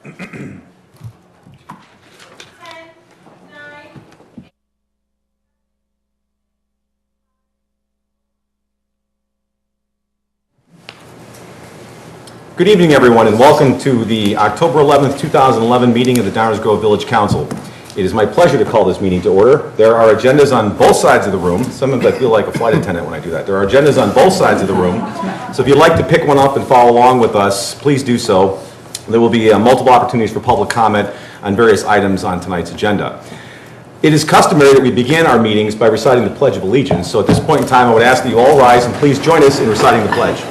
Good evening, everyone, and welcome to the October 11th, 2011 meeting of the Downers Grove Village Council. It is my pleasure to call this meeting to order. There are agendas on both sides of the room. Sometimes I feel like a flight attendant when I do that. There are agendas on both sides of the room. So if you'd like to pick one up and follow along with us, please do so. There will be multiple opportunities for public comment on various items on tonight's agenda. It is customary that we begin our meetings by reciting the Pledge of Allegiance. So at this point in time, I would ask that you all rise and please join us in reciting the pledge.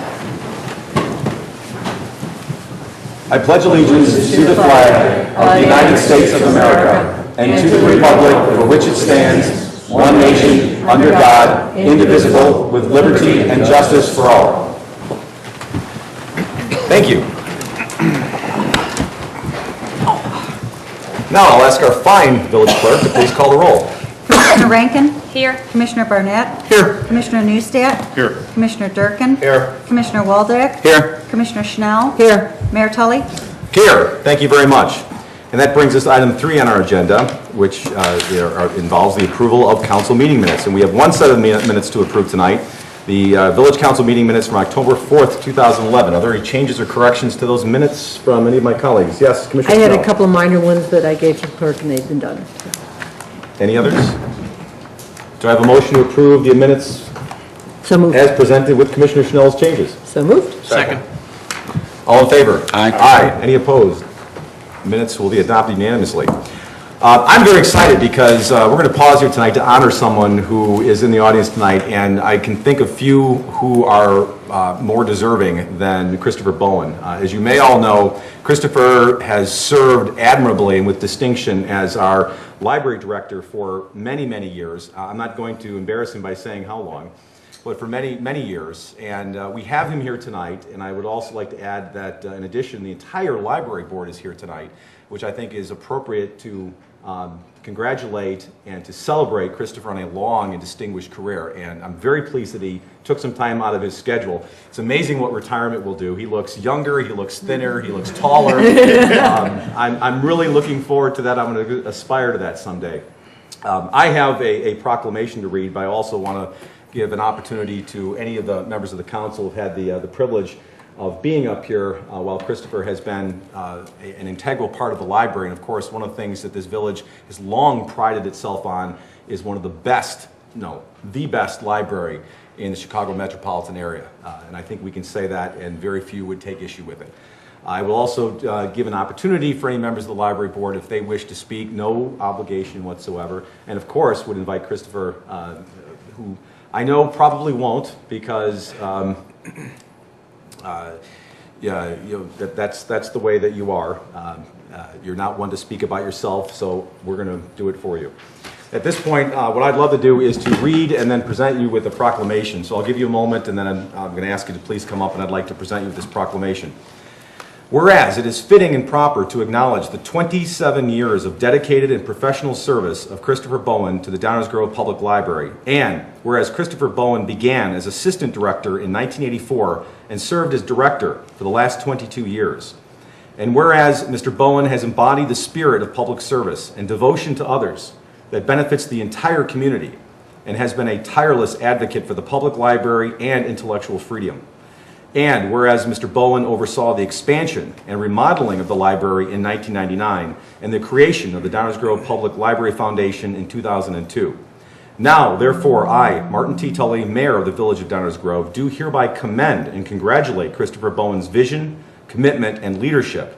I pledge allegiance to the flag of the United States of America and to the republic for which it stands, one nation, under God, indivisible, with liberty and justice for all. Thank you. Now I'll ask our fine village clerk to please call the roll. Commissioner Rankin? Here. Commissioner Barnett? Here. Commissioner Neustadt? Here. Commissioner Durkin? Here. Commissioner Waldeck? Here. Commissioner Schnell? Here. Mayor Tully? Here. Thank you very much. And that brings us to item 3 on our agenda, which involves the approval of council meeting minutes. And we have one set of minutes to approve tonight, the village council meeting minutes from October 4th, 2011. Are there any changes or corrections to those minutes from any of my colleagues? Yes, Commissioner I had Schnell. a couple of minor ones that I gave to the clerk and they've been done. Any others? Do I have a motion to approve the minutes So moved. as presented with Commissioner Schnell's changes? So moved. Second. All in favor? Aye. Aye. Any opposed? Minutes will be adopted unanimously. I'm very excited because we're going to pause here tonight to honor someone who is in the audience tonight, and I can think of few who are more deserving than Christopher Bowen. As you may all know, Christopher has served admirably and with distinction as our library director for many, many years. I'm not going to embarrass him by saying how long, but for many, many years. And we have him here tonight, and I would also like to add that in addition, the entire library board is here tonight, which I think is appropriate to congratulate and to celebrate Christopher on a long and distinguished career. And I'm very pleased that he took some time out of his schedule. It's amazing what retirement will do. He looks younger, he looks thinner, he looks taller. I'm really looking forward to that. I'm going to aspire to that someday. I have a proclamation to read, but I also want to give an opportunity to any of the members of the council who've had the privilege of being up here while Christopher has been an integral part of the library. And of course, one of the things that this village has long prided itself on is one of the best, the best library in the Chicago metropolitan area. And I think we can say that, and very few would take issue with it. I will also give an opportunity for any members of the library board, if they wish to speak, no obligation whatsoever. And of course, would invite Christopher, who I know probably won't, because that's the way that you are. You're not one to speak about yourself, so we're going to do it for you. At this point, what I'd love to do is to read and then present you with a proclamation. So I'll give you a moment, and then I'm going to ask you to please come up, and I'd like to present you with this proclamation. Whereas it is fitting and proper to acknowledge the 27 years of dedicated and professional service of Christopher Bowen to the Downers Grove Public Library, and whereas Christopher Bowen began as assistant director in 1984 and served as director for the last 22 years, and whereas Mr. Bowen has embodied the spirit of public service and devotion to others that benefits the entire community and has been a tireless advocate for the public library and intellectual freedom. And whereas Mr. Bowen oversaw the expansion and remodeling of the library in 1999 and the creation of the Downers Grove Public Library Foundation in 2002. Now, therefore, I, Martin T. Tully, Mayor of the Village of Downers Grove, do hereby commend and congratulate Christopher Bowen's vision, commitment, and leadership,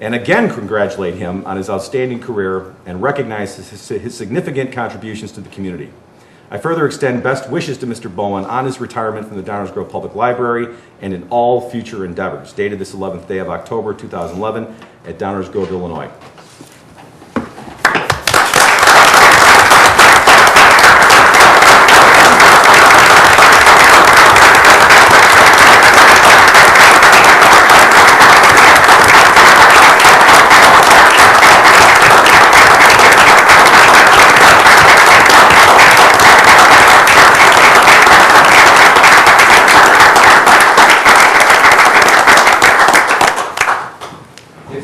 and again congratulate him on his outstanding career and recognize his significant contributions to the community. I further extend best wishes to Mr. Bowen on his retirement from the Downers Grove Public Library and in all future endeavors. Dated this 11th day of October 2011 at Downers Grove, Illinois.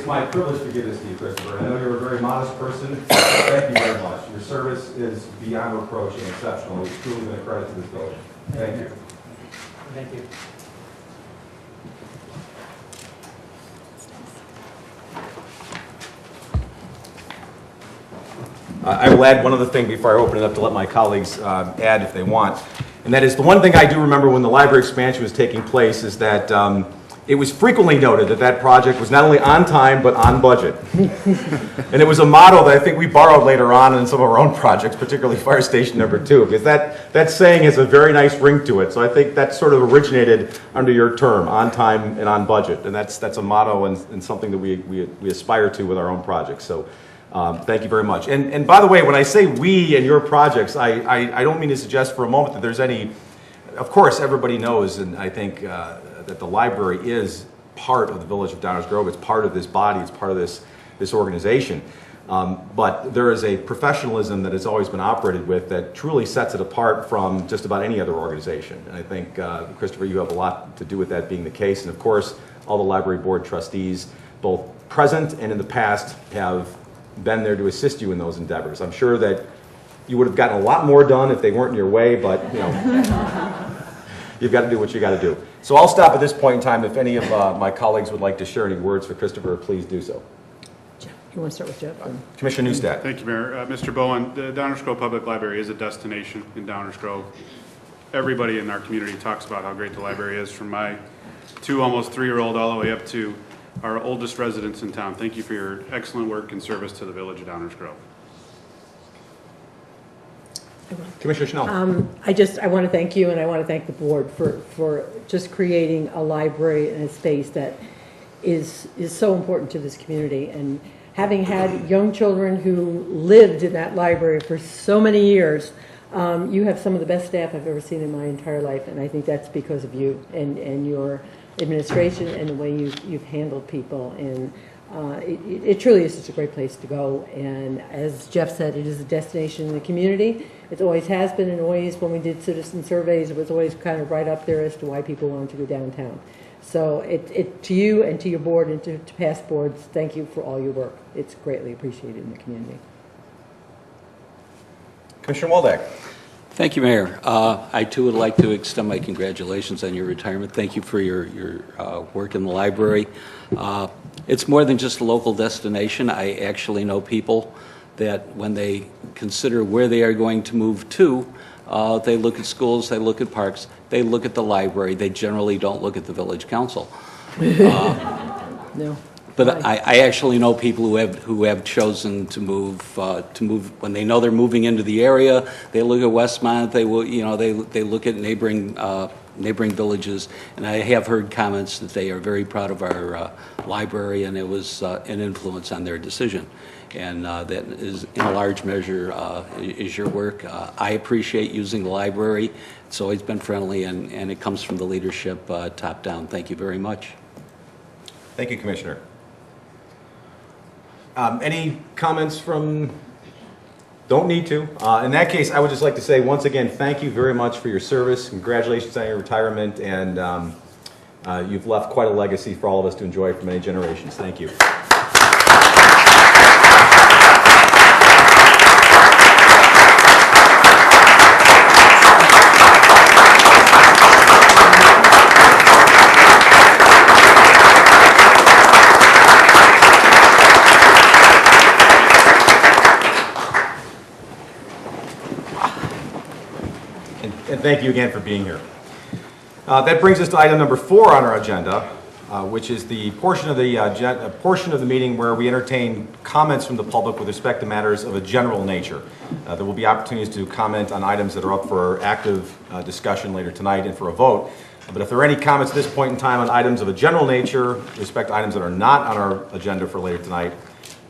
it's my privilege to give this to you, Christopher. I know you're a very modest person. Thank you very much. Your service is beyond reproach and exceptional. It's truly been a credit to this village. Thank you. Thank you. I will add one other thing before I open it up to let my colleagues add if they want. And that is, the one thing I do remember when the library expansion was taking place is that it was frequently noted that that project was not only on time, but on budget. And it was a motto that I think we borrowed later on in some of our own projects, particularly Fire Station number 2, because that saying has a very nice ring to it. So I think that sort of originated under your term, on time and on budget. And that's a motto and something that we aspire to with our own projects. So thank you very much. And by the way, when I say we and your projects, I don't mean to suggest for a moment that there's any, of course, everybody knows, and I think that the library is part of the Village of Downers Grove. It's part of this body. It's part of this organization. But there is a professionalism that has always been operated with that truly sets it apart from just about any other organization. And I think, Christopher, you have a lot to do with that being the case. And of course, all the library board trustees, both present and in the past, have been there to assist you in those endeavors. I'm sure that you would have gotten a lot more done if they weren't in your way, but you know, you've got to do what you got to do. So I'll stop at this point in time. If any of my colleagues would like to share any words for Christopher, please do so. Jeff, you want to start with Jeff? Commissioner Neustadt. Thank you, Mayor. Mr. Bowen, the Downers Grove Public Library is a destination in Downers Grove. Everybody in our community talks about how great the library is, from my 2 almost 3-year-old all the way up to our oldest residents in town. Thank you for your excellent work and service to the Village of Downers Grove. Commissioner Schnell. I want to thank you, and I want to thank the board for just creating a library and a space that is so important to this community. And having had young children who lived in that library for so many years, you have some of the best staff I've ever seen in my entire life, and I think that's because of you and your administration and the way you've handled people. And it truly is just a great place to go. And as Jeff said, it is a destination in the community. It always has been, and always, when we did citizen surveys, it was always kind of right up there as to why people wanted to go downtown. So to you and to your board and to past boards, thank you for all your work. It's greatly appreciated in the community. Commissioner Waldeck. Thank you, Mayor. I too would like to extend my congratulations on your retirement. Thank you for your work in the library. It's more than just a local destination. I actually know people that when they consider where they are going to move to, they look at schools, they look at parks, they look at the library. They generally don't look at the village council. No. But I actually know people who have chosen to move when they know they're moving into the area. They look at Westmont. They look at neighboring villages, and I have heard comments that they are very proud of our library, and it was an influence on their decision. And that is, in a large measure, is your work. I appreciate using the library. It's always been friendly, and it comes from the leadership top down. Thank you very much. Thank you, Commissioner. Any comments from? Don't need to. In that case, I would just like to say once again, thank you very much for your service. Congratulations on your retirement, and you've left quite a legacy for all of us to enjoy for many generations. Thank you. And thank you again for being here. That brings us to item number 4 on our agenda, which is the portion of the meeting where we entertain comments from the public with respect to matters of a general nature. There will be opportunities to comment on items that are up for active discussion later tonight and for a vote. But if there are any comments at this point in time on items of a general nature, with respect to items that are not on our agenda for later tonight,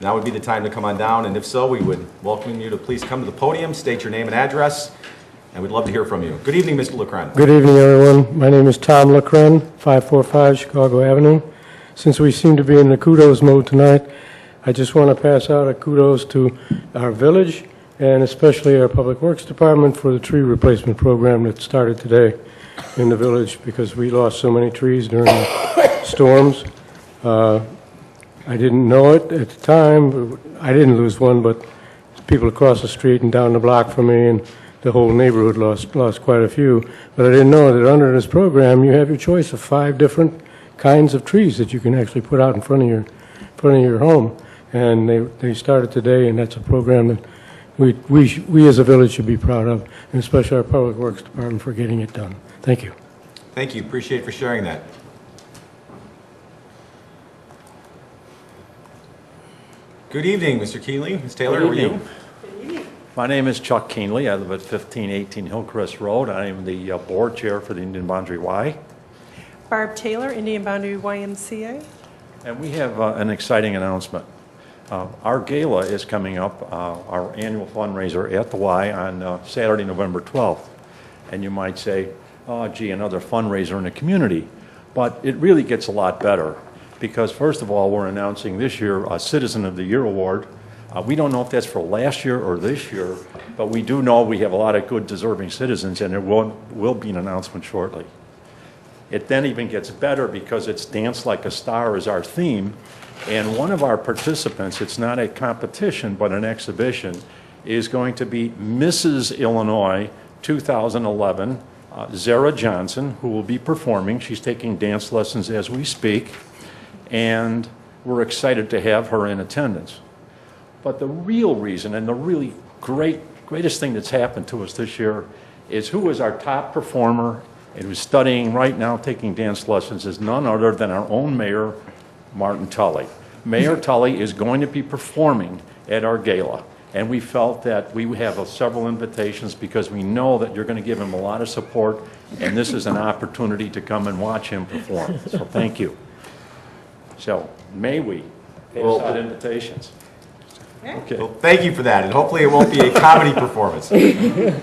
now would be the time to come on down. And if so, we would welcome you to please come to the podium, state your name and address, and we'd love to hear from you. Good evening, Mr. Lecren. Good evening, everyone. My name is Tom Lecren, 545 Chicago Avenue. Since we seem to be in the kudos mode tonight, I just want to pass out a kudos to our village and especially our Public Works Department for the tree replacement program that started today in the village, because we lost so many trees during the storms. I didn't know it at the time. I didn't lose one, but people across the street and down the block from me and the whole neighborhood lost quite a few. But I didn't know that under this program, you have your choice of 5 different kinds of trees that you can actually put out in front of your home. And they started today, and that's a program that we as a village should be proud of, and especially our Public Works Department for getting it done. Thank you. Thank you. Appreciate for sharing that. Good evening, Mr. Keenly. Ms. Taylor, how are you? My name is Chuck Keenly. I live at 1518 Hillcrest Road. I am the board chair for the Indian Boundary Y. Barb Taylor, Indian Boundary YMCA. And we have an exciting announcement. Our gala is coming up, our annual fundraiser at the Y on Saturday, November 12th. And you might say, oh, gee, another fundraiser in the community. But it really gets a lot better because, first of all, we're announcing this year a Citizen of the Year Award. We don't know if that's for last year or this year, but we do know we have a lot of good deserving citizens, and there will be an announcement shortly. It then even gets better because it's Dance Like a Star is our theme, and one of our participants, it's not a competition but an exhibition, is going to be Mrs. Illinois 2011, Zara Johnson, who will be performing. She's taking dance lessons as we speak, and we're excited to have her in attendance. But the real reason and the really greatest thing that's happened to us this year is who is our top performer and who's studying right now, taking dance lessons, is none other than our own mayor, Martin Tully. Mayor Tully is going to be performing at our gala, and we felt that we have several invitations because we know that you're going to give him a lot of support, and this is an opportunity to come and watch him perform. So thank you. So may we pass out invitations? Okay. Well, thank you for that, and hopefully it won't be a comedy performance. And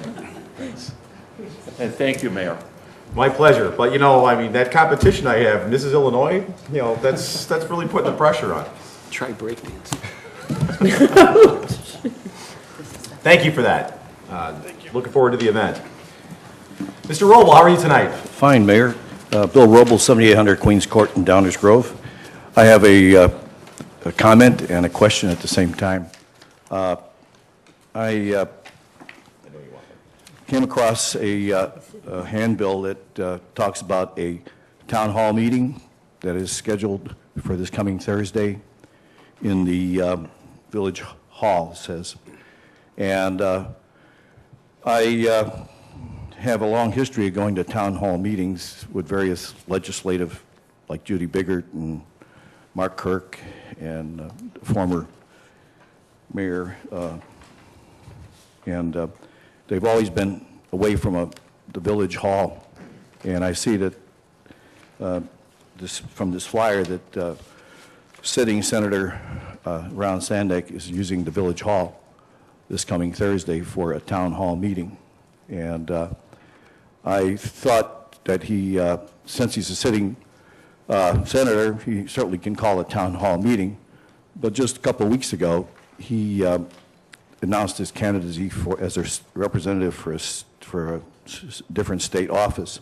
thank you, Mayor. My pleasure. But you know, I mean, that competition I have, Mrs. Illinois, you know, that's really putting the pressure on. Try breakdancing. Thank you for that. Looking forward to the event. Mr. Roble, how are you tonight? Fine, Mayor. Bill Roble, 7800 Queens Court in Downers Grove. I have a comment and a question at the same time. I came across a handbill that talks about a town hall meeting that is scheduled for this coming Thursday in the Village Hall, it says. And I have a long history of going to town hall meetings with various legislative, like Judy Biggert and Mark Kirk and former mayor, and they've always been away from the village hall. And I see that from this flyer that sitting Senator Ron Sandak is using the village hall this coming Thursday for a town hall meeting. And I thought that he, since he's a sitting senator, he certainly can call a town hall meeting. But just a couple of weeks ago, he announced his candidacy as a representative for a different state office.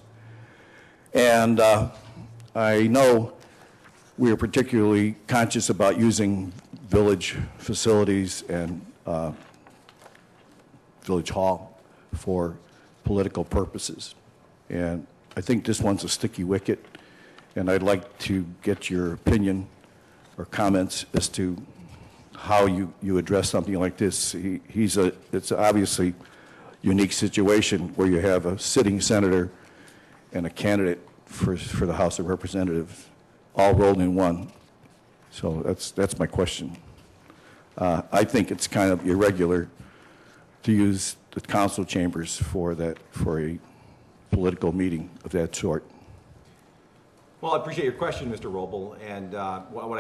And I know we are particularly conscious about using village facilities and village hall for political purposes. And I think this one's a sticky wicket, and I'd like to get your opinion or comments as to how you address something like this. It's obviously unique situation where you have a sitting senator and a candidate for the House of Representatives all rolled in one. So that's my question. I think it's kind of irregular to use the council chambers for a political meeting of that sort. Well, I appreciate your question, Mr. Roble, and what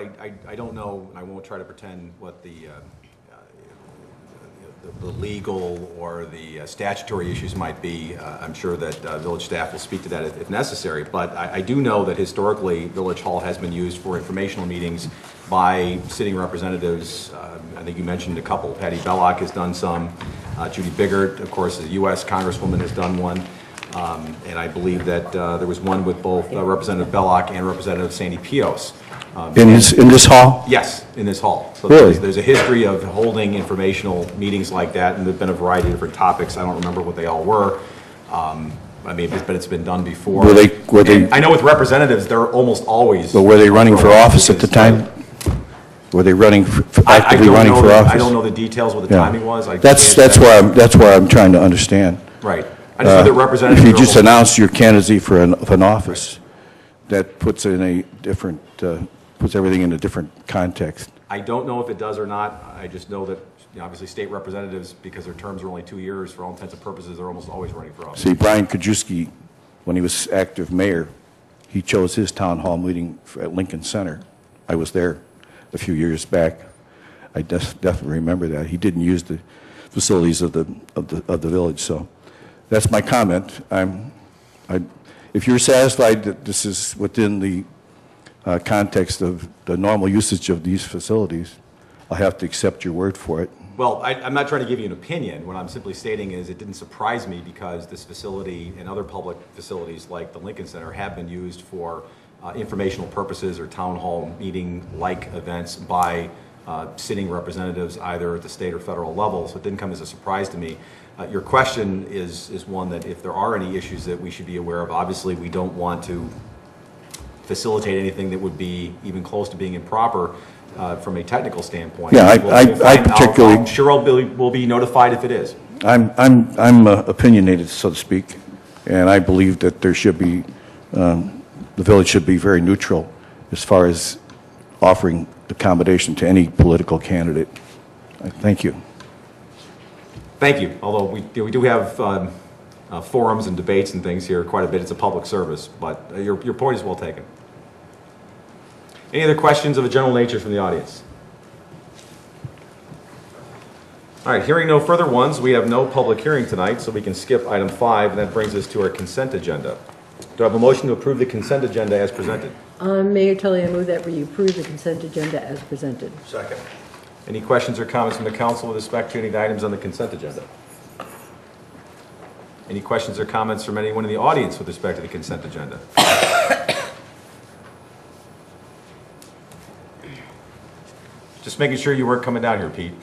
I don't know, and I won't try to pretend what the legal or the statutory issues might be. I'm sure that village staff will speak to that if necessary, but I do know that historically Village Hall has been used for informational meetings by sitting representatives. I think you mentioned a couple. Patty Belloc has done some. Judy Biggert, of course, the U.S. Congresswoman, has done one. And I believe that there was one with both Representative Belloc and Representative Sandy Pios. In this hall? Yes, in this hall. So Really? there's a history of holding informational meetings like that, and there've been a variety of different topics. I don't remember what they all were. I mean, but it's been done before. Were they? And I know with representatives, they're almost always. But were they running for office at the time? Were they running, actively running for office? I don't know the details, what the Yeah. timing was. That's where I'm trying to understand. Right. I just know that representatives. If you are just almost- announce your candidacy for an office, that puts it in a different, puts everything in a different context. I don't know if it does or not. I just know that, obviously, state representatives, because their terms are only 2 years, for all intents and purposes, they're almost always running for office. See, Brian Kajewski, when he was active mayor, he chose his town hall meeting at Lincoln Center. I was there a few years back. I definitely remember that. He didn't use the facilities of the village, so that's my comment. If you're satisfied that this is within the context of the normal usage of these facilities, I'll have to accept your word for it. Well, I'm not trying to give you an opinion. What I'm simply stating is it didn't surprise me because this facility and other public facilities like the Lincoln Center have been used for informational purposes or town hall meeting-like events by sitting representatives either at the state or federal level, so it didn't come as a surprise to me. Your question is one that if there are any issues that we should be aware of, obviously we don't want to facilitate anything that would be even close to being improper from a technical standpoint. Yeah, I I'm particularly, sure we'll be notified if it is. I'm opinionated, so to speak, and I believe that there should be, the village should be very neutral as far as offering accommodation to any political candidate. Thank you. Thank you. Although we do have forums and debates and things here quite a bit. It's a public service, but your point is well taken. Any other questions of a general nature from the audience? All right, hearing no further ones, we have no public hearing tonight, so we can skip item 5, and that brings us to our consent agenda. Do I have a motion to approve the consent agenda as presented? Mayor Tully, I move that we approve the consent agenda as presented. Second. Any questions or comments from the council with respect to any of the items on the consent agenda? Any questions or comments from anyone in the audience with respect to the consent agenda? Just making sure you weren't coming down here, Pete.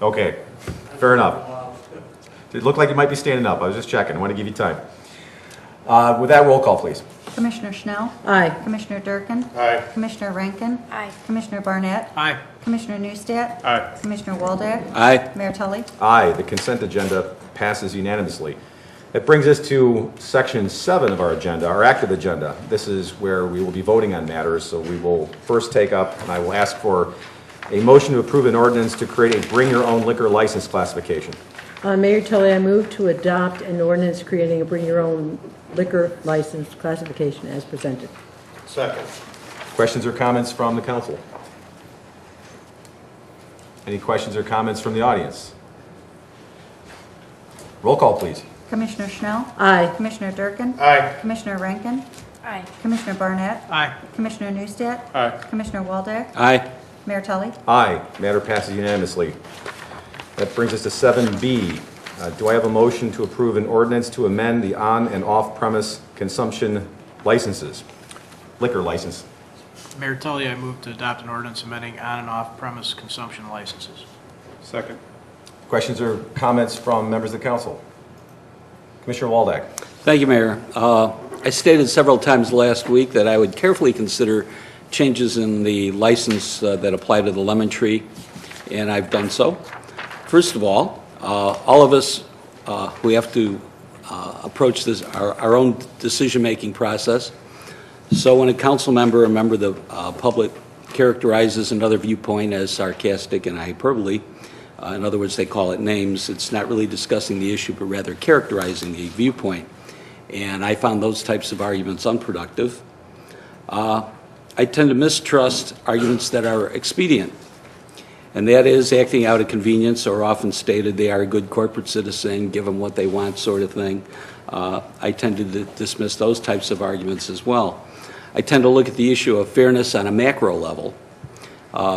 Okay, fair enough. It looked like you might be standing up. I was just checking. I want to give you time. With that, roll call, please. Commissioner Schnell? Aye. Commissioner Durkin? Aye. Commissioner Rankin? Aye. Commissioner Barnett? Aye. Commissioner Newstat? Aye. Commissioner Waldeck? Aye. Mayor Tully? Aye, the consent agenda passes unanimously. That brings us to section 7 of our agenda, our active agenda. This is where we will be voting on matters, so we will first take up, and I will ask for a motion to approve an ordinance to create a bring-your-own-liquor license classification. Mayor Tully, I move to adopt an ordinance creating a bring-your-own liquor license classification as presented. Second. Questions or comments from the council? Any questions or comments from the audience? Roll call, please. Commissioner Schnell? Aye. Commissioner Durkin? Aye. Commissioner Rankin? Aye. Commissioner Barnett? Aye. Commissioner Newstat? Aye. Commissioner Waldeck? Aye. Mayor Tully? Aye, matter passes unanimously. That brings us to 7B. Do I have a motion to approve an ordinance to amend the on- and off-premise consumption licenses, liquor license? Mayor Tully, I move to adopt an ordinance amending on- and off-premise consumption licenses. Second. Questions or comments from members of the council? Commissioner Waldeck. Thank you, Mayor. I stated several times last week that I would carefully consider changes in the license that apply to the lemon tree, and I've done so. First of all of us, we have to approach this, our own decision-making process. So when a council member, a member of the public, characterizes another viewpoint as sarcastic and hyperbole, in other words, they call it names, it's not really discussing the issue, but rather characterizing the viewpoint. And I found those types of arguments unproductive. I tend to mistrust arguments that are expedient, and that is acting out of convenience, or often stated they are a good corporate citizen, give them what they want sort of thing. I tend to dismiss those types of arguments as well. I tend to look at the issue of fairness on a macro level.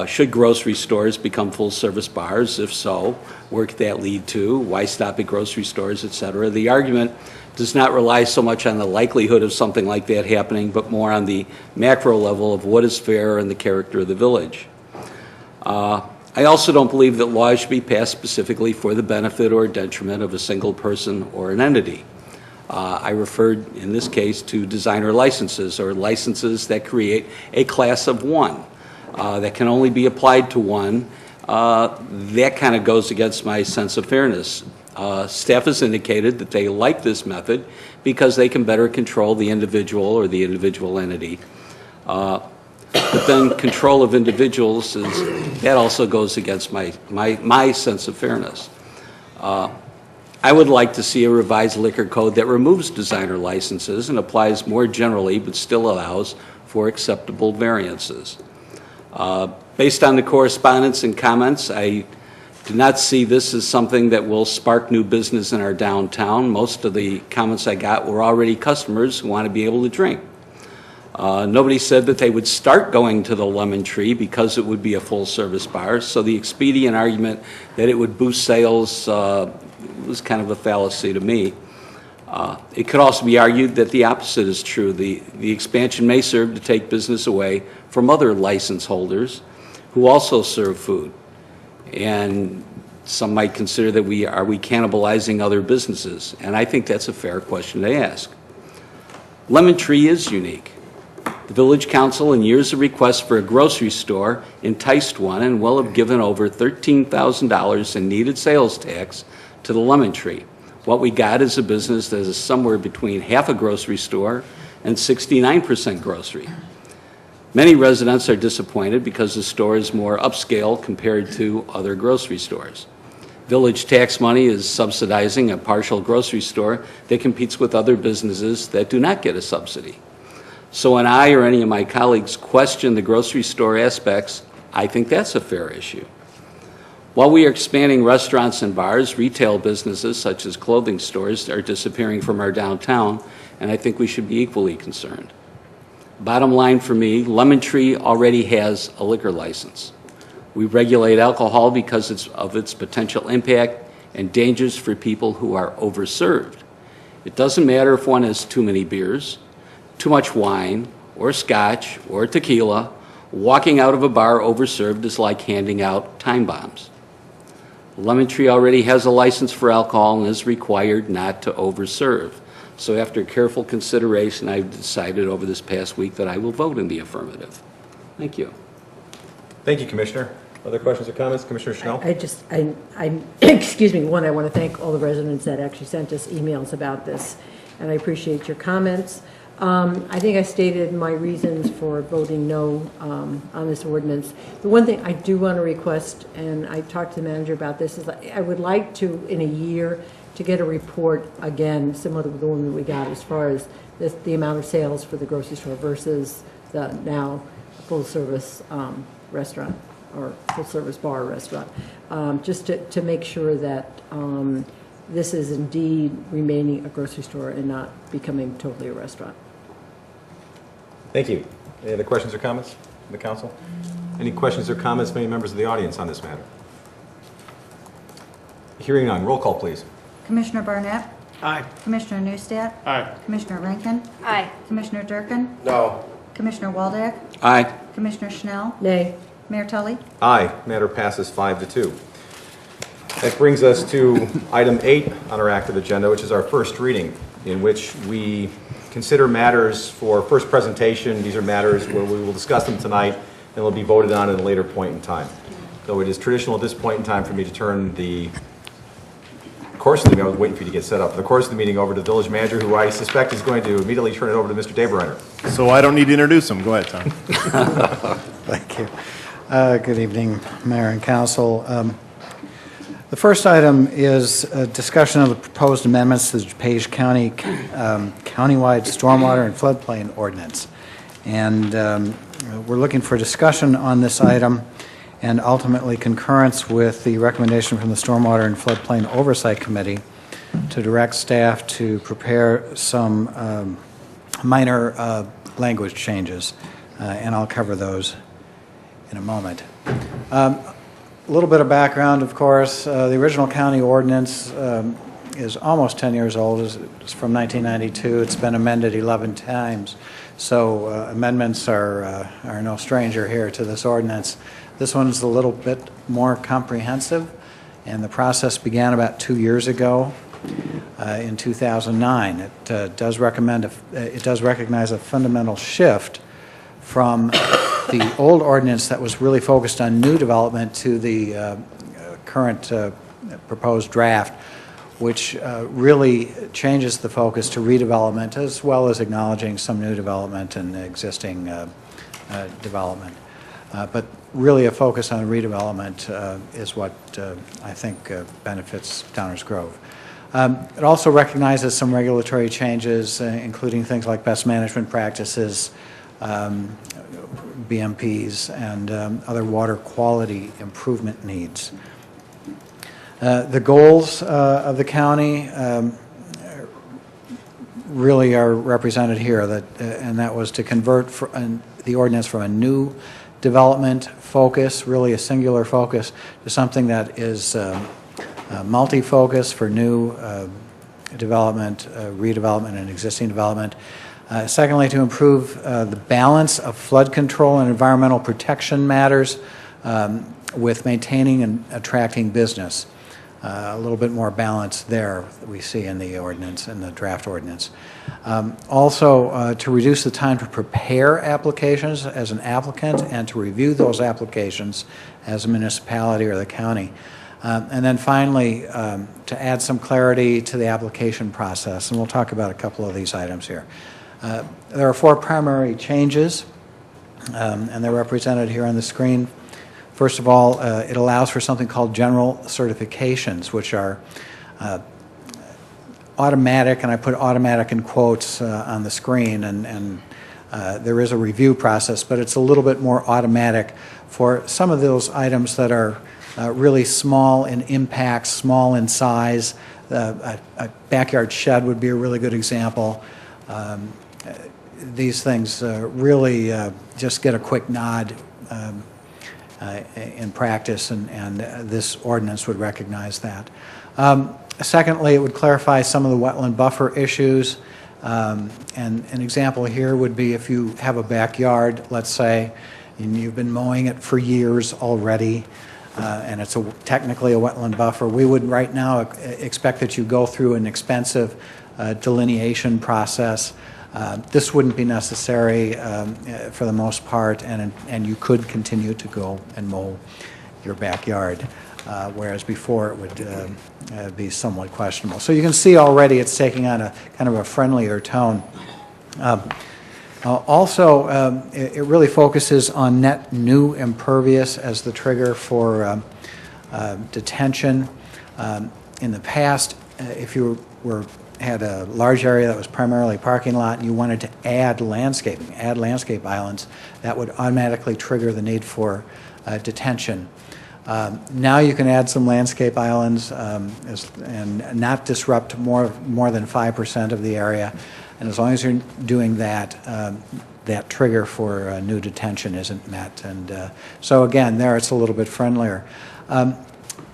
Should grocery stores become full-service bars? If so, where could that lead to? Why stop at grocery stores, et cetera? The argument does not rely so much on the likelihood of something like that happening, but more on the macro level of what is fair and the character of the village. I also don't believe that laws should be passed specifically for the benefit or detriment of a single person or an entity. I referred, in this case, to designer licenses, or licenses that create a class of one that can only be applied to one. That kind of goes against my sense of fairness. Staff has indicated that they like this method because they can better control the individual or the individual entity. But then control of individuals, that also goes against my sense of fairness. I would like to see a revised liquor code that removes designer licenses and applies more generally, but still allows for acceptable variances. Based on the correspondence and comments, I do not see this as something that will spark new business in our downtown. Most of the comments I got were already customers who want to be able to drink. Nobody said that they would start going to the Lemon Tree because it would be a full-service bar, so the expedient argument that it would boost sales was kind of a fallacy to me. It could also be argued that the opposite is true. The expansion may serve to take business away from other license holders who also serve food. And some might consider that are we cannibalizing other businesses? And I think that's a fair question to ask. Lemon Tree is unique. The Village Council, in years of requests for a grocery store, enticed one and will have given over $13,000 in needed sales tax to the Lemon Tree. What we got is a business that is somewhere between half a grocery store and 69% grocery. Many residents are disappointed because the store is more upscale compared to other grocery stores. Village tax money is subsidizing a partial grocery store that competes with other businesses that do not get a subsidy. So when I or any of my colleagues question the grocery store aspects, I think that's a fair issue. While we are expanding restaurants and bars, retail businesses such as clothing stores are disappearing from our downtown, and I think we should be equally concerned. Bottom line for me, Lemon Tree already has a liquor license. We regulate alcohol because of its potential impact and dangers for people who are overserved. It doesn't matter if one has too many beers, too much wine, or scotch, or tequila. Walking out of a bar overserved is like handing out time bombs. Lemon Tree already has a license for alcohol and is required not to overserve. So after careful consideration, I've decided over this past week that I will vote in the affirmative. Thank you. Thank you, Commissioner. Other questions or comments? Commissioner Schnell? Excuse me, one, I want to thank all the residents that actually sent us emails about this, and I appreciate your comments. I think I stated my reasons for voting no on this ordinance. The one thing I do want to request, and I talked to the manager about this, is I would like to, in a year, to get a report again, similar to the one that we got as far as the amount of sales for the grocery store versus the now full-service restaurant or full-service bar restaurant, just to make sure that this is indeed remaining a grocery store and not becoming totally a restaurant. Thank you. Any other questions or comments from the council? Any questions or comments from any members of the audience on this matter? Hearing none, roll call, please. Commissioner Barnett? Aye. Commissioner Newstead? Aye. Commissioner Rankin? Aye. Commissioner Durkin? No. Commissioner Waldeck? Aye. Commissioner Schnell? Nay. Mayor Tully? Aye. Matter passes 5-2. That brings us to item 8 on our active agenda, which is our first reading, in which we consider matters for first presentation. These are matters where we will discuss them tonight and will be voted on at a later point in time. Though it is traditional at this point in time for me to turn the course of the meeting, I was waiting for you to get set up, the course of the meeting over to the village manager, who I suspect is going to immediately turn it over to Mr. Dabereiner. So I don't need to introduce him. Go ahead, Tom. Thank you. Good evening, Mayor and Council. The first item is a discussion of the proposed amendments to the DuPage County countywide stormwater and floodplain ordinance. And we're looking for discussion on this item and ultimately concurrence with the recommendation from the Stormwater and Floodplain Oversight Committee to direct staff to prepare some minor language changes, and I'll cover those. in a moment. A little bit of background, of course. The original county ordinance is almost 10 years old. It's from 1992. It's been amended 11 times. So amendments are no stranger here to this ordinance. This one's a little bit more comprehensive, and the process began about 2 years ago in 2009. It does recognize a fundamental shift from the old ordinance that was really focused on new development to the current proposed draft, which really changes the focus to redevelopment as well as acknowledging some new development and existing development. But really a focus on redevelopment is what I think benefits Downers Grove. It also recognizes some regulatory changes, including things like best management practices, BMPs, and other water quality improvement needs. The goals of the county really are represented here, and that was to convert the ordinance from a new development focus, really a singular focus, to something that is multi-focus for new development, redevelopment, and existing development. Secondly, to improve the balance of flood control and environmental protection matters with maintaining and attracting business. A little bit more balance there that we see in the ordinance, in the draft ordinance. Also, to reduce the time to prepare applications as an applicant and to review those applications as a municipality or the county. And then finally, to add some clarity to the application process, and we'll talk about a couple of these items here. There are 4 primary changes, and they're represented here on the screen. First of all, it allows for something called general certifications, which are automatic, and I put automatic in quotes on the screen, and there is a review process, but it's a little bit more automatic for some of those items that are really small in impact, small in size. A backyard shed would be a really good example. These things really just get a quick nod in practice, and this ordinance would recognize that. Secondly, it would clarify some of the wetland buffer issues. And an example here would be if you have a backyard, let's say, and you've been mowing it for years already, and it's technically a wetland buffer, we would right now expect that you go through an expensive delineation process. This wouldn't be necessary for the most part, and you could continue to go and mow your backyard, whereas before it would be somewhat questionable. So you can see already it's taking on a kind of a friendlier tone. Also, it really focuses on net new impervious as the trigger for detention. In the past, if you had a large area that was primarily parking lot and you wanted to add landscape islands, that would automatically trigger the need for detention. Now you can add some landscape islands and not disrupt more than 5% of the area. And as long as you're doing that, that trigger for new detention isn't met. And so again, there it's a little bit friendlier.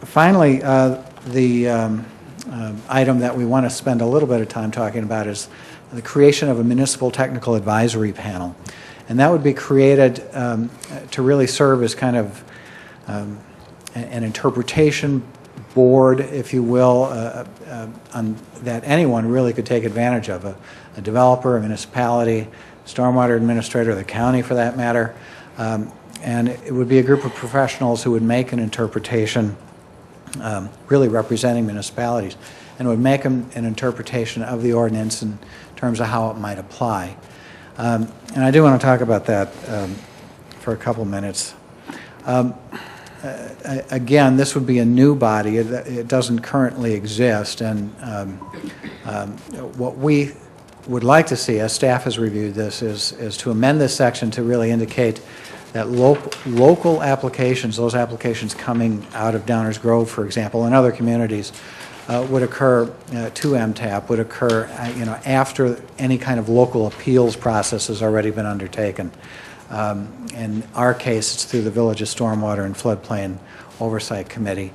Finally, the item that we want to spend a little bit of time talking about is the creation of a municipal technical advisory panel. And that would be created to really serve as kind of an interpretation board, if you will, that anyone really could take advantage of, a developer, a municipality, stormwater administrator, the county for that matter. And it would be a group of professionals who would make an interpretation really representing municipalities, and would make an interpretation of the ordinance in terms of how it might apply. And I do want to talk about that for a couple minutes. Again, this would be a new body. It doesn't currently exist, and what we would like to see, as staff has reviewed this, is to amend this section to really indicate that local applications, those applications coming out of Downers Grove, for example, and other communities, would occur to MTAP, would occur after any kind of local appeals process has already been undertaken. In our case, it's through the Village's Stormwater and Floodplain Oversight Committee.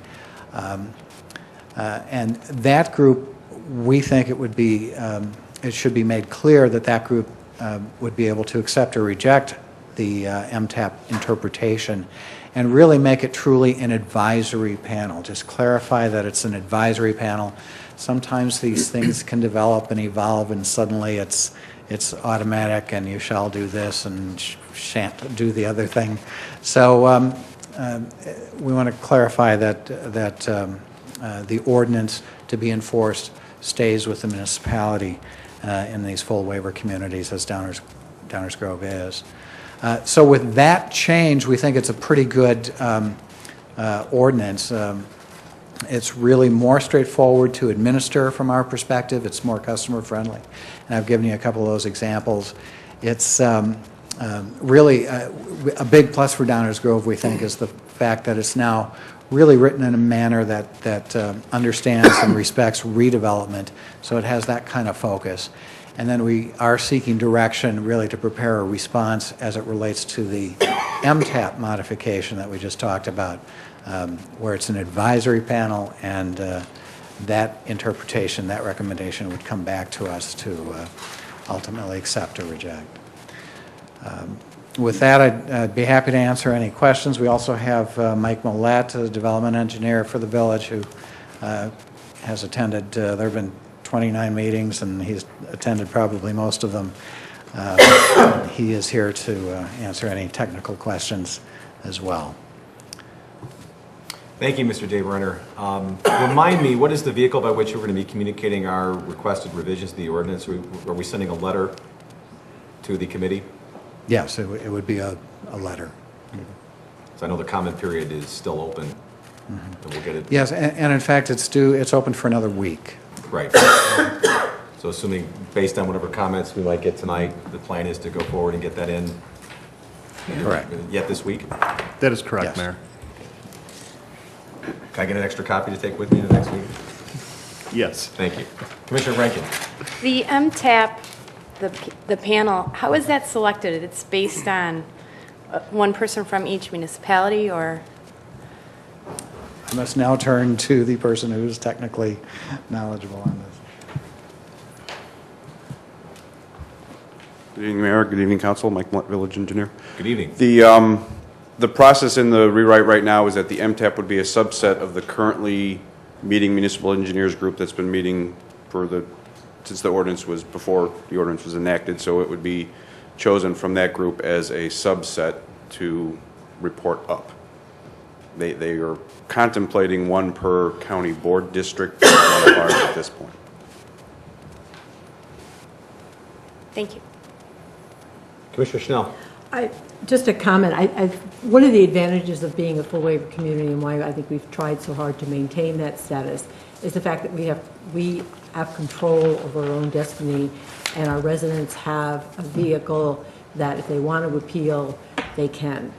And that group, we think it would be, it should be made clear that that group would be able to accept or reject the MTAP interpretation and really make it truly an advisory panel. Just clarify that it's an advisory panel. Sometimes these things can develop and evolve and suddenly it's automatic and you shall do this and shan't do the other thing. So we want to clarify that the ordinance to be enforced stays with the municipality in these full waiver communities as Downers Grove is. So with that change, we think it's a pretty good ordinance. It's really more straightforward to administer from our perspective. It's more customer friendly. And I've given you a couple of those examples. It's really a big plus for Downers Grove, we think, is the fact that it's now really written in a manner that understands and respects redevelopment, so it has that kind of focus. And then we are seeking direction really to prepare a response as it relates to the MTAP modification that we just talked about, where it's an advisory panel and that interpretation, that recommendation would come back to us to ultimately accept or reject. With that, I'd be happy to answer any questions. We also have Mike Millette, the development engineer for the village, who has attended, there have been 29 meetings, and he's attended probably most of them. He is here to answer any technical questions as well. Thank you, Mr. Daybrenner. Remind me, what is the vehicle by which we're going to be communicating our requested revisions to the ordinance? Are we sending a letter to the committee? Yes, it would be a letter. So I know the comment period is still open, and we'll get it. Yes, and in fact, it's open for another week. Right. So assuming, based on whatever comments we might get tonight, the plan is to go forward and get that in? Correct. Yet this week? That is correct, Yes. Mayor. Can I get an extra copy to take with me the next week? Yes. Thank you. Commissioner Rankin. The MTAP, the panel, how is that selected? It's based on one person from each municipality, or? I must now turn to the person who's technically knowledgeable on this. Good evening, Mayor. Good evening, Council. Mike Millette, Village Engineer. Good evening. The process in the rewrite right now is that the MTAP would be a subset of the currently meeting municipal engineers group that's been meeting since the ordinance was, before the ordinance was enacted, so it would be chosen from that group as a subset to report up. They are contemplating one per county board district, one of ours at this point. Thank you. Commissioner Schnell. Just a comment. One of the advantages of being a full waiver community, and why I think we've tried so hard to maintain that status, is the fact that we have control over our own destiny, and our residents have a vehicle that if they want to appeal, they can.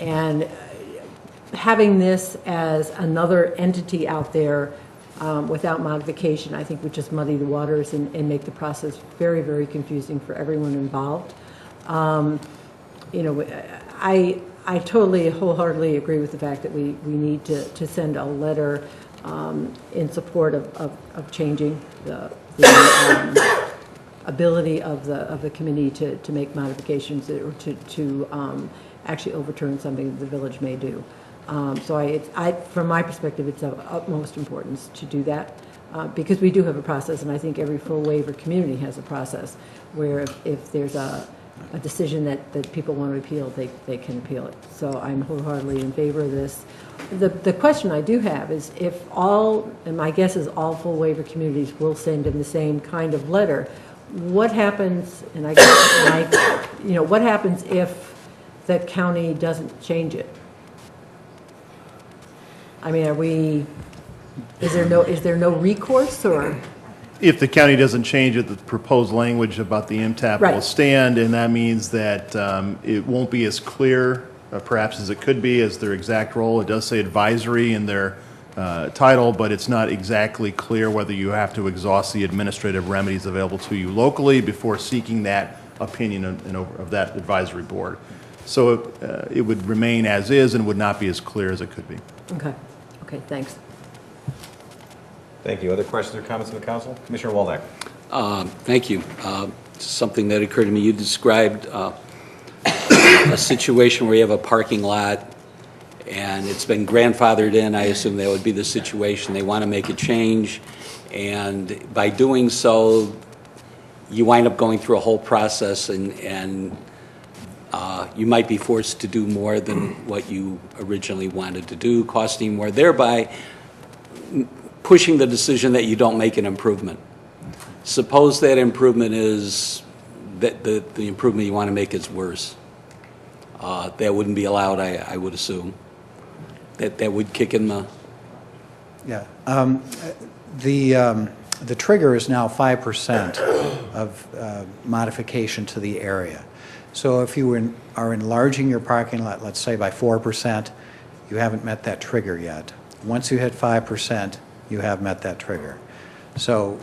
And having this as another entity out there without modification, I think would just muddy the waters and make the process very, very confusing for everyone involved. You know, I totally, wholeheartedly agree with the fact that we need to send a letter in support of changing the ability of the committee to make modifications or to actually overturn something that the village may do. So from my perspective, it's of utmost importance to do that because we do have a process, and I think every full waiver community has a process where if there's a decision that people want to appeal, they can appeal it. So I'm wholeheartedly in favor of this. The question I do have is if all, and my guess is all full waiver communities will send in the same kind of letter, what happens, and I guess, what happens if the county doesn't change it? I mean, is there no recourse, or? If the county doesn't change it, the proposed language about the MTAP will stand, and that means that it won't be as clear, perhaps as it could be, as their exact role. It does say advisory in their title, but it's not exactly clear whether you have to exhaust the administrative remedies available to you locally before seeking that opinion of that advisory board. So it would remain as is and would not be as clear as it could be. Okay, okay, thanks. Thank you. Other questions or comments from the council? Commissioner Waldeck. Thank you. Something that occurred to me, you described a situation where you have a parking lot and it's been grandfathered in. I assume that would be the situation. They want to make a change, and by doing so, you wind up going through a whole process, and you might be forced to do more than what you originally wanted to do, costing more, thereby pushing the decision that you don't make an improvement. Suppose that improvement is, that the improvement you want to make is worse. That wouldn't be allowed, I would assume. That would kick in the... Yeah. The trigger is now 5% of modification to the area. So if you are enlarging your parking lot, let's say by 4%, you haven't met that trigger yet. Once you hit 5%, you have met that trigger. So,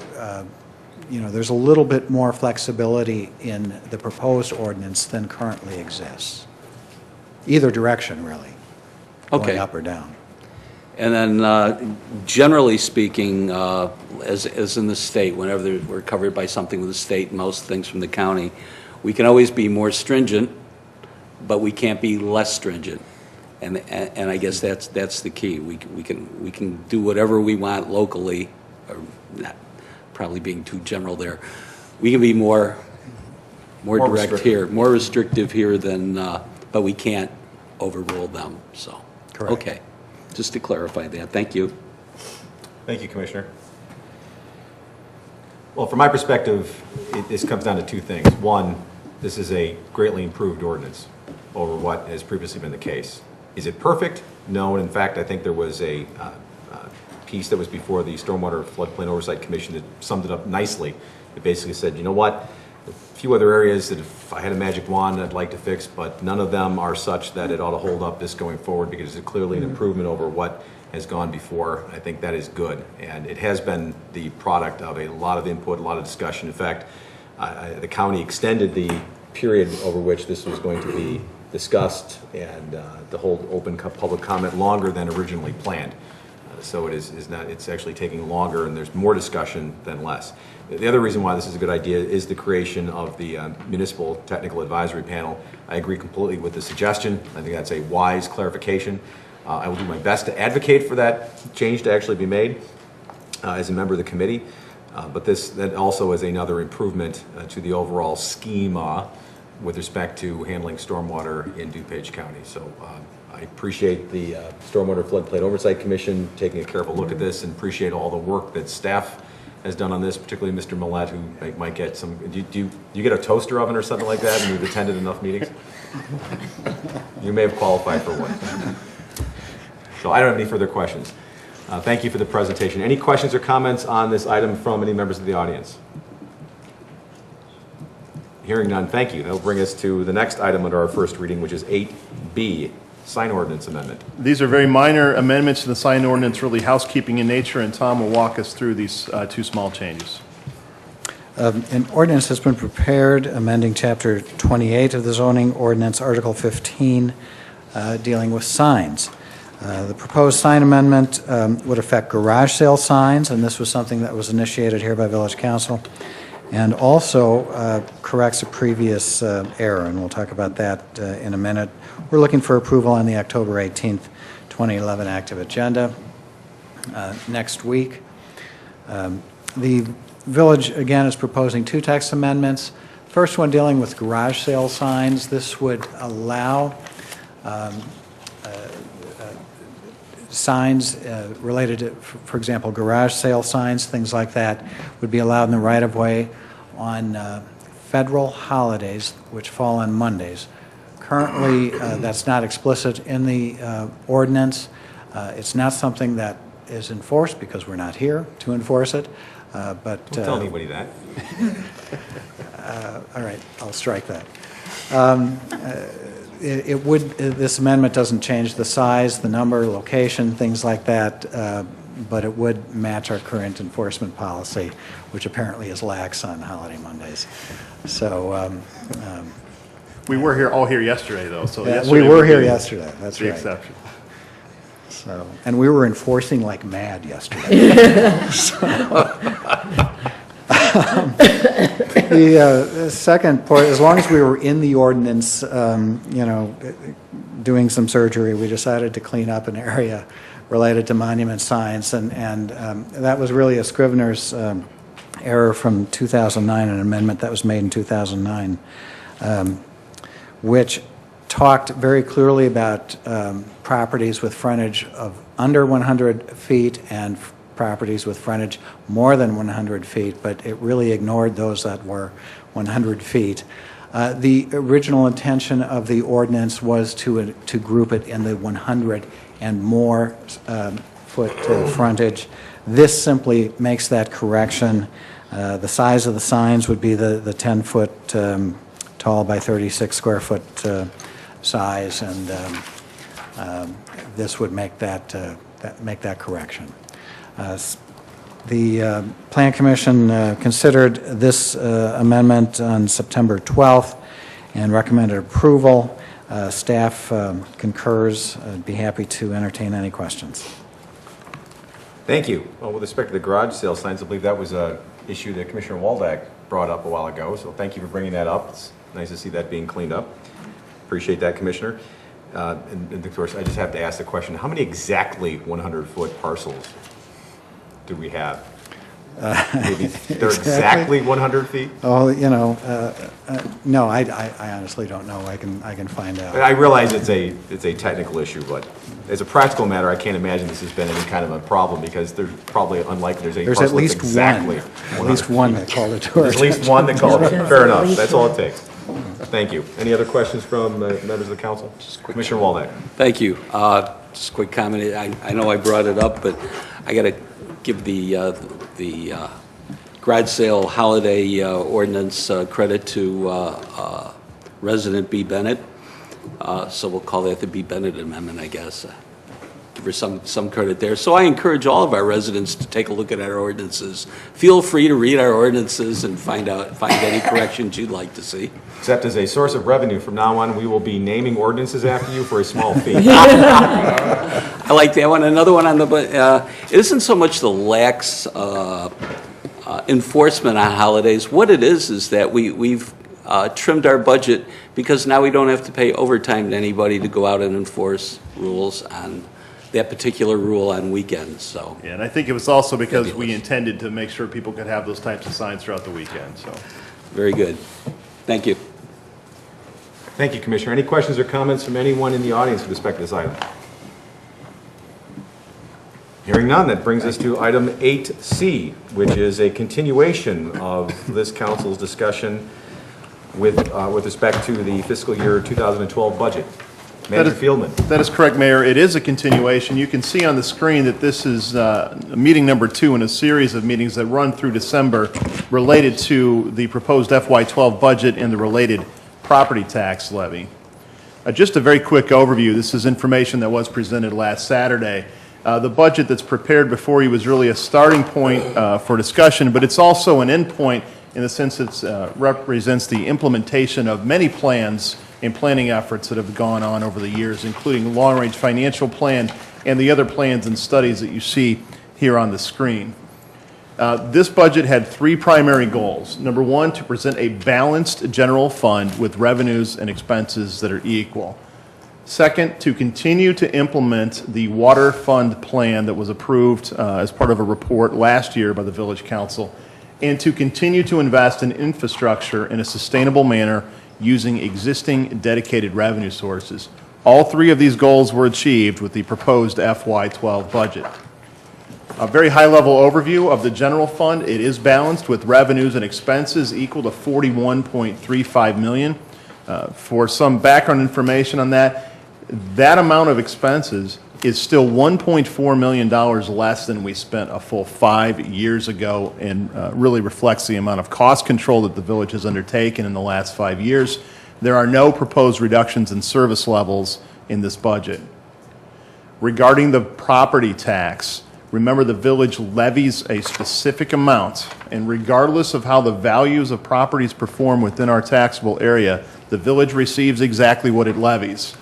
you know, there's a little bit more flexibility in the proposed ordinance than currently exists. Either direction, really. Okay. Going up or down. And then, generally speaking, as in the state, whenever we're covered by something with the state, most things from the county, we can always be more stringent, but we can't be less stringent. And I guess that's the key. We can do whatever we want locally, or not probably being too general there. We can be more direct here, more restrictive here than, but we can't overrule them. So, correct. Okay. Just to clarify that. Thank you. Thank you, Commissioner. Well, from my perspective, this comes down to two things. One, this is a greatly improved ordinance over what has previously been the case. Is it perfect? No, and in fact, I think there was a piece that was before the Stormwater Floodplain Oversight Commission that summed it up nicely. It basically said, you know what, a few other areas that if I had a magic wand I'd like to fix, but none of them are such that it ought to hold up this going forward, because it's clearly an improvement over what has gone before. I think that is good, and it has been the product of a lot of input, a lot of discussion. In fact, the county extended the period over which this was going to be discussed and to hold open public comment longer than originally planned. So it's actually taking longer, and there's more discussion than less. The other reason why this is a good idea is the creation of the Municipal Technical Advisory Panel. I agree completely with the suggestion. I think that's a wise clarification. I will do my best to advocate for that change to actually be made as a member of the committee. But that also is another improvement to the overall schema with respect to handling stormwater in DuPage County. So I appreciate the Stormwater Floodplain Oversight Commission taking a careful look at this, and appreciate all the work that staff has done on this, particularly Mr. Millette, who might get some, do you get a toaster oven or something like that, and you've attended enough meetings? You may have qualified for one. So I don't have any further questions. Thank you for the presentation. Any questions or comments on this item from any members of the audience? Hearing none, thank you. That will bring us to the next item under our first reading, which is 8B, sign ordinance amendment. These are very minor amendments to the sign ordinance, really housekeeping in nature, and Tom will walk us through these two small changes. An ordinance has been prepared amending Chapter 28 of the zoning ordinance, Article 15, dealing with signs. The proposed sign amendment would affect garage sale signs, and this was something that was initiated here by Village Council, and also corrects a previous error, and we'll talk about that in a minute. We're looking for approval on the October 18th, 2011 active agenda next week. The village, again, is proposing two text amendments. First one dealing with garage sale signs. This would allow signs related to, for example, garage sale signs, things like that, would be allowed in the right-of-way on federal holidays, which fall on Mondays. Currently, that's not explicit in the ordinance. It's not something that is enforced because we're not here to enforce it. But don't tell anybody that. All right, I'll strike that. This amendment doesn't change the size, the number, location, things like that, but it would match our current enforcement policy, which apparently is lax on holiday Mondays. So We were here, all here yesterday, though, so Yeah, yesterday we were would here be yesterday, that's the right. exception. So, and we were enforcing like mad yesterday. The second part, as long as we were in the ordinance, doing some surgery, we decided to clean up an area related to monument signs, and that was really a Scrivener's error from 2009, an amendment that was made in 2009, which talked very clearly about properties with frontage of under 100 feet and properties with frontage more than 100 feet, but it really ignored those that were 100 feet. The original intention of the ordinance was to group it in the 100 and more foot frontage. This simply makes that correction. The size of the signs would be the 10-foot tall by 36 square foot size, and this would make that correction. The Plan Commission considered this amendment on September 12th and recommended approval. Staff concurs. I'd be happy to entertain any questions. Thank you. Well, with respect to the garage sale signs, I believe that was an issue that Commissioner Waldeck brought up a while ago, so thank you for bringing that up. It's nice to see that being cleaned up. Appreciate that, Commissioner. And of course, I just have to ask the question, how many exactly 100-foot parcels do we have? Maybe they're exactly 100 feet? Oh, no, I honestly don't know. I can find out. I realize it's a technical issue, but as a practical matter, I can't imagine this has been any kind of a problem, because there's probably unlikely there's a There's parcel at least that's exactly one. At least one that called it to our There's at least one that called it. Fair enough. That's all it takes. Thank you. Any other questions from members of the council? Commissioner Waldeck. Thank you. Just a quick comment. I know I brought it up, but I got to give the garage sale holiday ordinance credit to resident B. Bennett. So we'll call that the B. Bennett Amendment, I guess. Give her some credit there. So I encourage all of our residents to take a look at our ordinances. Feel free to read our ordinances and find any corrections you'd like to see. Except as a source of revenue, from now on, we will be naming ordinances after you for a small fee. I like that one. Another one on the, it isn't so much the lax enforcement on holidays. What it is that we've trimmed our budget because now we don't have to pay overtime to anybody to go out and enforce rules on that particular rule on weekends. So Yeah, and I think it was also because we intended to make sure people could have those types of signs throughout the weekend, so. very good. Thank you. Thank you, Commissioner. Any questions or comments from anyone in the audience with respect to this item? Hearing none, that brings us to item 8C, which is a continuation of this council's discussion with respect to the fiscal year 2012 budget. Manager Fieldman. That is correct, Mayor. It is a continuation. You can see on the screen that this is meeting number 2 in a series of meetings that run through December related to the proposed FY12 budget and the related property tax levy. Just a very quick overview. This is information that was presented last Saturday. The budget that's prepared before you was really a starting point for discussion, but it's also an end point in the sense it represents the implementation of many plans and planning efforts that have gone on over the years, including long-range financial plan and the other plans and studies that you see here on the screen. This budget had 3 primary goals. Number 1, to present a balanced general fund with revenues and expenses that are equal. Second, to continue to implement the water fund plan that was approved as part of a report last year by the Village Council, and to continue to invest in infrastructure in a sustainable manner using existing dedicated revenue sources. All 3 of these goals were achieved with the proposed FY12 budget. A very high-level overview of the general fund. It is balanced with revenues and expenses equal to $41.35 million. For some background information on that, that amount of expenses is still $1.4 million less than we spent a full 5 years ago, and really reflects the amount of cost control that the village has undertaken in the last 5 years. There are no proposed reductions in service levels in this budget. Regarding the property tax, Remember, the village levies a specific amount, and regardless of how the values of properties perform within our taxable area, the village receives exactly what it levies.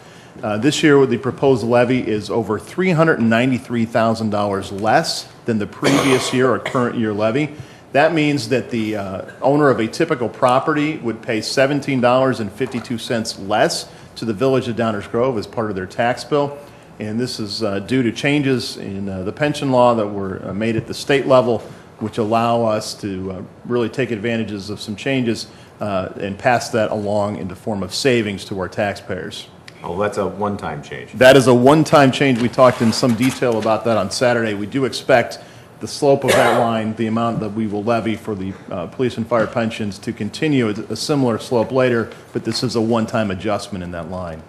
This year, the proposed levy is over $393,000 less than the previous year or current year levy. That means that the owner of a typical property would pay $17.52 less to the village of Downers Grove as part of their tax bill. And this is due to changes in the pension law that were made at the state level, which allow us to really take advantages of some changes and pass that along in the form of savings to our taxpayers. Oh, that's a one-time change. That is a one-time change. We talked in some detail about that on Saturday. We do expect the slope of that line, the amount that we will levy for the police and fire pensions, to continue at a similar slope later, but this is a one-time adjustment in that line.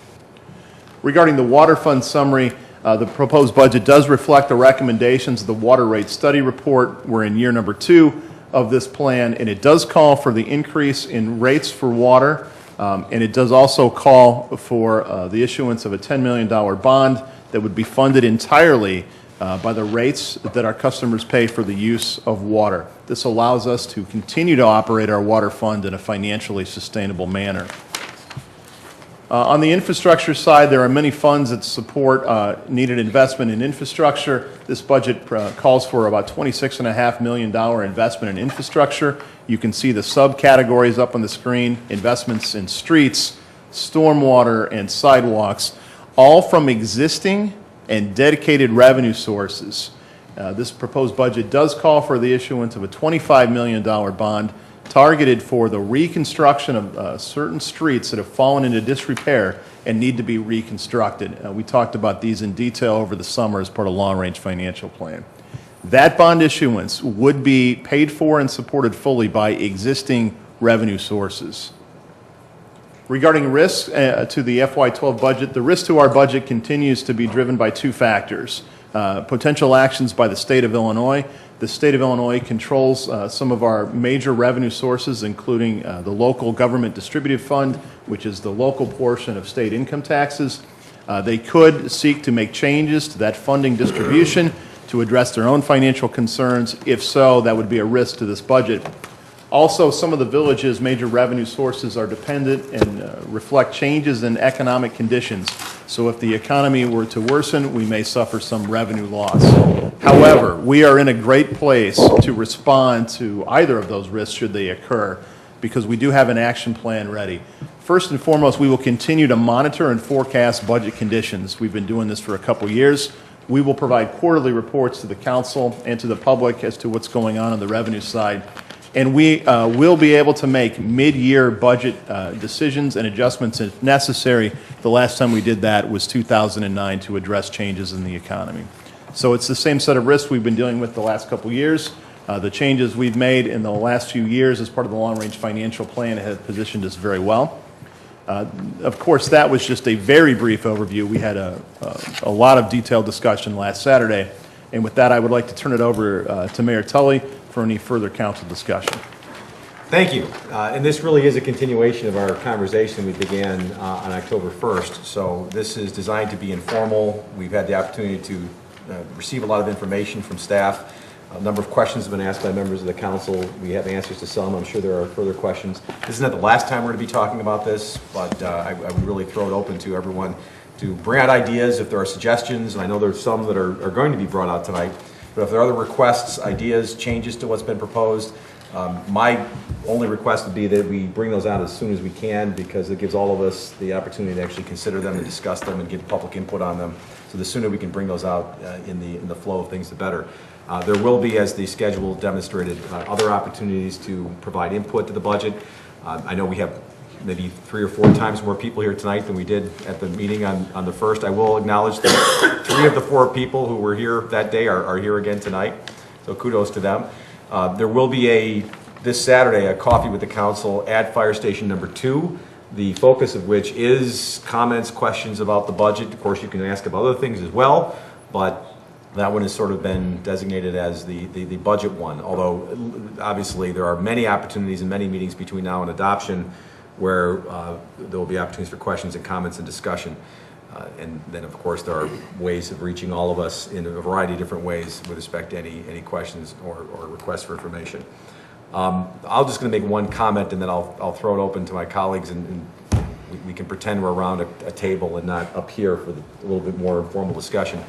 Regarding the water fund summary, the proposed budget does reflect the recommendations of the water rate study report. We're in year number 2 of this plan, and it does call for the increase in rates for water, and it does also call for the issuance of a $10 million bond that would be funded entirely by the rates that our customers pay for the use of water. This allows us to continue to operate our water fund in a financially sustainable manner. On the infrastructure side, there are many funds that support needed investment in infrastructure. This budget calls for about $26.5 million investment in infrastructure. You can see the subcategories up on the screen: investments in streets, stormwater, and sidewalks, all from existing and dedicated revenue sources. This proposed budget does call for the issuance of a $25 million bond targeted for the reconstruction of certain streets that have fallen into disrepair and need to be reconstructed. We talked about these in detail over the summer as part of long-range financial plan. That bond issuance would be paid for and supported fully by existing revenue sources. Regarding risk to the FY12 budget, the risk to our budget continues to be driven by 2 factors. Potential actions by the state of Illinois. The state of Illinois controls some of our major revenue sources, including the local government distributive fund, which is the local portion of state income taxes. They could seek to make changes to that funding distribution to address their own financial concerns. If so, that would be a risk to this budget. Also, some of the village's major revenue sources are dependent and reflect changes in economic conditions. So if the economy were to worsen, we may suffer some revenue loss. However, we are in a great place to respond to either of those risks should they occur, because we do have an action plan ready. First and foremost, we will continue to monitor and forecast budget conditions. We've been doing this for a couple years. We will provide quarterly reports to the council and to the public as to what's going on the revenue side. And we will be able to make mid-year budget decisions and adjustments if necessary. The last time we did that was 2009 to address changes in the economy. So it's the same set of risks we've been dealing with the last couple years. The changes we've made in the last few years as part of the long-range financial plan have positioned us very well. Of course, that was just a very brief overview. We had a lot of detailed discussion last Saturday. And with that, I would like to turn it over to Mayor Tully for any further council discussion. Thank you. And this really is a continuation of our conversation we began on October 1st. So this is designed to be informal. We've had the opportunity to receive a lot of information from staff. A number of questions have been asked by members of the council. We have answers to some. I'm sure there are further questions. This is not the last time we're going to be talking about this, but I would really throw it open to everyone to bring out ideas if there are suggestions. And I know there's some that are going to be brought out tonight. But if there are other requests, ideas, changes to what's been proposed, my only request would be that we bring those out as soon as we can, because it gives all of us the opportunity to actually consider them and discuss them and give public input on them. So the sooner we can bring those out in the flow of things, the better. There will be, as the schedule demonstrated, other opportunities to provide input to the budget. I know we have maybe 3 or 4 times more people here tonight than we did at the meeting on the 1st. I will acknowledge that 3 of the 4 people who were here that day are here again tonight, so kudos to them. There will be this Saturday, a coffee with the council at Fire Station number 2, the focus of which is comments, questions about the budget. Of course, you can ask about other things as well, but that one has sort of been designated as the budget one, although obviously there are many opportunities and many meetings between now and adoption where there will be opportunities for questions and comments and discussion. And then, of course, there are ways of reaching all of us in a variety of different ways with respect to any questions or requests for information. I'm just going to make one comment, and then I'll throw it open to my colleagues, and we can pretend we're around a table and not up here for a little bit more informal discussion.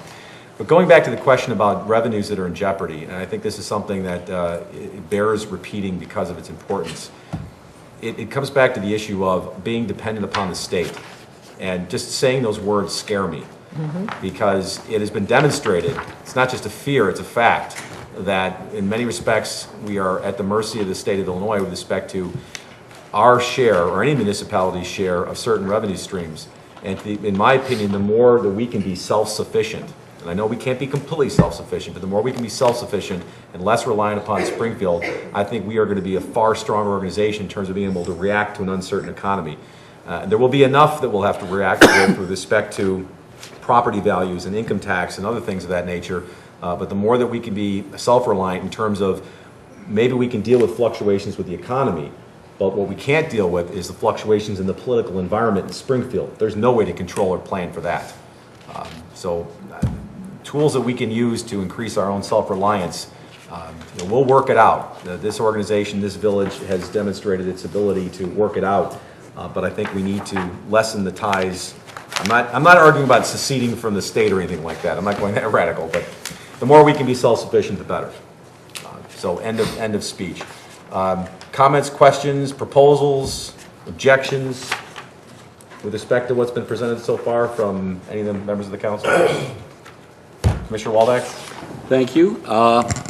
But going back to the question about revenues that are in jeopardy, and I think this is something that it bears repeating because of its importance. It comes back to the issue of being dependent upon the state. And just saying those words scare me, because it has been demonstrated, it's not just a fear, it's a fact, that in many respects we are at the mercy of the state of Illinois with respect to our share, or any municipality's share, of certain revenue streams. And in my opinion, the more that we can be self-sufficient, and I know we can't be completely self-sufficient, but the more we can be self-sufficient and less reliant upon Springfield, I think we are going to be a far stronger organization in terms of being able to react to an uncertain economy. There will be enough that we'll have to react with respect to property values and income tax and other things of that nature, but the more that we can be self-reliant in terms of maybe we can deal with fluctuations with the economy, but what we can't deal with is the fluctuations in the political environment in Springfield. There's no way to control or plan for that. Tools that we can use to increase our own self-reliance, we'll work it out. This organization, this village has demonstrated its ability to work it out. But I think we need to lessen the ties. I'm not arguing about seceding from the state or anything like that. I'm not going that radical. But the more we can be self-sufficient, the better. So end of speech. Comments, questions, proposals, objections with respect to what's been presented so far from any of the members of the council? Commissioner Waldeck? Thank you.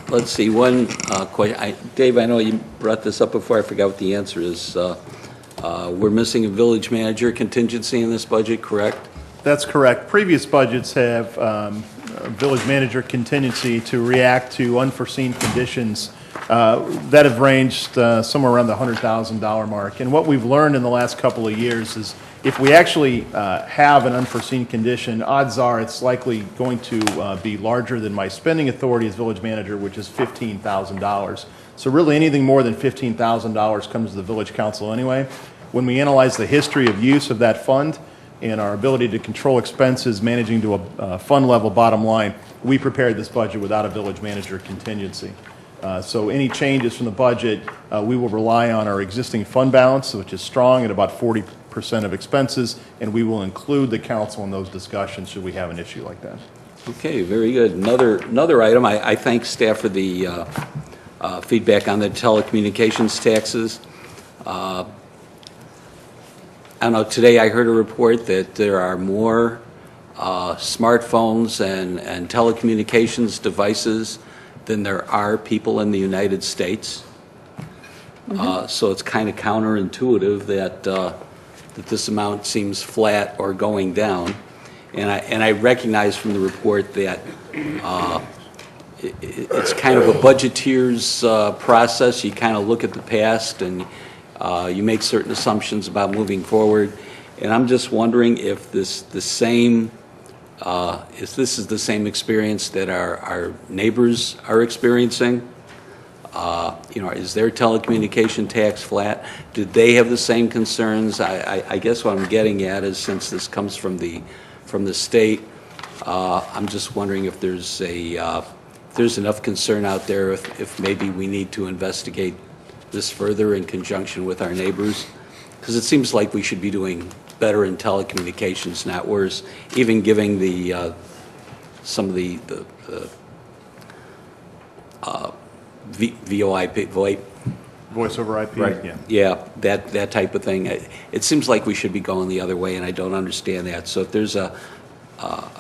Let's see, one question. Dave, I know you brought this up before. I forgot what the answer is. We're missing a village manager contingency in this budget, correct? That's correct. Previous budgets have a village manager contingency to react to unforeseen conditions that have ranged somewhere around the $100,000 mark. And what we've learned in the last couple of years is if we actually have an unforeseen condition, odds are it's likely going to be larger than my spending authority as village manager, which is $15,000. So really anything more than $15,000 comes to the village council anyway. When we analyze the history of use of that fund and our ability to control expenses, managing to a fund level bottom line, we prepared this budget without a village manager contingency. So any changes from the budget, we will rely on our existing fund balance, which is strong at about 40% of expenses, and we will include the council in those discussions should we have an issue like that. Okay, very good. Another item, I thank staff for the feedback on the telecommunications taxes. I don't know, today I heard a report that there are more smartphones and telecommunications devices than there are people in the United States. So it's kind of counterintuitive that this amount seems flat or going down. And I recognize from the report that it's kind of a budgeteer's process. You kind of look at the past and you make certain assumptions about moving forward. And I'm just wondering if this is the same experience that our neighbors are experiencing. Is their telecommunication tax flat? Did they have the same concerns? I guess what I'm getting at is, since this comes from the state, I'm just wondering if there's enough concern out there, if maybe we need to investigate this further in conjunction with our neighbors, because it seems like we should be doing better in telecommunications, not worse. Even giving some of the VoIP, Voice over IP, right? Yeah, that type of thing. It seems like we should be going the other way, and I don't understand that. So if there's a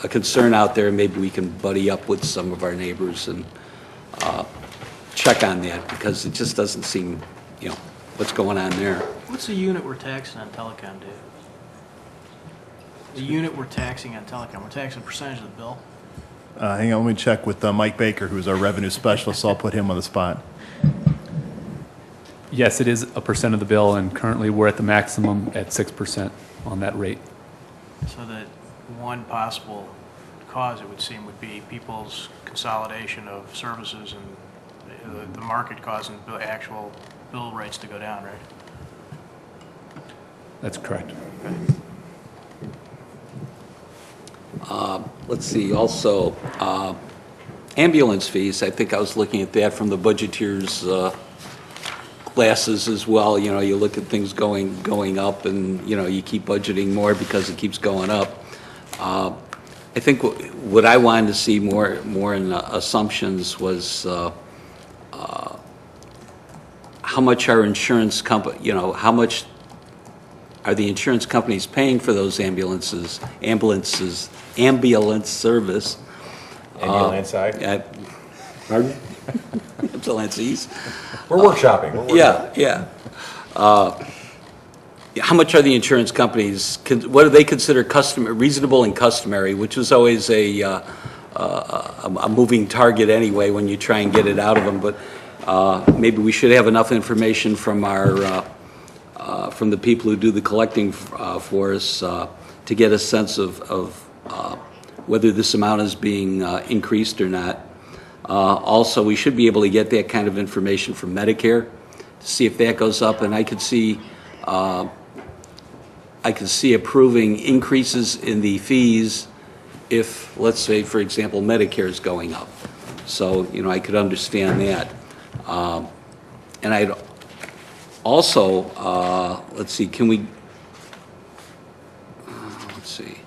concern out there, maybe we can buddy up with some of our neighbors and check on that, because it just doesn't seem, what's going on there. What's the unit we're taxing on telecom, Dave? The unit we're taxing on telecom, we're taxing a percentage of the bill? Hang on, let me check with Mike Baker, who's our revenue specialist. So I'll put him on the spot. Yes, it is a percent of the bill, and currently we're at the maximum at 6% on that rate. So that one possible cause, it would seem, would be people's consolidation of services and the market causing actual bill rates to go down, right? That's correct. Okay. Let's see, also, ambulance fees, I think I was looking at that from the budgeteer's glasses as well. You know, you look at things going up and, you know, you keep budgeting more because it keeps going up. I think what I wanted to see more in assumptions was how much our insurance company, you know, how much are the insurance companies paying for those ambulance service? Ambulance side. Pardon? Ambulances. We're workshopping. Yeah. How much are the insurance companies, what do they consider reasonable and customary, which was always a moving target anyway when you try and get it out of them, but maybe we should have enough information from from the people who do the collecting for us to get a sense of whether this amount is being increased or not. Also, we should be able to get that kind of information from Medicare to see if that goes up, and I could see approving increases in the fees if, let's say, for example, Medicare is going up. So, you know, I could understand that. And I'd also, let's see, let's see.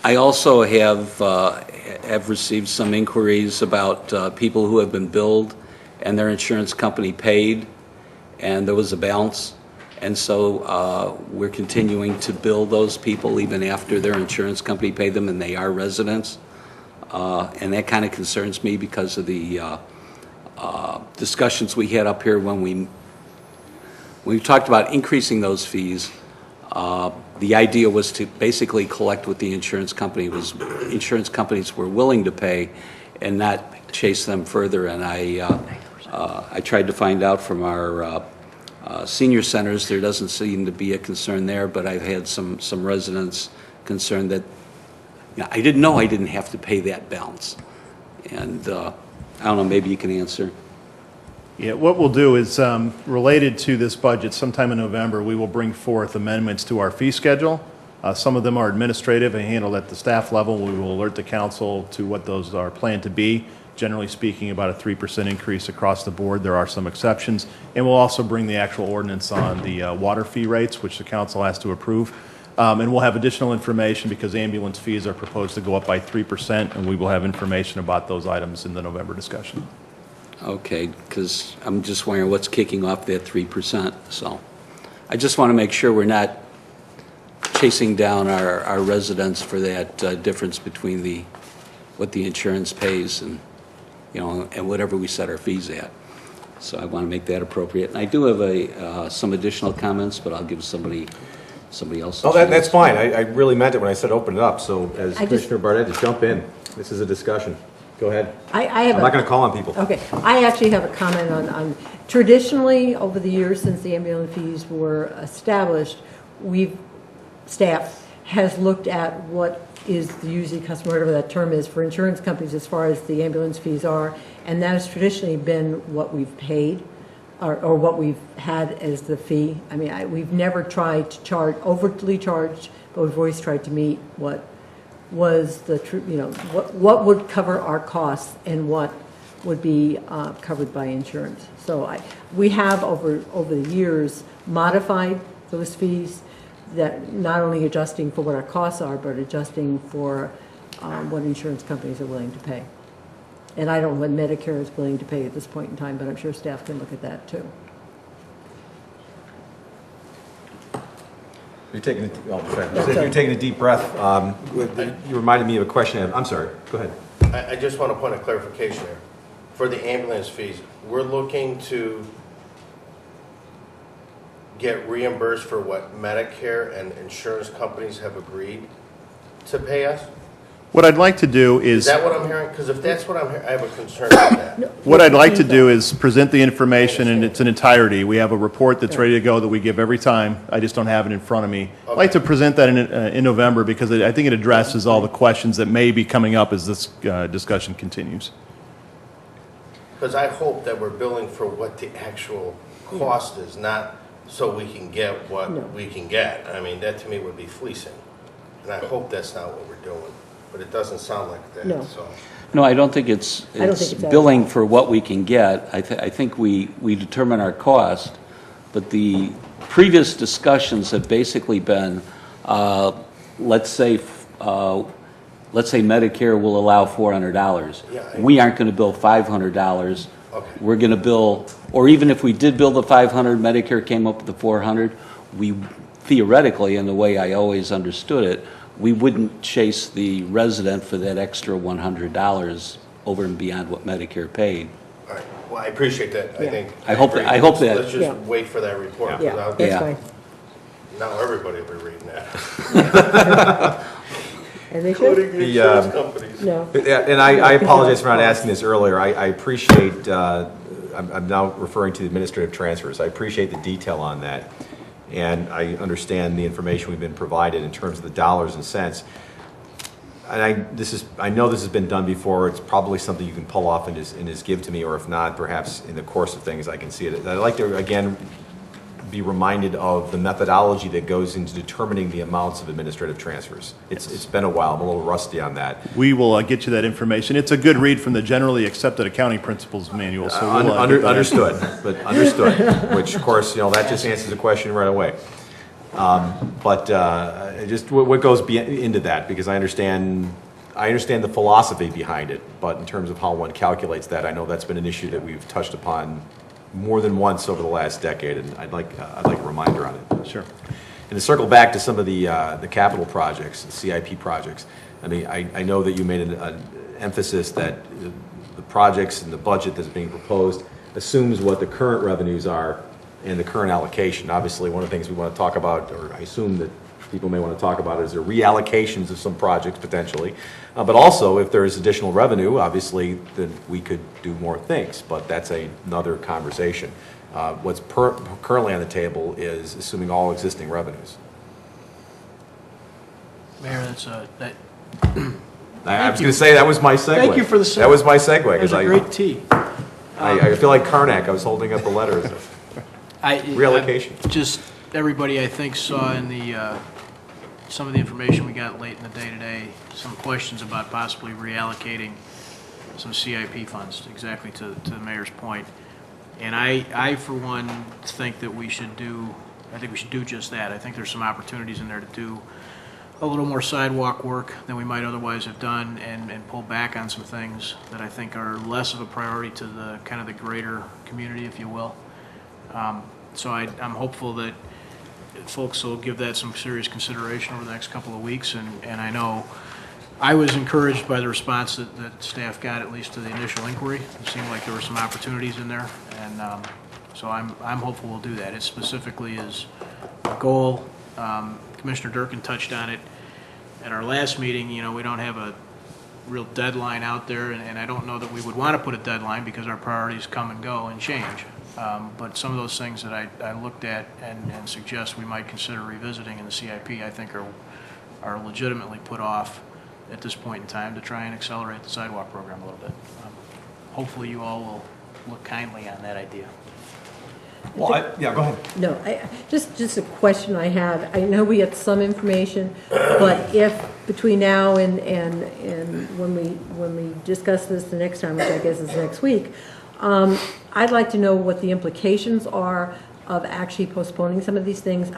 I also have received some inquiries about people who have been billed and their insurance company paid, and there was a balance. And so we're continuing to bill those people even after their insurance company paid them and they are residents. And that kind of concerns me because of the discussions we had up here when we talked about increasing those fees. The idea was to basically collect what the insurance companies were willing to pay and not chase them further. And I tried to find out from our senior centers, there doesn't seem to be a concern there, but I've had some residents concerned that, you know, I didn't know I didn't have to pay that balance. And I don't know, maybe you can answer. Yeah, what we'll do is, related to this budget, sometime in November, we will bring forth amendments to our fee schedule. Some of them are administrative and handled at the staff level. We will alert the council to what those are planned to be. Generally speaking, about a 3% increase across the board. There are some exceptions. And we'll also bring the actual ordinance on the water fee rates, which the council has to approve. And we'll have additional information because ambulance fees are proposed to go up by 3%, and we will have information about those items in the November discussion. Okay, because I'm just wondering what's kicking off that 3%. So I just want to make sure we're not chasing down our residents for that difference between what the insurance pays and, you know, and whatever we set our fees at. So I want to make that appropriate. And I do have some additional comments, but I'll give somebody else. Oh, that's fine. I really meant it when I said open it up. So as Commissioner Barnett, just jump in. This is a discussion. Go ahead. I'm not going to call on people. Okay. I actually have a comment on traditionally, over the years since the ambulance fees were established, staff has looked at what is the usually customary, whatever that term is, for insurance companies as far as the ambulance fees are, and that has traditionally been what we've paid or what we've had as the fee. I mean, we've never tried to overly charged, but we've always tried to meet what was what would cover our costs and what would be covered by insurance. So we have over the years modified those fees, that not only adjusting for what our costs are, but adjusting for what insurance companies are willing to pay. And I don't know what Medicare is willing to pay at this point in time, but I'm sure staff can look at that too. You're taking a deep breath. You reminded me of a question. I'm sorry. Go ahead. I just want a point of clarification here. For the ambulance fees, we're looking to get reimbursed for what Medicare and insurance companies have agreed to pay us? What I'd like to do is... Is that what I'm hearing? Because if that's what I'm hearing, I have a concern with that. What I'd like to do is present the information in its entirety. We have a report that's ready to go that we give every time. I just don't have it in front of me. I'd like to present that in November because I think it addresses all the questions that may be coming up as this discussion continues. Because I hope that we're billing for what the actual cost is, not so we can get what we can get. I mean, that to me would be fleecing. And I hope that's not what we're doing, but it doesn't sound like that, No. so. No, I don't think it's I don't think it's that. billing for what we can get. I think we determine our cost, but the previous discussions have basically been, let's say Medicare will allow $400. Yeah, We aren't going to bill $500. Okay. We're going to bill, or even if we did bill the $500, Medicare came up with the $400, we theoretically, in the way I always understood it, we wouldn't chase the resident for that extra $100 over and beyond what Medicare paid. All right, well, I appreciate that, I Yeah. think. I hope agree. that- Let's Yeah. just wait for that report. 'cause Yeah, I'll- that's Yeah. fine. Now everybody will be reading that. And they should? Including the insurance companies. No. Yeah, and I apologize for not asking this earlier. I appreciate, I'm now referring to the administrative transfers. I appreciate the detail on that, and I understand the information we've been provided in terms of the dollars and cents. And I know this has been done before. It's probably something you can pull off and just give to me, or if not, perhaps in the course of things I can see it. I'd like to, again, be reminded of the methodology that goes into determining the amounts of administrative transfers. It's been a while. I'm a little rusty on that. We will get you that information. It's a good read from the Generally Accepted Accounting Principles Manual, so we'll get that. Understood, but understood, which of course, that just answers the question right away. But just what goes into that, because I understand the philosophy behind it, but in terms of how one calculates that, I know that's been an issue that we've touched upon more than once over the last decade, and I'd like a reminder on it. Sure. And to circle back to some of the capital projects, the CIP projects, I mean, I know that you made an emphasis that the projects and the budget that's being proposed assumes what the current revenues are and the current allocation. Obviously, one of the things we want to talk about, or I assume that people may want to talk about, is the reallocations of some projects potentially. But also, if there is additional revenue, obviously, then we could do more things, but that's another conversation. What's currently on the table is assuming all existing revenues. Mayor, that's that. I was going to say, that was my segue. Thank you for the segue. That was my segue. That was a great tee. I feel like Karnak. I was holding up the letters. Reallocation. Just, everybody, I think, saw in the, some of the information we got late in the day today, some questions about possibly reallocating some CIP funds, exactly to the mayor's point. And I, for one, think that we should do just that. I think there's some opportunities in there to do a little more sidewalk work than we might otherwise have done, and pull back on some things that I think are less of a priority to the kind of the greater community, if you will. So I'm hopeful that folks will give that some serious consideration over the next couple of weeks, and I know I was encouraged by the response that staff got, at least to the initial inquiry. It seemed like there were some opportunities in there, and so I'm hopeful we'll do that. It specifically is a goal. Commissioner Durkin touched on it at our last meeting. We don't have a real deadline out there, and I don't know that we would want to put a deadline because our priorities come and go and change. But some of those things that I looked at and suggest we might consider revisiting in the CIP, I think are legitimately put off at this point in time to try and accelerate the sidewalk program a little bit. Hopefully you all will look kindly on that idea. Well, yeah, go ahead. No, just a question I had. I know we have some information, but if between now and when we discuss this the next time, which I guess is next week, I'd like to know what the implications are of actually postponing some of these things.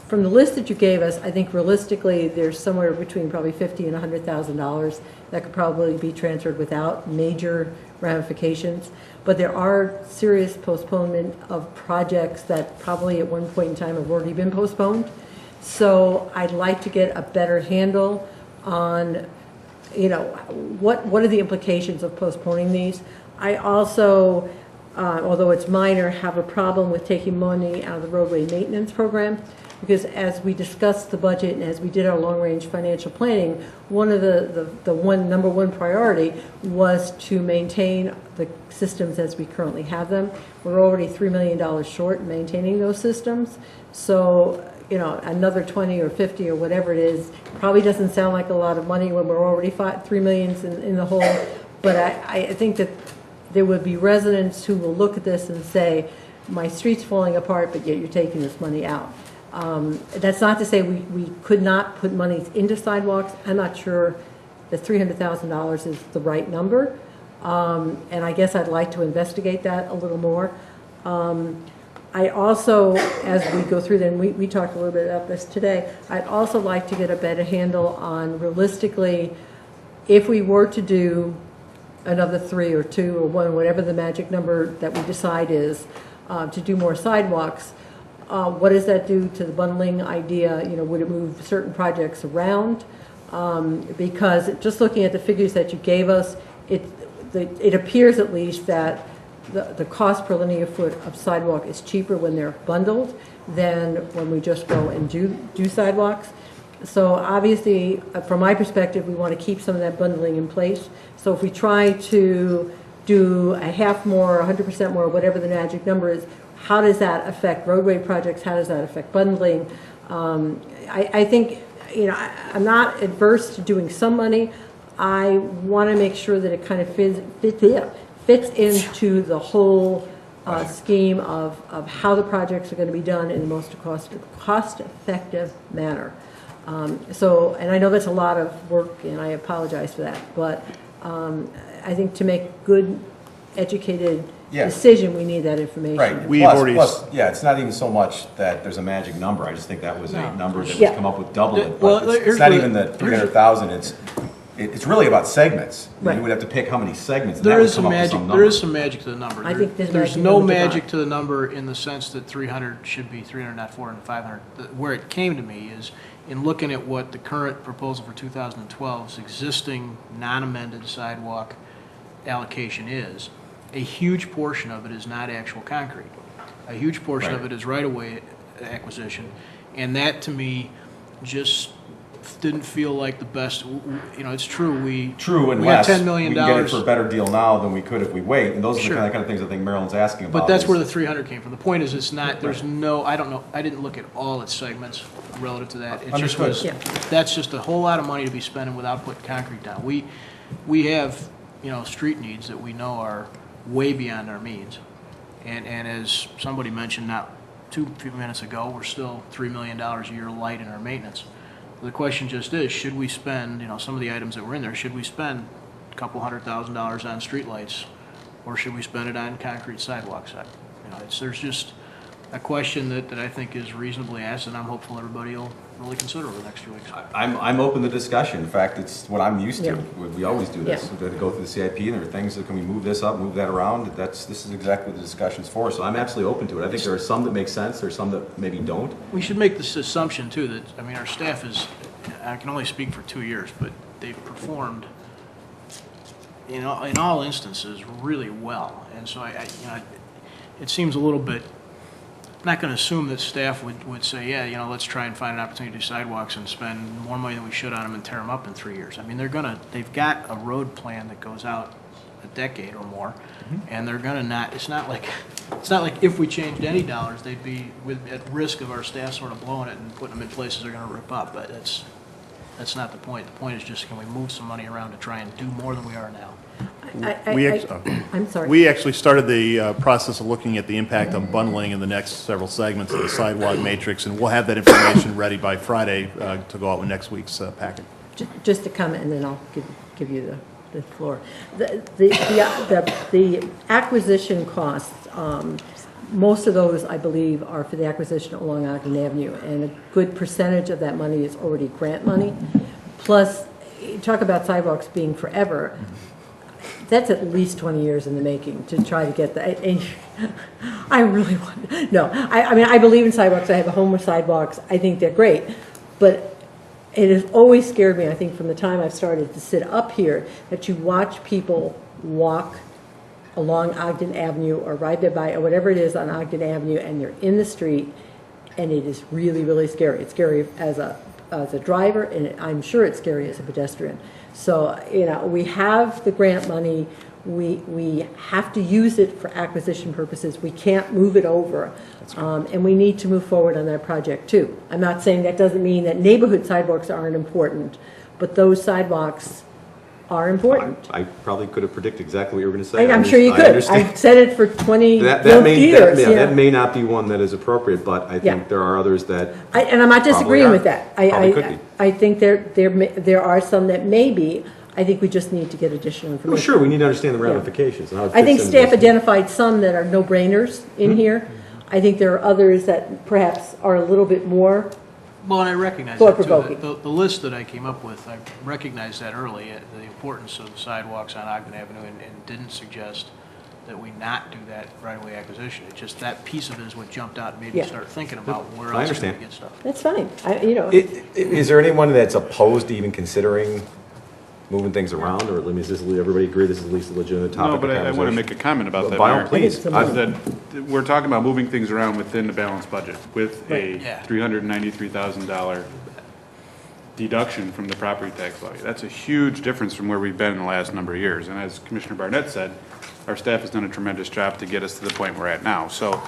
From the list that you gave us, I think realistically there's somewhere between probably $50,000 and $100,000 that could probably be transferred without major ramifications. But there are serious postponement of projects that probably at one point in time have already been postponed. So I'd like to get a better handle on, what are the implications of postponing these. I also, although it's minor, have a problem with taking money out of the roadway maintenance program, because as we discussed the budget and as we did our long-range financial planning, one of the number one priority was to maintain the systems as we currently have them. We're already $3 million short in maintaining those systems. So, another 20 or 50 or whatever it is probably doesn't sound like a lot of money when we're already $3 million in the hole. But I think that there would be residents who will look at this and say, my street's falling apart, but yet you're taking this money out. That's not to say we could not put monies into sidewalks. I'm not sure that $300,000 is the right number, and I guess I'd like to investigate that a little more. I also, as we go through them, we talked a little bit about this today, I'd also like to get a better handle on realistically, if we were to do another 3 or 2 or 1, whatever the magic number that we decide is, to do more sidewalks, what does that do to the bundling idea? You know, would it move certain projects around? Because just looking at the figures that you gave us, it appears at least that the cost per linear foot of sidewalk is cheaper when they're bundled than when we just go and do sidewalks. So obviously, from my perspective, we want to keep some of that bundling in place. So if we try to do a half more, 100% more, whatever the magic number is, how does that affect roadway projects? How does that affect bundling? I think, you know, I'm not adverse to doing some money. I want to make sure that it kind of fits into the whole scheme of how the projects are going to be done in the most cost-effective manner. And I know that's a lot of work, and I apologize for that, but I think to make good, educated decision, we need that information. Right. Plus, it's not even so much that there's a magic number. I just think that was a number that was come up with double it. But it's not even the 300,000. It's really about segments. Right. You would have to pick how many segments. There is some magic. There is some magic to the number. I think there's no magic to the number in the sense that 300 should be 300, not 400, 500. Where it came to me is in looking at what the current proposal for 2012's existing non-amended sidewalk allocation is. A huge portion of it is not actual concrete. A huge portion of it is right-of-way acquisition, and that to me just didn't feel like the best. You know, it's true. We got $10 million. We can get it for a better deal now than we could if we wait, and those are the kind of things I think Marilyn's asking about. But that's where the 300 came from. The point is, it's not. There's no. I don't know. I didn't look at all its segments relative to that. It just was. That's just a whole lot of money to be spending without putting concrete down. We have, you know, street needs that we know are way beyond our means, and as somebody mentioned not few minutes ago, we're still $3 million a year light in our maintenance. The question just is, should we spend, you know, some of the items that were in there, should we spend a couple $100,000 on streetlights, or should we spend it on concrete sidewalks? You know, there's just a question that I think is reasonably asked, and I'm hopeful everybody will really consider over the next few weeks. I'm open to discussion. In fact, it's what I'm used to. We always do this. We go through the CIP, and there are things that can we move this up, move that around. This is exactly what the discussion's for. So I'm absolutely open to it. I think there are some that make sense. There are some that maybe don't. We should make this assumption too that our staff is. I can only speak for 2 years, but they've performed in all instances really well. And so it seems a little bit. I'm not going to assume that staff would say, yeah, you know, let's try and find an opportunity to do sidewalks and spend more money than we should on them and tear them up in 3 years. I mean, they've got a road plan that goes out a decade or more, and they're going to not. It's not like if we changed any dollars, they'd be at risk of our staff sort of blowing it and putting them in places they're going to rip up. But that's not the point. The point is just, can we move some money around to try and do more than we are now? I'm sorry. We actually started the process of looking at the impact of bundling in the next several segments of the sidewalk matrix, and we'll have that information ready by Friday to go out with next week's packet. Just to comment, and then I'll give you the floor. The acquisition costs, most of those, I believe, are for the acquisition along Ogden Avenue, and a good percentage of that money is already grant money. Plus, you talk about sidewalks being forever. That's at least 20 years in the making to try to get that. I really want. No, I mean, I believe in sidewalks. I have a home with sidewalks. I think they're great, but it has always scared me, I think, from the time I've started to sit up here, that you watch people walk along Ogden Avenue or ride their bike or whatever it is on Ogden Avenue, and they're in the street, and it is really, really scary. It's scary as a driver, and I'm sure it's scary as a pedestrian. So, you know, we have the grant money. We have to use it for acquisition purposes. We can't move it over. And we need to move forward on that project, too. I'm not saying that doesn't mean that neighborhood sidewalks aren't important, but those sidewalks are important. I probably could have predicted exactly what you were going to say. I'm sure you I could. understand. I've said it for 20 That years. that may not be one that is appropriate, but I think Yeah. there are others that. And I'm not disagreeing probably with that. Probably could be. I think there are some that may be. I think we just need to get additional information. Well, sure, we need to understand the ramifications. And how it I think fits into staff this. identified some that are no-brainers in here. I think there are others that perhaps are a little bit more. Well, and I recognize that too. Thought-provoking. The list that I came up with, I recognized that early, the importance of the sidewalks on Ogden Avenue, and didn't suggest that we not do that right-of-way acquisition. It's just that piece of it is what jumped out and made me Yeah. start thinking about where I else can understand. we get stuff. That's fine. Is there anyone that's opposed to even considering moving things around, or let me just everybody agree this is at least a legitimate topic? No, but of I want to conversation? make a comment about that, By all Mayor. please. That we're talking about moving things around within the balanced budget with Right. a Yeah. $393,000 deduction from the property tax levy. That's a huge difference from where we've been in the last number of years. And as Commissioner Barnett said, our staff has done a tremendous job to get us to the point we're at now. So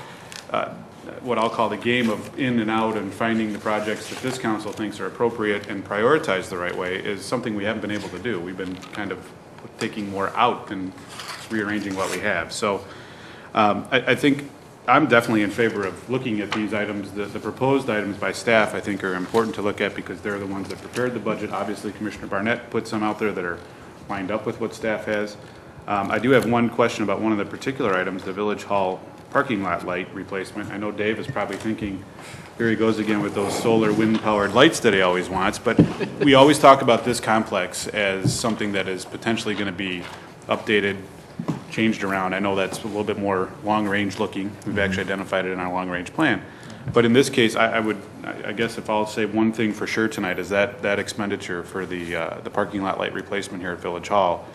what I'll call the game of in and out and finding the projects that this council thinks are appropriate and prioritized the right way is something we haven't been able to do. We've been kind of taking more out than rearranging what we have. So I think I'm definitely in favor of looking at these items. The proposed items by staff, I think, are important to look at because they're the ones that prepared the budget. Obviously, Commissioner Barnett put some out there that are lined up with what staff has. I do have one question about one of the particular items, the Village Hall parking lot light replacement. I know Dave is probably thinking, here he goes again with those solar wind-powered lights that he always wants, but we always talk about this complex as something that is potentially going to be updated, changed around. I know that's a little bit more long-range looking. We've actually identified it in our long-range plan. But in this case, I guess if I'll say one thing for sure tonight is that expenditure for the parking lot light replacement here at Village Hall.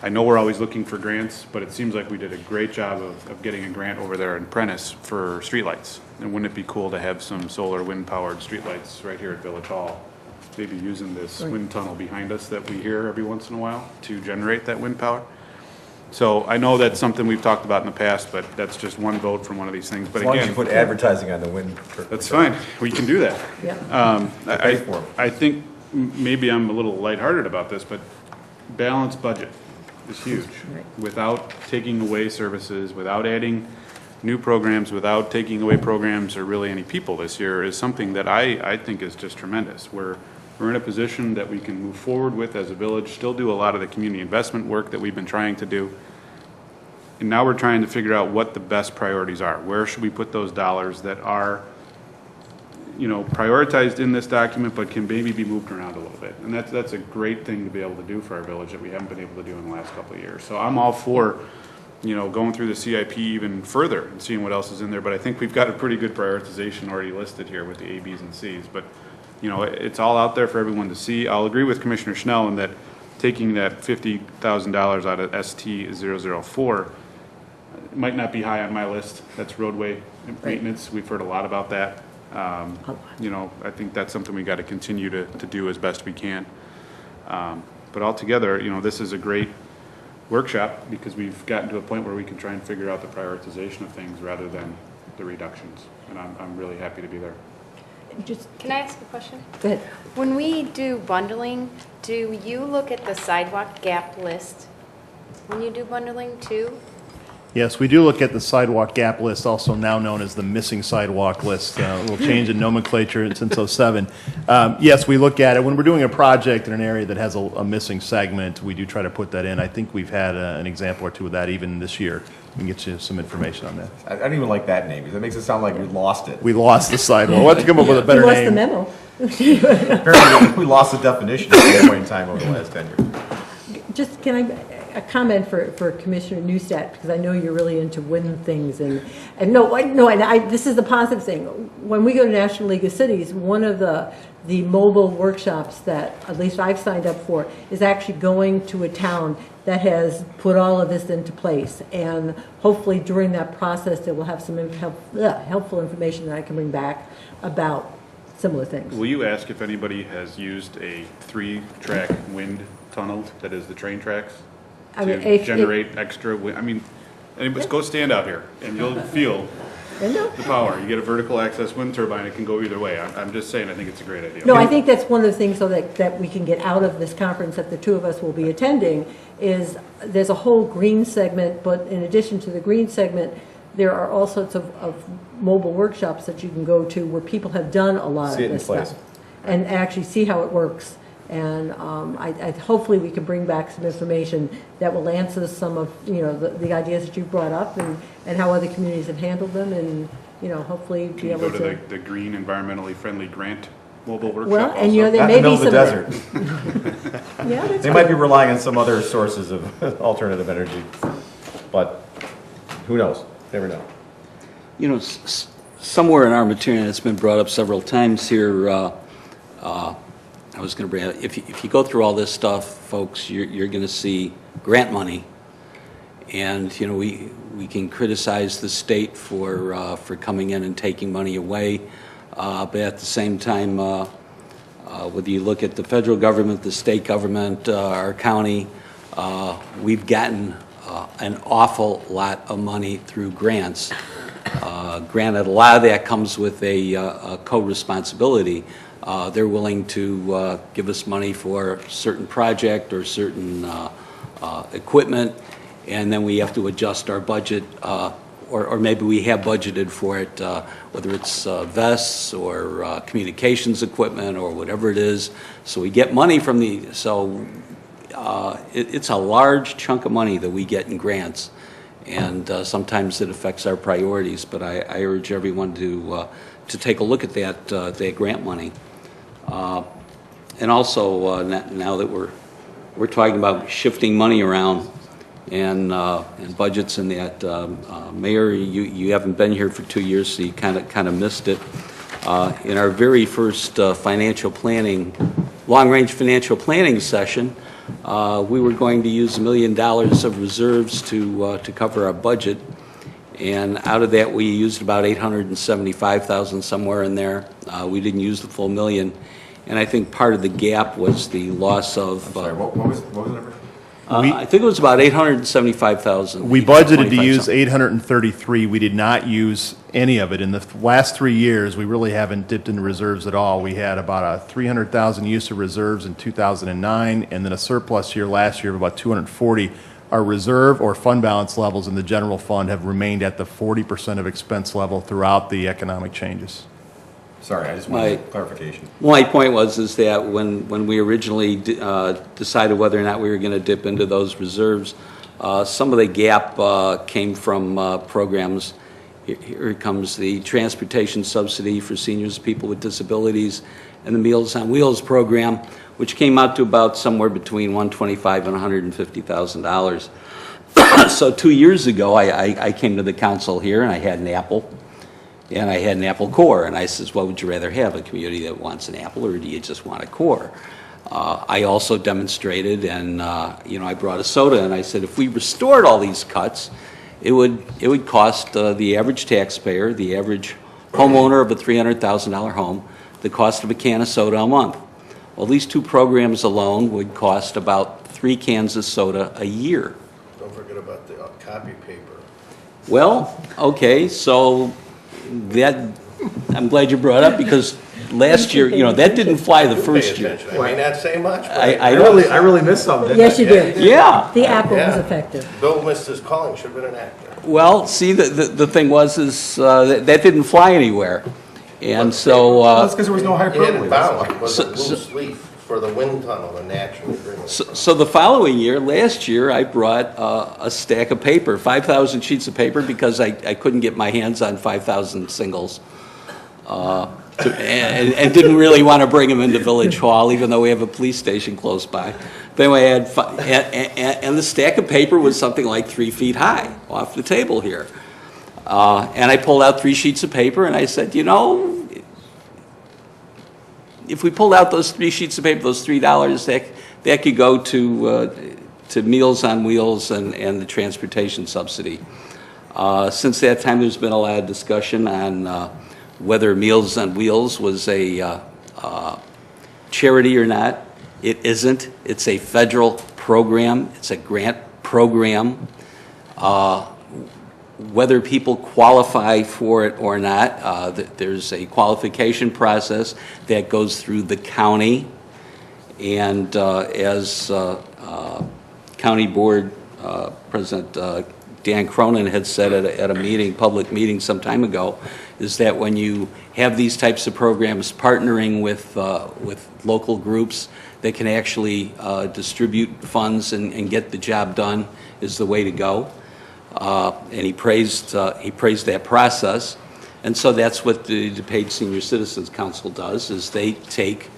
I know we're always looking for grants, but it seems like we did a great job of getting a grant over there in Prentice for streetlights. And wouldn't it be cool to have some solar wind-powered streetlights right here at Village Hall? Maybe using this wind tunnel behind us that we hear every once in a while to generate that wind power. So I know that's something we've talked about in the past, but that's just one vote from one of these things. But As long as again, you put advertising on the wind. that's fine. We can do that. Yeah. I think maybe I'm a little lighthearted about this, but balanced budget is huge. Right. Without taking away services, without adding new programs, without taking away programs or really any people this year is something that I think is just tremendous. We're in a position that we can move forward with as a village, still do a lot of the community investment work that we've been trying to do. And now we're trying to figure out what the best priorities are. Where should we put those dollars that are, prioritized in this document, but can maybe be moved around a little bit. And that's a great thing to be able to do for our village that we haven't been able to do in the last couple of years. So I'm all for, going through the CIP even further and seeing what else is in there. But I think we've got a pretty good prioritization already listed here with the A, Bs, and Cs. But, it's all out there for everyone to see. I'll agree with Commissioner Schnell in that taking that $50,000 out of ST 004 might not be high on my list. That's roadway maintenance. We've heard a lot about that. I think that's something we got to continue to do as best we can. But altogether, this is a great workshop because we've gotten to a point where we can try and figure out the prioritization of things rather than the reductions. And I'm really happy to be there. Can I ask a question? Go ahead. When we do bundling, do you look at the sidewalk gap list when you do bundling too? Yes, we do look at the sidewalk gap list, also now known as the missing sidewalk list, a little change in nomenclature since '07. Yes, we look at it. When we're doing a project in an area that has a missing segment, we do try to put that in. I think we've had an example or two of that even this year. We can get you some information on that. I don't even like that name because it makes it sound like we lost it. We lost the sidewalk. We'll have to come up with a better You name. lost the memo. Apparently, we lost the definition at some point in time over the last 10 years. Just, can I, a comment for Commissioner Neustadt, because I know you're really into wind things, and this is the positive thing. When we go to National League of Cities, one of the mobile workshops that at least I've signed up for is actually going to a town that has put all of this into place, and hopefully during that process they will have some helpful information that I can bring back about similar things. Will you ask if anybody has used a 3-track wind tunnel that is the train tracks to generate extra wind? Go stand out here and you'll feel the power. You get a vertical access wind turbine, it can go either way. I'm just saying, I think it's a great idea. No, I think that's one of the things so that we can get out of this conference that the two of us will be attending is there's a whole green segment, but in addition to the green segment, there are all sorts of mobile workshops that you can go to where people have done a lot of this stuff and actually see how it works. And I hopefully we can bring back some information that will answer some of the ideas that you brought up and how other communities have handled them, and hopefully be able to go to the green environmentally friendly grant mobile workshop. Well, and also. there may be some desert. Yeah, that's They might be relying on some other sources of alternative energy, but who knows? Never know. Somewhere in our material, it's been brought up several times here, I was going to bring it, if you go through all this stuff, folks, you're going to see grant money. And, we can criticize the state for coming in and taking money away. But at the same time, whether you look at the federal government, the state government, our county, we've gotten an awful lot of money through grants. Granted, a lot of that comes with a co-responsibility. They're willing to give us money for a certain project or certain equipment, and then we have to adjust our budget, or maybe we have budgeted for it, whether it's vests or communications equipment or whatever it is. So we get money from it's a large chunk of money that we get in grants, and sometimes it affects our priorities. But I urge everyone to take a look at that grant money. And also, now that we're talking about shifting money around and budgets and that, Mayor, you haven't been here for 2 years, so you kind of missed it. In our very first long-range financial planning session, we were going to use $1 million of reserves to cover our budget. And out of that, we used about $875,000, somewhere in there. We didn't use the full $1 million. And I think part of the gap was the loss of... what was the number? I think it was about $875,000. We budgeted to use $833. We did not use any of it. In the last 3 years, we really haven't dipped into reserves at all. We had about a $300,000 use of reserves in 2009, and then a surplus year last year of about $240,000. Our reserve or fund balance levels in the general fund have remained at the 40% of expense level throughout the economic changes. Sorry, I just wanted clarification. My point was that when we originally decided whether or not we were going to dip into those reserves, some of the gap came from programs. Here comes the transportation subsidy for seniors, people with disabilities, and the Meals on Wheels program, which came out to about somewhere between $125,000 and $150,000. So 2 years ago, I came to the council here and I had an apple. And I had an apple core, and I says, what would you rather have, a community that wants an apple, or do you just want a core? I also demonstrated, and I brought a soda, and I said, if we restored all these cuts, it would cost the average taxpayer, the average homeowner of a $300,000 home, the cost of a can of soda a month. Well, these two programs alone would cost about 3 cans of soda a year. Don't forget about the copy paper. Well, okay, so that, I'm glad you brought up, because last year, that didn't fly the first year. I may not say much, but I really missed something. Yes, you did. Yeah. The apple was effective. Bill missed his calling, should have been an actor. Well, see, the thing was that didn't fly anywhere. And so... that's because there was no hyperbole. It didn't bounce, it was a loose leaf for the wind tunnel to naturally bring it. So the following year, last year, I brought a stack of paper, 5,000 sheets of paper, because I couldn't get my hands on 5,000 singles. And didn't really want to bring them into Village Hall, even though we have a police station close by. But anyway, and the stack of paper was something like 3 feet high off the table here. And I pulled out 3 sheets of paper, and I said, if we pulled out those 3 sheets of paper, those $3, that could go to Meals on Wheels and the transportation subsidy. Since that time, there's been a lot of discussion on whether Meals on Wheels was a charity or not. It isn't. It's a federal program. It's a grant program. whether people qualify for it or not. There's a qualification process that goes through the county, and as County Board President Dan Cronin had said at a meeting, public meeting some time ago, is that when you have these types of programs partnering with local groups that can actually distribute funds and get the job done is the way to go. And he praised that process. And so that's what the DuPage Senior Citizens Council does, is they take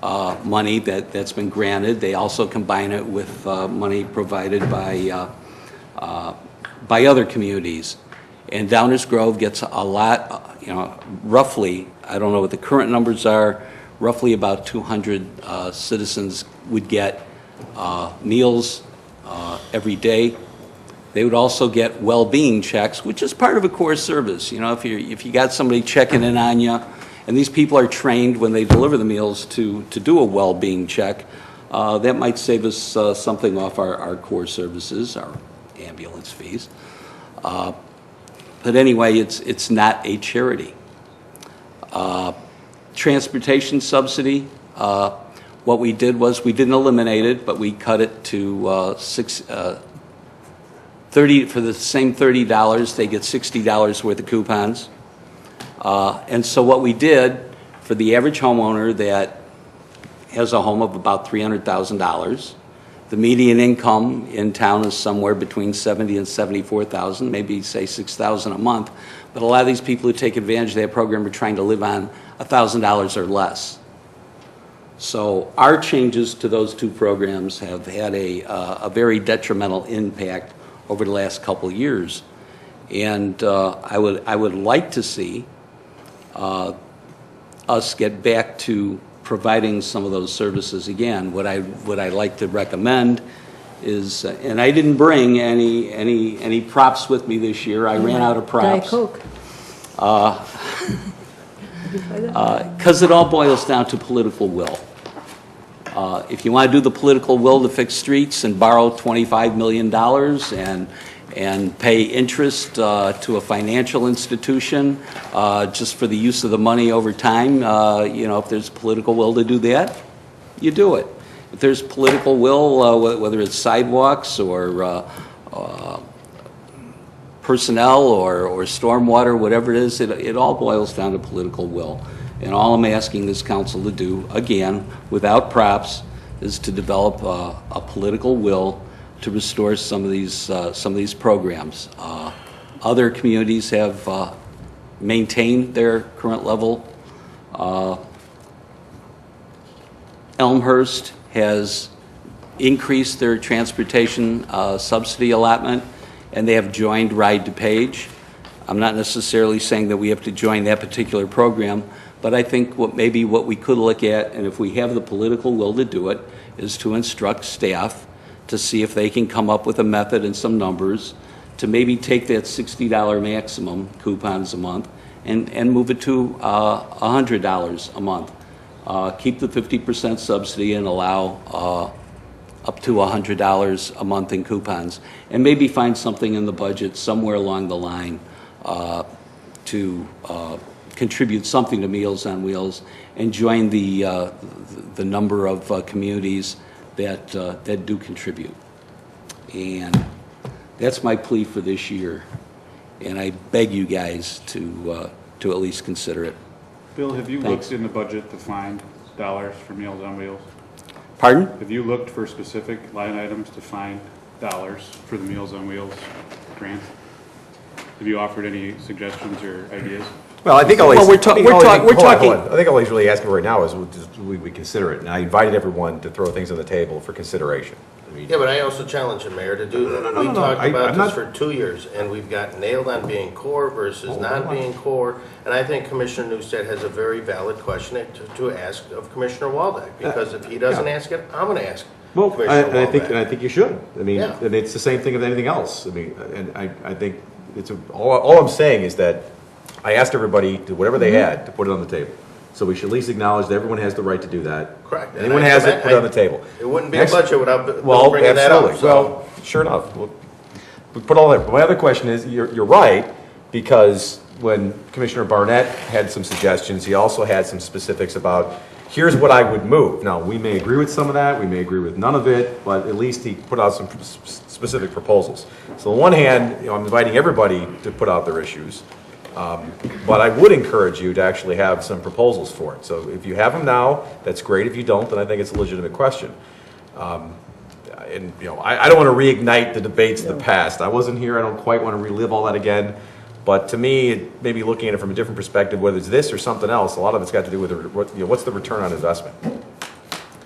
money that's been granted. They also combine it with money provided by other communities. And Downers Grove gets a lot, roughly, I don't know what the current numbers are, roughly about 200 citizens would get meals every day. They would also get well-being checks, which is part of a core service. If you got somebody checking in on you, and these people are trained when they deliver the meals to do a well-being check, that might save us something off our core services, our ambulance fees. But anyway, it's not a charity. Transportation subsidy, what we did was we didn't eliminate it, but we cut it to 30 for the same $30. They get $60 worth of coupons. And so what we did for the average homeowner that has a home of about $300,000, the median income in town is somewhere between $70,000 and $74,000, maybe say $6,000 a month. But a lot of these people who take advantage of that program are trying to live on $1,000 or less. So our changes to those two programs have had a very detrimental impact over the last couple of years. And I would like to see us get back to providing some of those services again. What I like to recommend is, and I didn't bring any props with me this year. I ran out of props. Diet Coke. Because it all boils down to political will. If you want to do the political will to fix streets and borrow $25 million and pay interest to a financial institution just for the use of the money over time, if there's political will to do that, you do it. If there's political will, whether it's sidewalks or personnel or stormwater, whatever it is, it all boils down to political will. And all I'm asking this council to do, again, without props, is to develop a political will to restore some of these programs. Other communities have maintained their current level. Elmhurst has increased their transportation subsidy allotment, and they have joined Ride DuPage. I'm not necessarily saying that we have to join that particular program, but I think what we could look at, and if we have the political will to do it, is to instruct staff to see if they can come up with a method and some numbers to maybe take that $60 maximum coupons a month and move it to $100 a month. Keep the 50% subsidy and allow up to $100 a month in coupons, and maybe find something in the budget somewhere along the line to contribute something to Meals on Wheels, and join the number of communities that do contribute. And that's my plea for this year, and I beg you guys to at least consider it. Bill, have you Thanks. looked in the budget to find dollars for Meals on Wheels? Pardon? Have you looked for specific line items to find dollars for the Meals on Wheels grant? Have you offered any suggestions or ideas? Well, I think all Well, he's, we're I think talking- I think all he's really asking right now is we consider it. And I invited everyone to throw things on the table for consideration. I mean, Yeah, but I also challenge the mayor to do that. We talked about this for 2 years, and we've got nailed on being core versus not being core. And I think Commissioner Newstead has a very valid question to ask of Commissioner Waldeck, because if he doesn't ask it, I'm going to ask well, Commissioner Waldeck. I think you should. I mean, Yeah. and it's the same thing with anything else. I mean, and I think all I'm saying is that I asked everybody to whatever they had to put it on the table. So we should at least acknowledge that everyone has the right to do that. Correct. And Anyone I has it, commend- put it on the table. It wouldn't be a budget without Bill Well, bringing that up. absolutely. Well, sure enough. Well, put all that, my other question is, you're right, because when Commissioner Barnett had some suggestions, he also had some specifics about, here's what I would move. Now, we may agree with some of that, we may agree with none of it, but at least he put out some specific proposals. So on one hand, I'm inviting everybody to put out their issues, but I would encourage you to actually have some proposals for it. So if you have them now, that's great. If you don't, then I think it's a legitimate question. And I don't want to reignite the debates of the past. I wasn't here. I don't quite want to relive all that again. But to me, maybe looking at it from a different perspective, whether it's this or something else, a lot of it's got to do with what's the return on investment.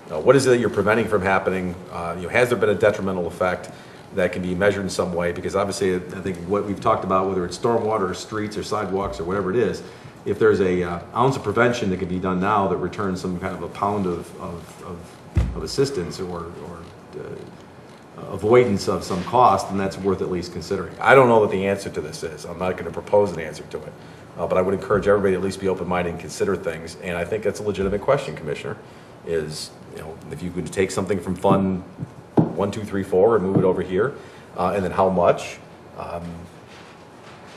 What is it that you're preventing from happening? Has there been a detrimental effect that can be measured in some way? Because obviously, I think what we've talked about, whether it's stormwater or streets or sidewalks or whatever it is, if there's a ounce of prevention that can be done now that returns some kind of a pound of assistance or avoidance of some cost, then that's worth at least considering. I don't know what the answer to this is. I'm not going to propose an answer to it. But I would encourage everybody to at least be open-minded and consider things. And I think that's a legitimate question, Commissioner, is if you could take something from Fund 1, 2, 3, 4 and move it over here, and then how much? I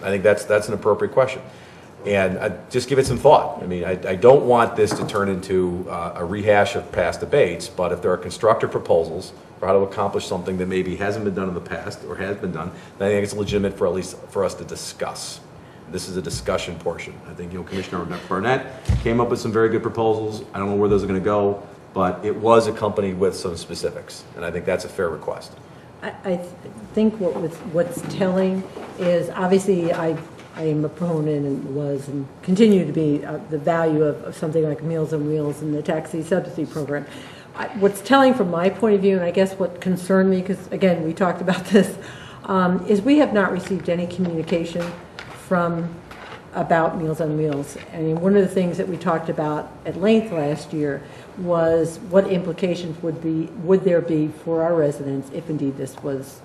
think that's an appropriate question. And just give it some thought. I mean, I don't want this to turn into a rehash of past debates, but if there are constructive proposals for how to accomplish something that maybe hasn't been done in the past or has been done, then I think it's legitimate for at least for us to discuss. This is a discussion portion. I think Commissioner Barnett came up with some very good proposals. I don't know where those are going to go, but it was accompanied with some specifics, and I think that's a fair request. I think what's telling is, obviously, I am a proponent and was and continue to be the value of something like Meals on Wheels and the taxi subsidy program. What's telling from my point of view, and I guess what concerned me, because again, we talked about this, is we have not received any communication about Meals on Wheels. I mean, one of the things that we talked about at length last year was what implications would there be for our residents if indeed this was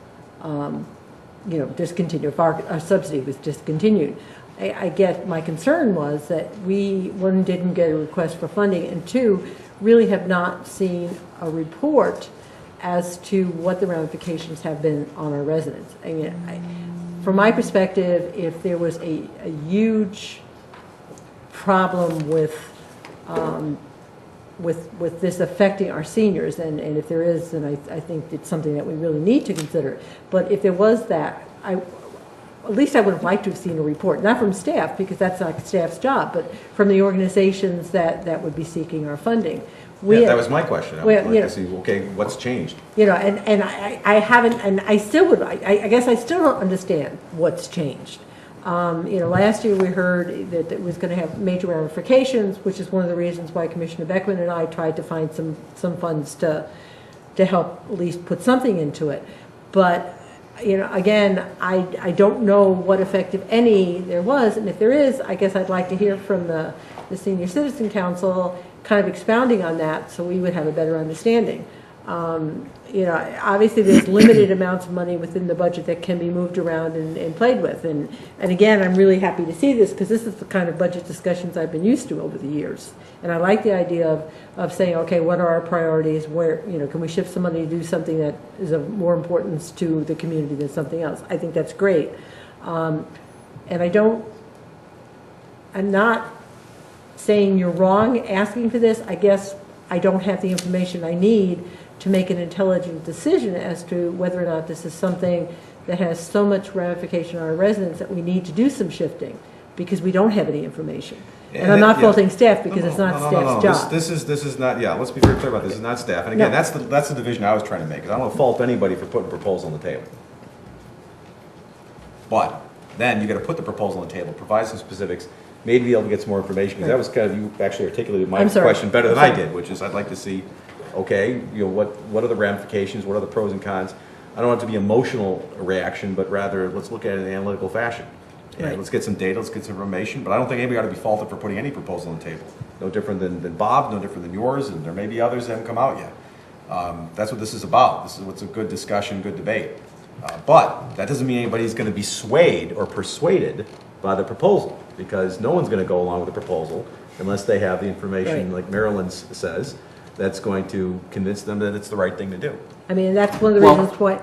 discontinued, if our subsidy was discontinued. I get my concern was that we, one, didn't get a request for funding, and two, really have not seen a report as to what the ramifications have been on our residents. I mean, from my perspective, if there was a huge problem with this affecting our seniors, and if there is, then I think it's something that we really need to consider. But if there was that, at least I would have liked to have seen a report, not from staff, because that's not staff's job, but from the organizations that would be seeking our funding. That was my question. I would like to see, okay, what's changed? And I haven't, and I still would, I guess I still don't understand what's changed. Last year we heard that it was going to have major ramifications, which is one of the reasons why Commissioner Beckman and I tried to find some funds to help at least put something into it. But again, I don't know what effect, if any, there was, and if there is, I guess I'd like to hear from the Senior Citizen Council kind of expounding on that so we would have a better understanding. Obviously there's limited amounts of money within the budget that can be moved around and played with. And again, I'm really happy to see this because this is the kind of budget discussions I've been used to over the years. And I like the idea of saying, okay, what are our priorities? Where, can we shift some money to do something that is of more importance to the community than something else? I think that's great. And I'm not saying you're wrong asking for this. I guess I don't have the information I need to make an intelligent decision as to whether or not this is something that has so much ramification on our residents that we need to do some shifting because we don't have any information. And I'm not faulting staff because it's not staff's job. This is not, let's be very clear about this. This is not staff. And again, that's the division I was trying to make. I don't want to fault anybody for putting a proposal on the table. But then you got to put the proposal on the table, provide some specifics, maybe be able to get some more information, because that was kind of, you actually articulated my question better than I did, which is I'd like to see, okay, what are the ramifications, what are the pros and cons? I don't want it to be emotional reaction, but rather let's look at it in an analytical fashion. And let's get some data, let's get some information, but I don't think anybody ought to be faulted for putting any proposal on the table. No different than Bob, no different than yours, and there may be others that haven't come out yet. That's what this is about. This is what's a good discussion, good debate. But that doesn't mean anybody's going to be swayed or persuaded by the proposal, because no one's going to go along with the proposal unless they have the information, like Marilyn says, that's going to convince them that it's the right thing to do. I mean, that's one of the reasons why.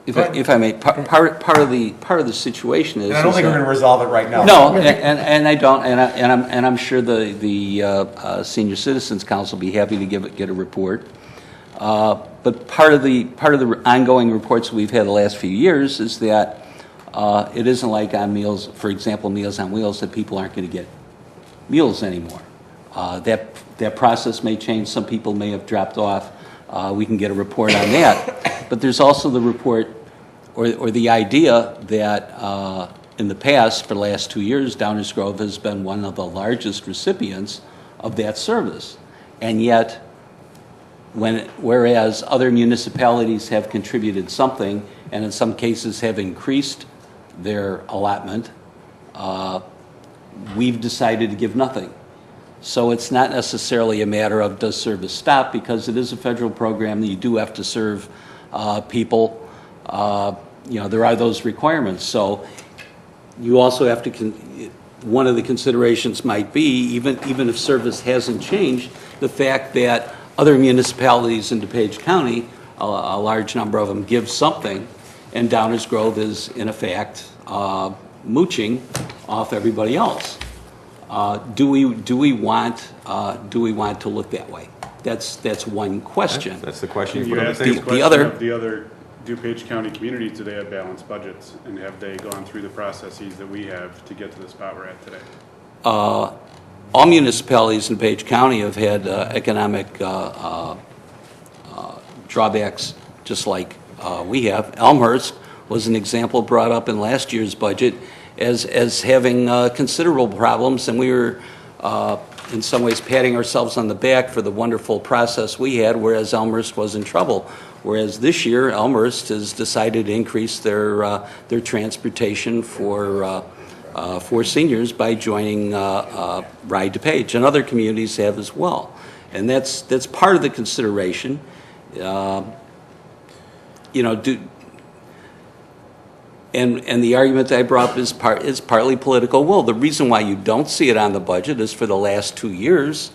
If I may, part of the situation is. And I don't think we're going to resolve it right now. No, and I don't, and I'm sure the Senior Citizens Council will be happy to get a report. But part of the ongoing reports we've had the last few years is that it isn't like on Meals, for example, Meals on Wheels, that people aren't going to get meals anymore. That process may change. Some people may have dropped off. We can get a report on that. But there's also the report or the idea that in the past, for the last 2 years, Downers Grove has been one of the largest recipients of that service. And yet, whereas other municipalities have contributed something, and in some cases have increased their allotment, we've decided to give nothing. So it's not necessarily a matter of does service stop, because it is a federal program that you do have to serve people. There are those requirements. So you also have to, one of the considerations might be, even if service hasn't changed, the fact that other municipalities in DuPage County, a large number of them, give something, and Downers Grove is, in effect, mooching off everybody else. Do we want to look that way? That's one question. That's the question. You asked this question of the other DuPage County communities. Do they have balanced budgets, and have they gone through the processes that we have to get to the spot we're at today? All municipalities in DuPage County have had economic drawbacks, just like we have. Elmhurst was an example brought up in last year's budget as having considerable problems, and we were in some ways patting ourselves on the back for the wonderful process we had, whereas Elmhurst was in trouble. Whereas this year, Elmhurst has decided to increase their transportation for seniors by joining Ride DuPage, and other communities have as well. And that's part of the consideration. And the argument that I brought up is partly political will. The reason why you don't see it on the budget is for the last 2 years,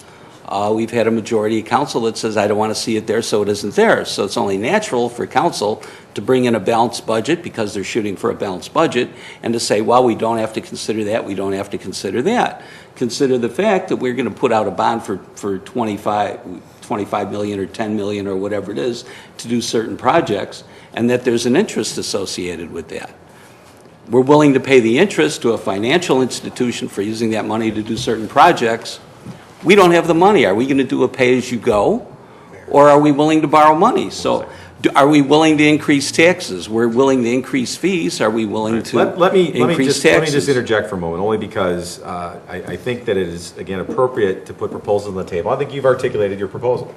we've had a majority of council that says, I don't want to see it there, so it isn't there. So it's only natural for council to bring in a balanced budget, because they're shooting for a balanced budget, and to say, well, we don't have to consider that, we don't have to consider that. Consider the fact that we're going to put out a bond for 25 million or 10 million or whatever it is to do certain projects, and that there's an interest associated with that. We're willing to pay the interest to a financial institution for using that money to do certain projects. We don't have the money. Are we going to do a pay-as-you-go, or are we willing to borrow money? So are we willing to increase taxes? We're willing to increase fees. Are we willing to let me increase taxes? Let me just interject for a moment, only because I think that it is, again, appropriate to put proposals on the table. I think you've articulated your proposal.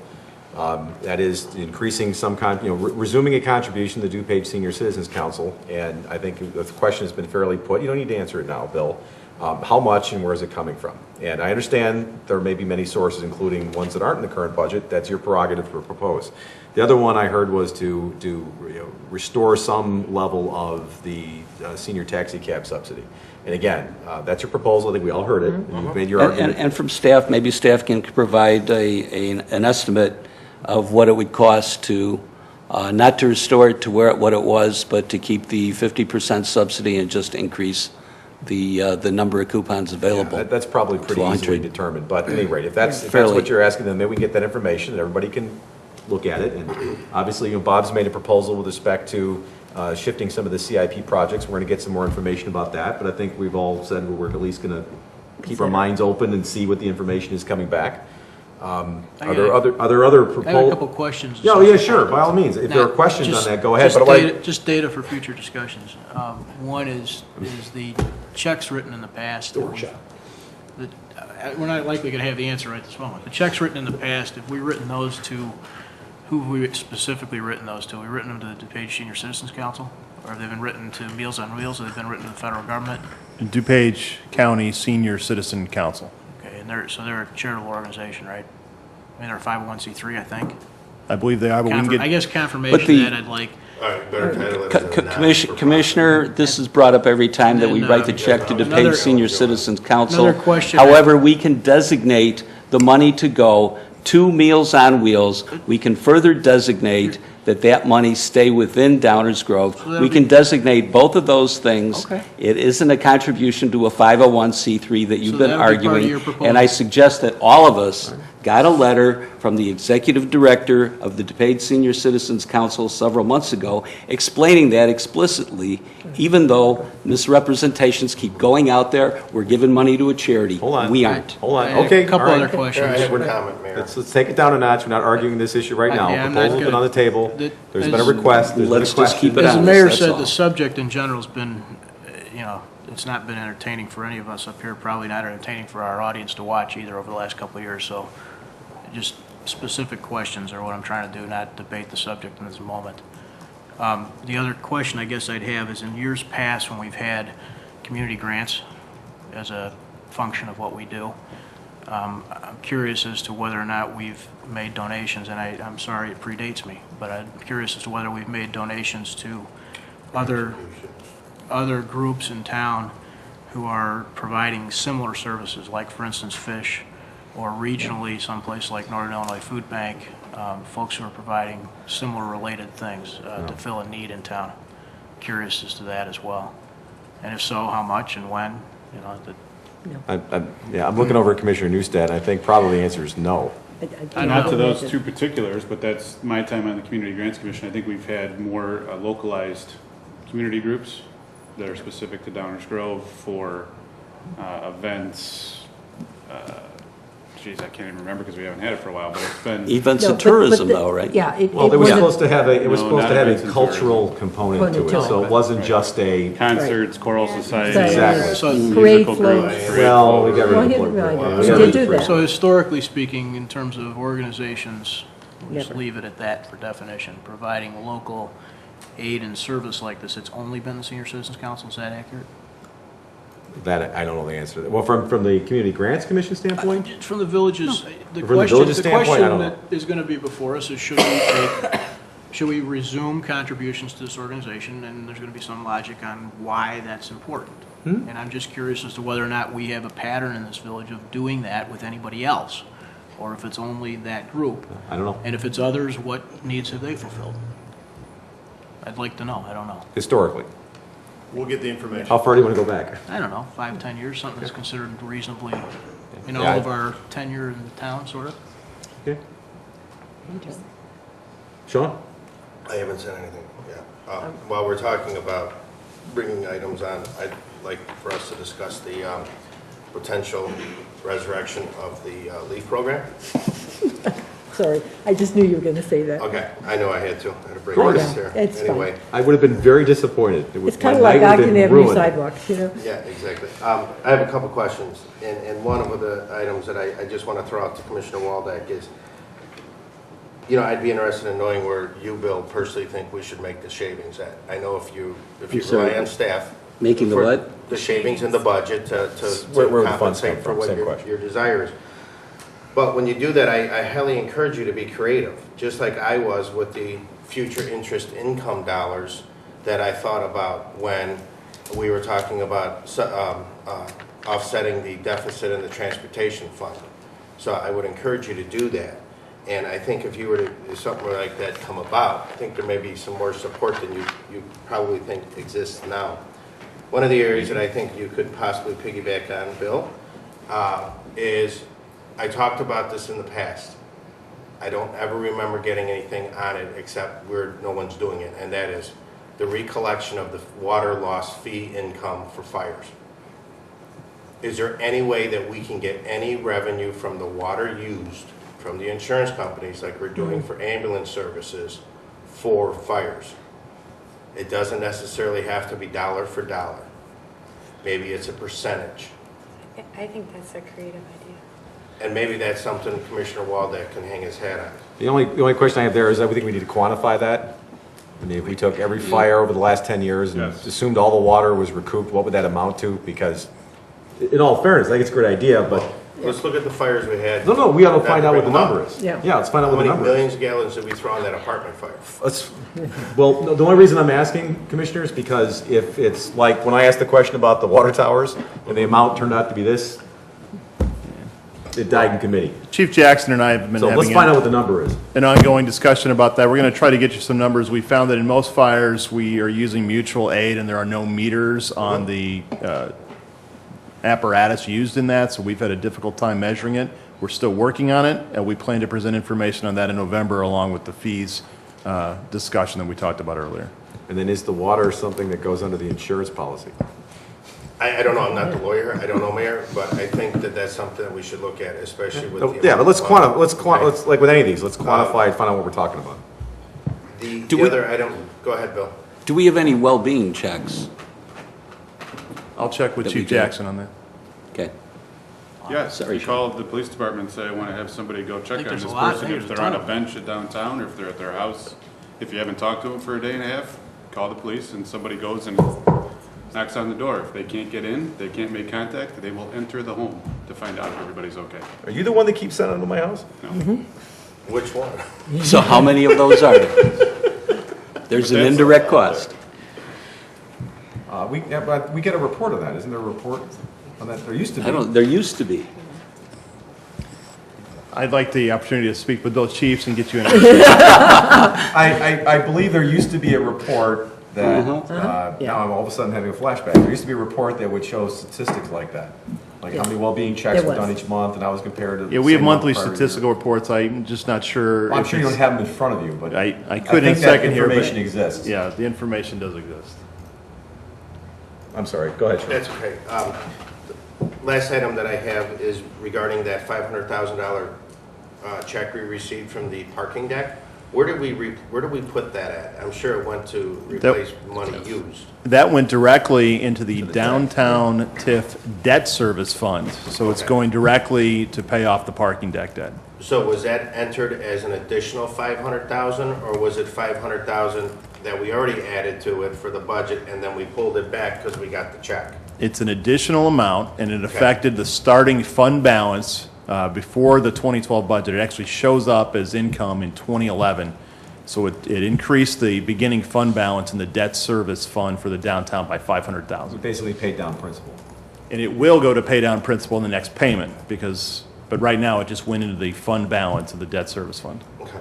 That is increasing some resuming a contribution to the DuPage Senior Citizens Council, and I think the question has been fairly put. You don't need to answer it now, Bill. How much and where is it coming from? And I understand there may be many sources, including ones that aren't in the current budget. That's your prerogative to propose. The other one I heard was to restore some level of the senior taxi cab subsidy. And again, that's your proposal. I think we all heard it. And you've made your argument. And from staff, maybe staff can provide an estimate of what it would cost to not to restore it to what it was, but to keep the 50% subsidy and just increase the number of coupons available. Yeah, that's probably pretty easily determined. But at any rate, if that's what you're asking, then maybe we can get that information and everybody can look at it. And obviously, Bob's made a proposal with respect to shifting some of the CIP projects. We're going to get some more information about that. But I think we've all said we're at least going to keep our minds open and see what the information is coming back. Are there other proposals? I have a couple questions. Yeah, sure. By all means, if there are questions on that, go ahead. Just data for future discussions. One is the checks written in the past. We're not likely going to have the answer right this moment. The checks written in the past, have we written those to, who have we specifically written those to? Have we written them to the DuPage Senior Citizens Council? Or have they been written to Meals on Wheels? Or have they been written to the federal government? DuPage County Senior Citizen Council. Okay, and they're a charitable organization, right? I mean, they're a 501c3, I think. I believe they are, but we can get... I guess confirmation of that I'd like. All right, better title it as a non-for-profit. Commissioner, this is brought up every time that we write the check to DuPage Senior Citizens Council. Another question. However, we can designate the money to go to Meals on Wheels. We can further designate that that money stay within Downers Grove. that'll We be- can designate both of those things. Okay. It isn't a contribution to a 501c3 that you've So been that would be part of arguing. your proposal. And I suggest that all of us got a letter from the executive director of the DePage Senior Citizens Council several months ago explaining that explicitly, even though misrepresentations keep going out there, we're giving money to a charity. Hold on. We aren't. Hold on, I had okay. a couple all right. other questions. I have We're a not- comment, Mayor. Let's take it down a notch. We're not arguing this issue right now. Yeah, I'm not Proposal's been gonna- on the table. There's been a as- request. There's been a Let's just keep question. it As the honest, mayor that's said, all. the subject in general has been, it's not been entertaining for any of us up here, probably not entertaining for our audience to watch either over the last couple of years, so just specific questions are what I'm trying to do, not debate the subject in this moment. The other question I guess I'd have is, in years past, when we've had community grants as a function of what we do, I'm curious as to whether or not we've made donations, and I'm sorry it predates me, but I'm curious as to whether we've made donations to other groups in town who are providing similar services, like for instance fish, or regionally someplace like Northern Illinois Food Bank, folks who are providing similar related things to fill a need in town. Curious as to that as well. And if so, how much and when? I'm looking over at Commissioner Newstead. I think probably the answer is no. Not to those two particulars, but that's my time on the Community Grants Commission. I think we've had more localized community groups that are specific to Downers Grove for events. Geez, I can't even remember because we haven't had it for a while, but it's been. Events No, and but tourism the- though, right? Yeah. Well, it was wasn't- supposed to have a, it was No, supposed not to have events a and cultural component to it, so it wasn't just a, Concerts, choral society. Exactly. So Parade musical floats. groups, parade well, we got rid Well, of he- the right, blurb. yeah, We we got did rid do of the that. So historically speaking, in terms of organizations, we'll just Never. leave it at that for definition, providing local aid and service like this, it's only been the Senior Citizens Council, is that accurate? That, I don't know the answer to that. Well, from the Community Grants Commission standpoint? From the villages, the From the question, village's the standpoint, I question don't that is going to be before us is should we resume contributions to this organization? And there's going to be some logic on why that's important. And I'm just curious as to whether or not we have a pattern in this village of doing that with anybody else, or if it's only that group. I don't know. And if it's others, what needs have they fulfilled? I'd like to know, I don't know. Historically. We'll get the information. How far do you want to go back? I don't know, 5, 10 years, something that's considered reasonably, in all Yeah, of our tenure in the town, sort of? Okay. Sean? I haven't said anything yet. While we're talking about bringing items on, I'd like for us to discuss the potential resurrection of the LEAF program. Sorry, I just knew you were going to say that. Okay, I know I had to. I had to bring course. this here. It's fine. Anyway, I would have been very disappointed. It's kind of like I can have new sidewalks, you know? yeah, exactly. I have a couple questions, and one of the items that I just want to throw out to Commissioner Waldeck is, I'd be interested in knowing where you, Bill, personally think we should make the shavings at. I know if you sorry. rely on staff. Making the for what? The shavings in the budget to Where the funds compensate come for from, what same your question. desire is. But when you do that, I highly encourage you to be creative, just like I was with the future interest income dollars that I thought about when we were talking about offsetting the deficit in the transportation fund. So I would encourage you to do that. And I think if you were to, if something like that come about, I think there may be some more support than you probably think exists now. One of the areas that I think you could possibly piggyback on, Bill, is I talked about this in the past. I don't ever remember getting anything on it except where no one's doing it, and that is the recollection of the water loss fee income for fires. Is there any way that we can get any revenue from the water used from the insurance companies like we're doing for ambulance services for fires? It doesn't necessarily have to be dollar for dollar. Maybe it's a percentage. I think that's a creative idea. And maybe that's something Commissioner Waldeck can hang his hat on. The only question I have there is I think we need to quantify that. I mean, if we took every fire over the last 10 years and assumed all the water was recouped, what would that amount to? Because, in all fairness, I think it's a great idea, but... Let's look at the fires we had. No, we ought to find out what the number is. Yeah. Yeah, let's find out what the How number many is. millions of gallons did we throw on that apartment fire? Well, the only reason I'm asking, Commissioners, because if it's like when I asked the question about the water towers and the amount turned out to be this, it died in committee. Chief Jackson and I have been So having let's find out what the number is. an ongoing discussion about that. We're going to try to get you some numbers. We found that in most fires, we are using mutual aid, and there are no meters on the apparatus used in that, so we've had a difficult time measuring it. We're still working on it, and we plan to present information on that in November, along with the fees discussion that we talked about earlier. And then is the water something that goes under the insurance policy? I don't know, I'm not the lawyer, I don't know, Mayor, but I think that that's something that we should look at, especially with the... Yeah, but let's amount of- quantify, let's, like with any of these, let's quantify and find out what we're talking about. The other item, go ahead, Bill. Do we have any well-being checks? I'll check with That we Chief do. Jackson on that. Okay. Yes, Sorry, you call the police department and say, I want to have somebody go check on there's this a lot person. there If to they're on a tell. bench at downtown, or if they're at their house. If you haven't talked to them for a day and a half, call the police and somebody goes and knocks on the door. If they can't get in, they can't make contact, they will enter the home to find out if everybody's okay. Are you the one that keeps sending them to my house? No. Which one? So how many of those are there? There's an indirect cost. But we get a report on that, isn't there a report on that? There used to be. There used to be. I'd like the opportunity to speak with those chiefs and get you an I believe there used to be a report that, now I'm all of a sudden having a flashback. There used to be a report that would show statistics like that. Like how many well-being checks There were done was. each month, and I was compared to the Yeah, we have same month monthly prior year. statistical reports. I'm just not sure. Well, I'm if sure you don't it's- have them in front of you, but I could in a think that second here, but... information exists. Yeah, the information does exist. I'm sorry, go ahead, Sean. That's okay. The last item that I have is regarding that $500,000 check we received from the parking deck. Where did we put that at? I'm sure it went to replace money used. That went directly into the downtown TIF debt service fund. So it's going directly to pay off the parking deck debt. So was that entered as an additional 500,000, or was it 500,000 that we already added to it for the budget and then we pulled it back because we got the check? It's an additional amount, and it affected the starting fund balance before the 2012 budget. It actually shows up as income in 2011. So it increased the beginning fund balance in the debt service fund for the downtown by We $500,000. basically paid down principal. And it will go to pay down principal in the next payment, but right now it just went into the fund balance of the debt service fund. Okay.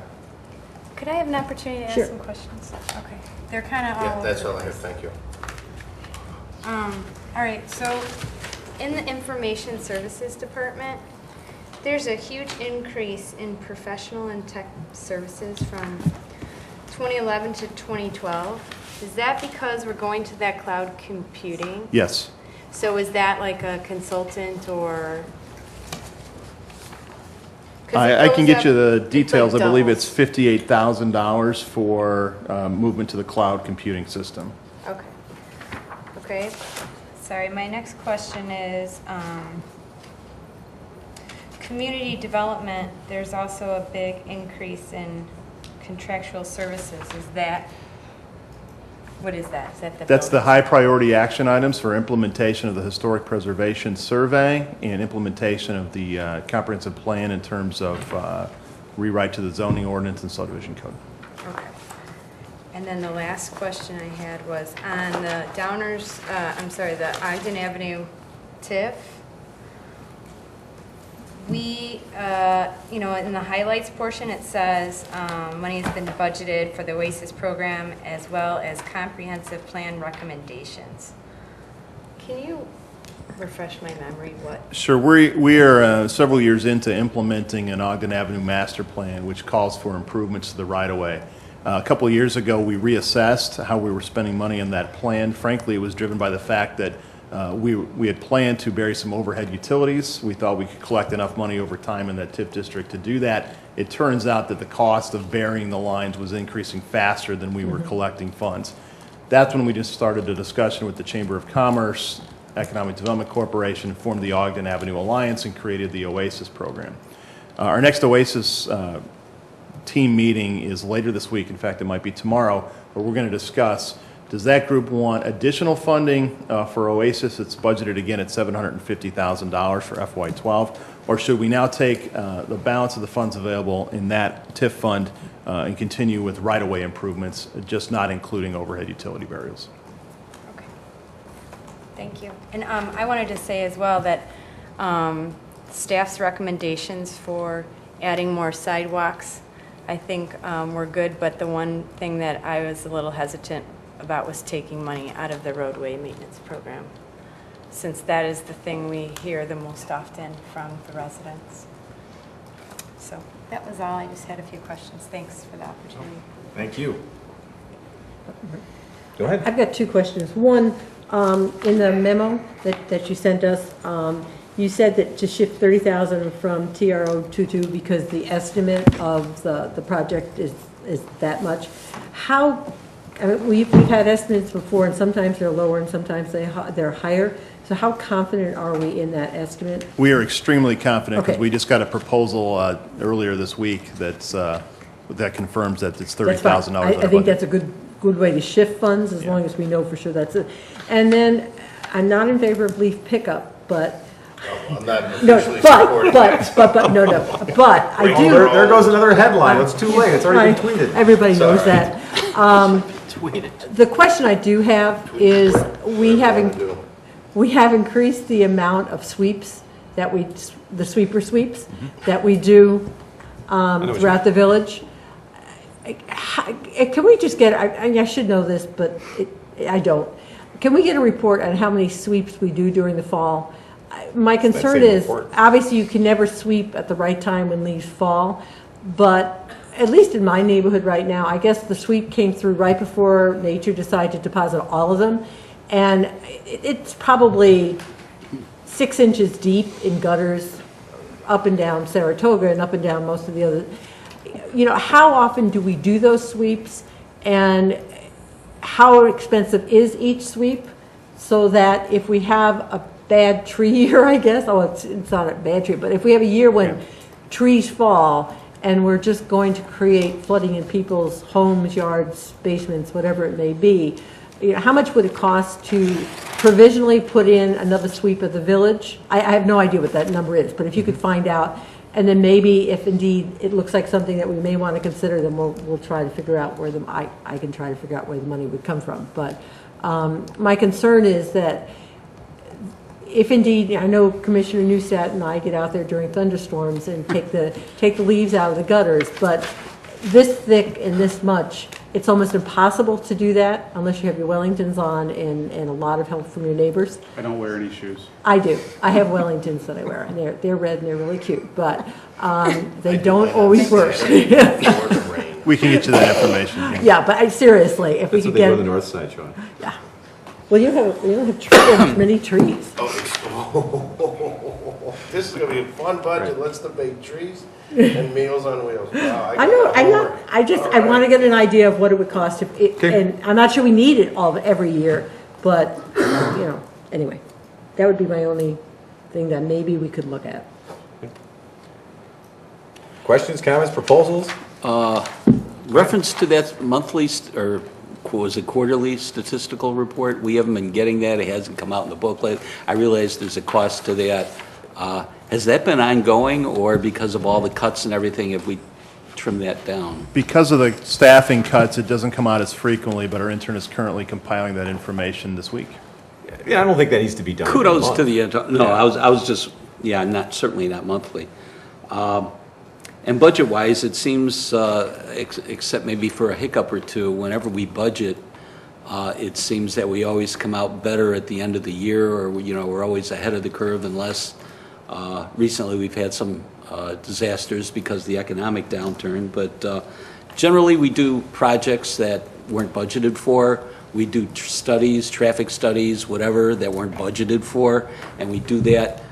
Could I have an opportunity to ask Sure. some questions? Okay. They're kind of all Yeah, over that's the all I have. place. Thank you. All right, so in the Information Services Department, there's a huge increase in professional and tech services from 2011 to 2012. Is that because we're going to that cloud computing? Yes. So is that like a consultant or? 'Cause it I can goes get you up- the details. I like believe doubles. it's $58,000 for movement to the cloud computing system. Okay. Okay. Sorry, my next question is, community development, there's also a big increase in contractual services. Is that, what is that? Is that the? That's the building? high priority action items for implementation of the Historic Preservation Survey and implementation of the comprehensive plan in terms of rewrite to the zoning ordinance and subdivision code. Okay. And then the last question I had was on the Downers, the Ogden Avenue TIF. We, in the highlights portion, it says money has been budgeted for the OASIS program as well as comprehensive plan recommendations. Can you refresh my memory what? Sure, we are several years into implementing an Ogden Avenue master plan, which calls for improvements to the right-of-way. A couple of years ago, we reassessed how we were spending money in that plan. Frankly, it was driven by the fact that we had planned to bury some overhead utilities. We thought we could collect enough money over time in that TIF district to do that. It turns out that the cost of burying the lines was increasing faster than we were collecting funds. That's when we just started a discussion with the Chamber of Commerce, Economic Development Corporation, formed the Ogden Avenue Alliance, and created the OASIS program. Our next OASIS team meeting is later this week. In fact, it might be tomorrow, where we're going to discuss, does that group want additional funding for OASIS? It's budgeted again at $750,000 for FY12. Or should we now take the balance of the funds available in that TIF fund and continue with right-of-way improvements, just not including overhead utility burials? Okay. Thank you. And I wanted to say as well that staff's recommendations for adding more sidewalks, I think were good, but the one thing that I was a little hesitant about was taking money out of the roadway maintenance program, since that is the thing we hear the most often from the residents. So that was all. I just had a few questions. Thanks for the opportunity. Thank you. Go ahead. I've got two questions. One, in the memo that you sent us, you said that to shift 30,000 from TRO 22 because the estimate of the project is that much. How, I mean, we've had estimates before, and sometimes they're lower and sometimes they're higher. So how confident are we in that estimate? We are extremely confident because Okay. we just got a proposal earlier this week that confirms that it's That's fine. $30,000. I think that's a good way to shift funds, as long as we know for sure that's it. And then, I'm not in favor of leaf pickup, but, I'm not no, officially supporting that. but, no, but I do. There goes another headline. It's too late. It's already been tweeted. Everybody knows that. Tweet it. The question I do have is, we have increased the amount of sweeps that the sweeper sweeps that we do throughout the village. Can we just get, I should know this, but I don't. Can we get a report on how many sweeps we do during the fall? My concern is, obviously you can never sweep at the right time when leaves fall, but at least in my neighborhood right now, I guess the sweep came through right before nature decided to deposit all of them. And it's probably 6 inches deep in gutters up and down Saratoga and up and down most of the other. You know, how often do we do those sweeps, and how expensive is each sweep, so that if we have a bad tree year, I guess, it's not a bad tree, but if we have a year when trees fall and we're just going to create flooding in people's homes, yards, basements, whatever it may be, you know, how much would it cost to provisionally put in another sweep of the village? I have no idea what that number is, but if you could find out, and then maybe if indeed it looks like something that we may want to consider, then we'll try to figure out where I can try to figure out where the money would come from. But my concern is that if indeed, I know Commissioner Neustadt and I get out there during thunderstorms and take the leaves out of the gutters, but this thick and this much, it's almost impossible to do that unless you have your Wellingtons on and a lot of help from your neighbors. I don't wear any shoes. I do. I have Wellingtons that I wear, and they're red and they're really cute, but they don't always work. We can get you that information. Yeah, but seriously, if we That's what could they get do on the north side, Sean. yeah. Well, you don't have many trees. This is gonna be a fun budget. Let's debate trees and Meals on Wheels. Wow, I know. I want to get an idea of what it would cost if it, and I'm not sure we need it every year, but you know, anyway, that would be my only thing that maybe we could look at. Questions, comments, proposals? Reference to that monthly, or was it quarterly statistical report? We haven't been getting that. It hasn't come out in the booklet. I realize there's a cost to that. Has that been ongoing, or because of all the cuts and everything, have we trimmed that down? Because of the staffing cuts, it doesn't come out as frequently, but our intern is currently compiling that information this week. Yeah, I don't think that needs to be done. Kudos to the intern. No, I was just, certainly not monthly. And budget-wise, it seems, except maybe for a hiccup or two, whenever we budget, it seems that we always come out better at the end of the year, or we're always ahead of the curve, unless recently we've had some disasters because of the economic downturn. But generally, we do projects that weren't budgeted for. We do studies, traffic studies, whatever, that weren't budgeted for, and we do that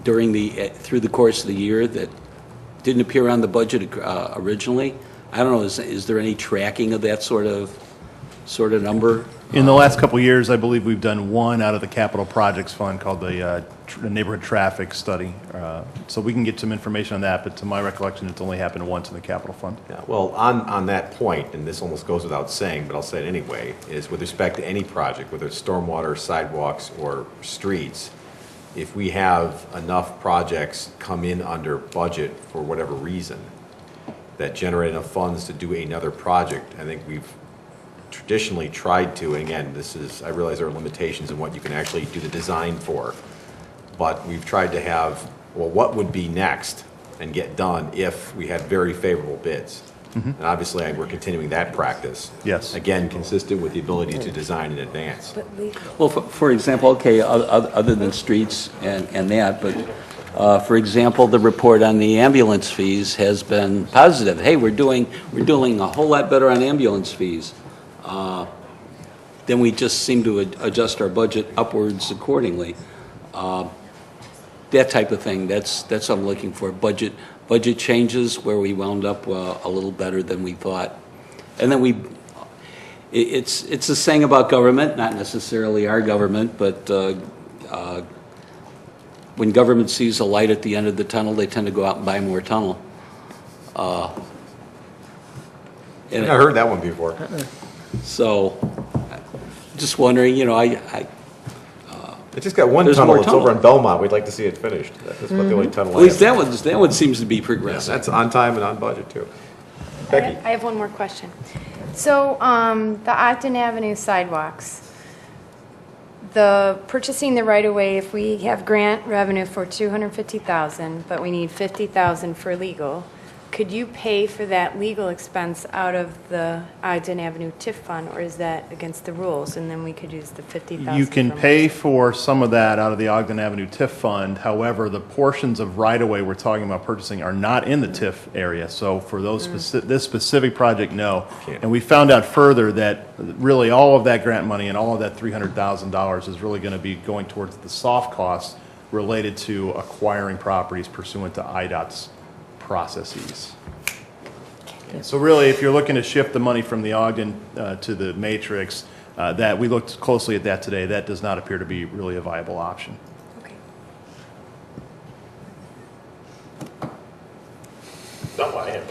through the course of the year that didn't appear on the budget originally. I don't know, is there any tracking of that sort of number? In the last couple of years, I believe we've done one out of the capital projects fund called the neighborhood traffic study. So we can get some information on that, but to my recollection, it's only happened once in the capital fund. Yeah, well, on that point, and this almost goes without saying, but I'll say it anyway, is with respect to any project, whether it's stormwater, sidewalks, or streets, if we have enough projects come in under budget for whatever reason that generate enough funds to do another project, I think we've traditionally tried to, and again, I realize there are limitations in what you can actually do the design for, but we've tried to have well, what would be next and get done if we had very favorable bids. And obviously, we're continuing that practice. Yes. Again, consistent with the ability to design in advance. Well, for example, okay, other than streets and that, but for example, the report on the ambulance fees has been positive. Hey, we're doing a whole lot better on ambulance fees. Then we just seem to adjust our budget upwards accordingly. That type of thing, that's what I'm looking for. Budget changes where we wound up a little better than we thought. And then it's a saying about government, not necessarily our government, but when government sees a light at the end of the tunnel, they tend to go out and buy more tunnel. I heard that one before. So, just wondering, It just got one There's tunnel. more It's over tunnel. in Belmont. We'd like to see it finished. That's about the only tunnel. at least that one seems to be progressing. That's on time and on budget too. Becky. I have one more question. So, the Ogden Avenue sidewalks, the purchasing the right-of-way, if we have grant revenue for $250,000, but we need $50,000 for legal, could you pay for that legal expense out of the Ogden Avenue TIF fund, or is that against the rules, and then we could use the $50,000? You can pay for some of that out of the Ogden Avenue TIF fund. However, the portions of right-of-way we're talking about purchasing are not in the TIF area. So for those this specific project, no. And we found out further that really all of that grant money and all of that $300,000 is really going to be going towards the soft costs related to acquiring properties pursuant to IDOT's processes. So really, if you're looking to shift the money from the Ogden to the matrix, that we looked closely at that today, that does not appear to be really a viable option. Okay. No, I have,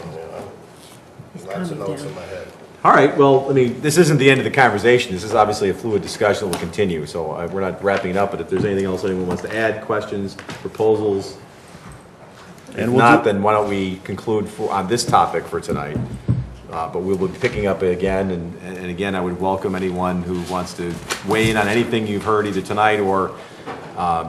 lots of notes in my head. All right, well, I mean, this isn't the end of the conversation. This is obviously a fluid discussion that will continue, so we're not wrapping it up, but if there's anything else anyone wants to add, questions, proposals, if not, then why don't we conclude on this topic for tonight? But we'll be picking up again, and again, I would welcome anyone who wants to weigh in on anything you've heard either tonight or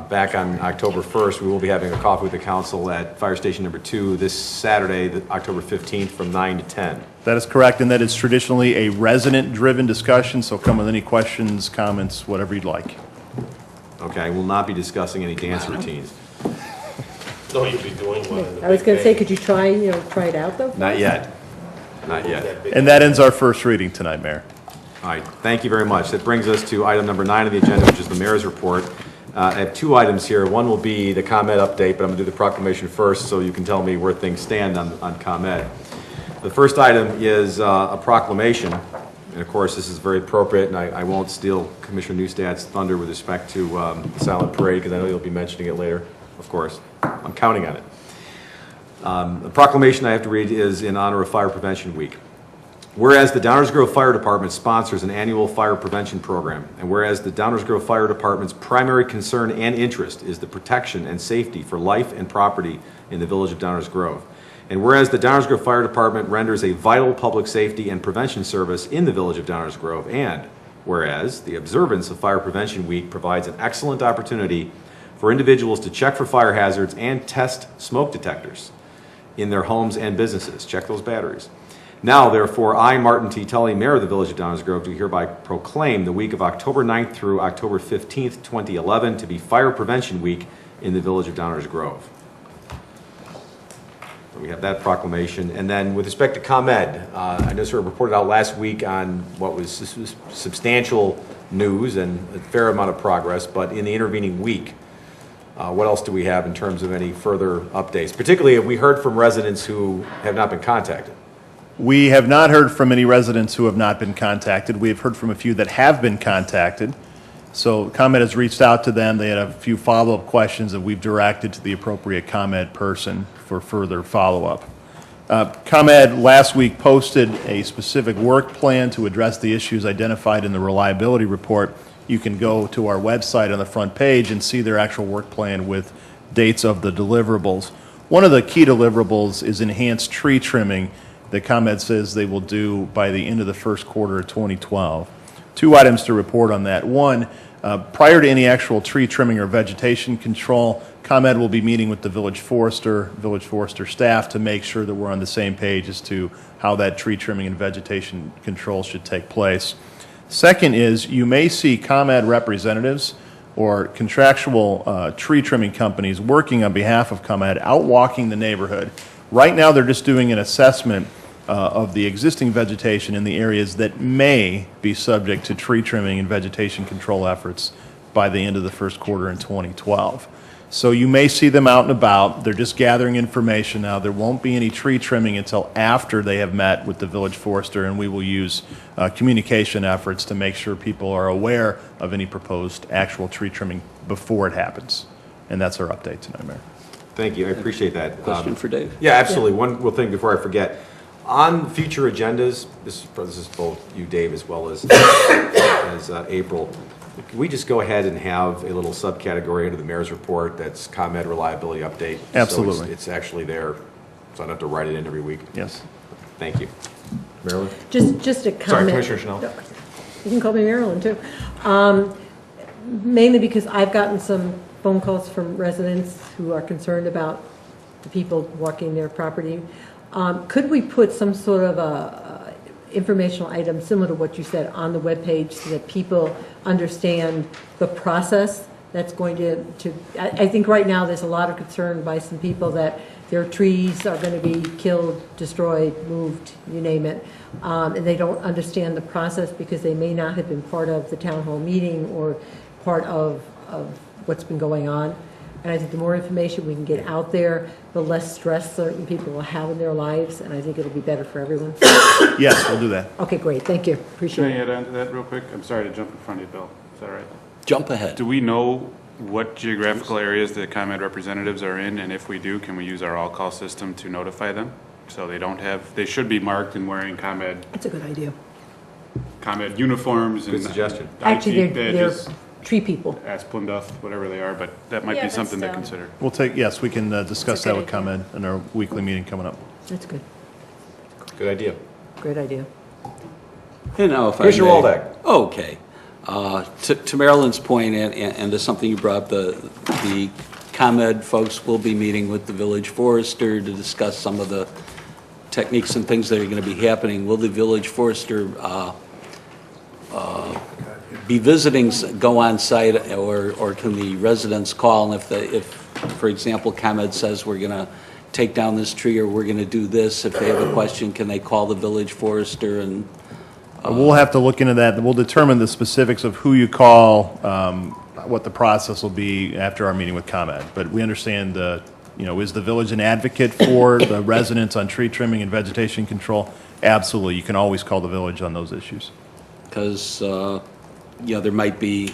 back on October 1st. We will be having a coffee with the council at Fire Station Number 2 this Saturday, October 15th, from 9 to 10. That is correct, and that is traditionally a resident-driven discussion, so come with any questions, comments, whatever you'd like. Okay, we'll not be discussing any dance routines. No, you'll be doing one in the I was big going to say, bay. could you try it out, though? Not yet. Not yet. And that ends our first reading tonight, Mayor. All right, thank you very much. That brings us to item number 9 on the agenda, which is the mayor's report. I have two items here. One will be the ComEd update, but I'm going to do the proclamation first so you can tell me where things stand on ComEd. The first item is a proclamation, and of course this is very appropriate, and I won't steal Commissioner Newstadt's thunder with respect to the silent parade, because I know you'll be mentioning it later, of course. I'm counting on it. The proclamation I have to read is in honor of Fire Prevention Week. Whereas the Downers Grove Fire Department sponsors an annual fire prevention program, and whereas the Downers Grove Fire Department's primary concern and interest is the protection and safety for life and property in the village of Downers Grove, and whereas the Downers Grove Fire Department renders a vital public safety and prevention service in the village of Downers Grove, and whereas the observance of Fire Prevention Week provides an excellent opportunity for individuals to check for fire hazards and test smoke detectors in their homes and businesses. Check those batteries. Now, therefore, I, Martin T. Tully, Mayor of the Village of Downers Grove, do hereby proclaim the week of October 9th through October 15th, 2011 to be Fire Prevention Week in the Village of Downers Grove. So we have that proclamation. And then with respect to ComEd, I know sort of reported out last week on what was substantial news and a fair amount of progress, but in the intervening week, what else do we have in terms of any further updates? Particularly, have we heard from residents who have not been contacted? We have not heard from any residents who have not been contacted. We have heard from a few that have been contacted. So ComEd has reached out to them. They had a few follow-up questions that we've directed to the appropriate ComEd person for further follow-up. ComEd last week posted a specific work plan to address the issues identified in the reliability report. You can go to our website on the front page and see their actual work plan with dates of the deliverables. One of the key deliverables is enhanced tree trimming that ComEd says they will do by the end of the first quarter of 2012. Two items to report on that. One, prior to any actual tree trimming or vegetation control, ComEd will be meeting with the village forester staff to make sure that we're on the same page as to how that tree trimming and vegetation control should take place. Second is, you may see ComEd representatives or contractual tree trimming companies working on behalf of ComEd out walking the neighborhood. Right now, they're just doing an assessment of the existing vegetation in the areas that may be subject to tree trimming and vegetation control efforts by the end of the first quarter in 2012. So you may see them out and about. They're just gathering information now. There won't be any tree trimming until after they have met with the village forester, and we will use communication efforts to make sure people are aware of any proposed actual tree trimming before it happens. And that's our update tonight, Mayor. Thank you, I appreciate that. Question for Dave? Yeah, absolutely. One little thing before I forget. On future agendas, this is both you, Dave, as well as April, can we just go ahead and have a little subcategory under the mayor's report that's ComEd reliability update? Absolutely. So it's actually there, so I don't have to write it in every week. Yes. Thank you. Marilyn? Just a comment. Sorry, Commissioner Schnell. You can call me Marilyn, too. Mainly because I've gotten some phone calls from residents who are concerned about the people walking their property. Could we put some sort of a informational item similar to what you said on the webpage so that people understand the process that's going to I think right now there's a lot of concern by some people that their trees are going to be killed, destroyed, moved, you name it, and they don't understand the process because they may not have been part of the town hall meeting or part of what's been going on. And I think the more information we can get out there, the less stress certain people will have in their lives, and I think it'll be better for everyone. Yes, we'll do that. Okay, great, thank you, appreciate it. Can I add on to that real quick? I'm sorry to jump in front of you, Bill. Is that all right? Jump ahead. Do we know what geographical areas the ComEd representatives are in? And if we do, can we use our all-call system to notify them? So they don't have, they should be marked and wearing ComEd That's a good idea. uniforms and. Good suggestion. Actually, IT they're badges, tree people. Asplundeth, whatever they are, but that might Yeah, be but something to still. consider. We'll take, yes, we can discuss That's a that good with ComEd in our weekly meeting coming up. That's good, Good idea. great idea. You know, if I Commissioner may. Waldeck. Okay. To Marilyn's point, and to something you brought up, the ComEd folks will be meeting with the village forester to discuss some of the techniques and things that are going to be happening. Will the village forester be visiting, go on site, or can the residents call? And if, for example, ComEd says we're going to take down this tree or we're going to do this, if they have a question, can they call the village forester? And We'll have to look into that. We'll determine the specifics of who you call, what the process will be after our meeting with ComEd. But we understand, is the village an advocate for the residents on tree trimming and vegetation control? Absolutely. You can always call the village on those issues. because, there might be,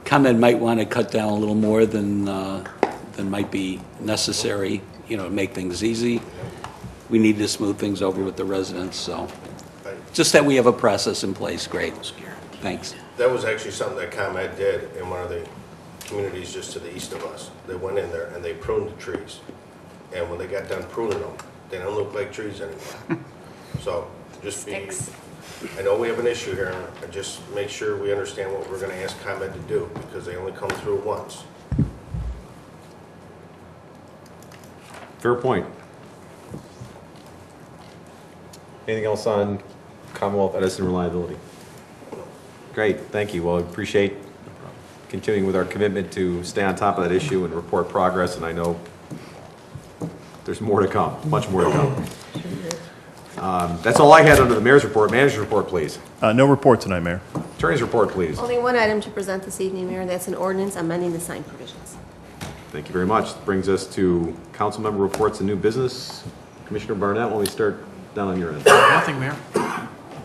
ComEd might want to cut down a little more than might be necessary, to make things easy. We need to smooth things over with the residents, so just that we have a process in place, great. Thanks. That was actually something that ComEd did in one of the communities just to the east of us. They went in there and they pruned the trees. And when they got done pruning them, they don't look like trees anymore. So just be, I know we have an issue here, and just make sure we understand what we're going to ask ComEd to do, because they only come through once. Fair point. Anything else on Commonwealth Edison reliability? Great, thank you. Well, I appreciate continuing with our commitment to stay on top of that issue and report progress, and I know there's more to come, much more to come. That's all I had under the mayor's report. Manager's report, please. No report tonight, Mayor. Attorney's report, please. Only one item to present this evening, Mayor. That's an ordinance amending the sign provisions. Thank you very much. That brings us to council member reports and new business. Commissioner Barnett, why don't we start down on your end? Nothing, Mayor.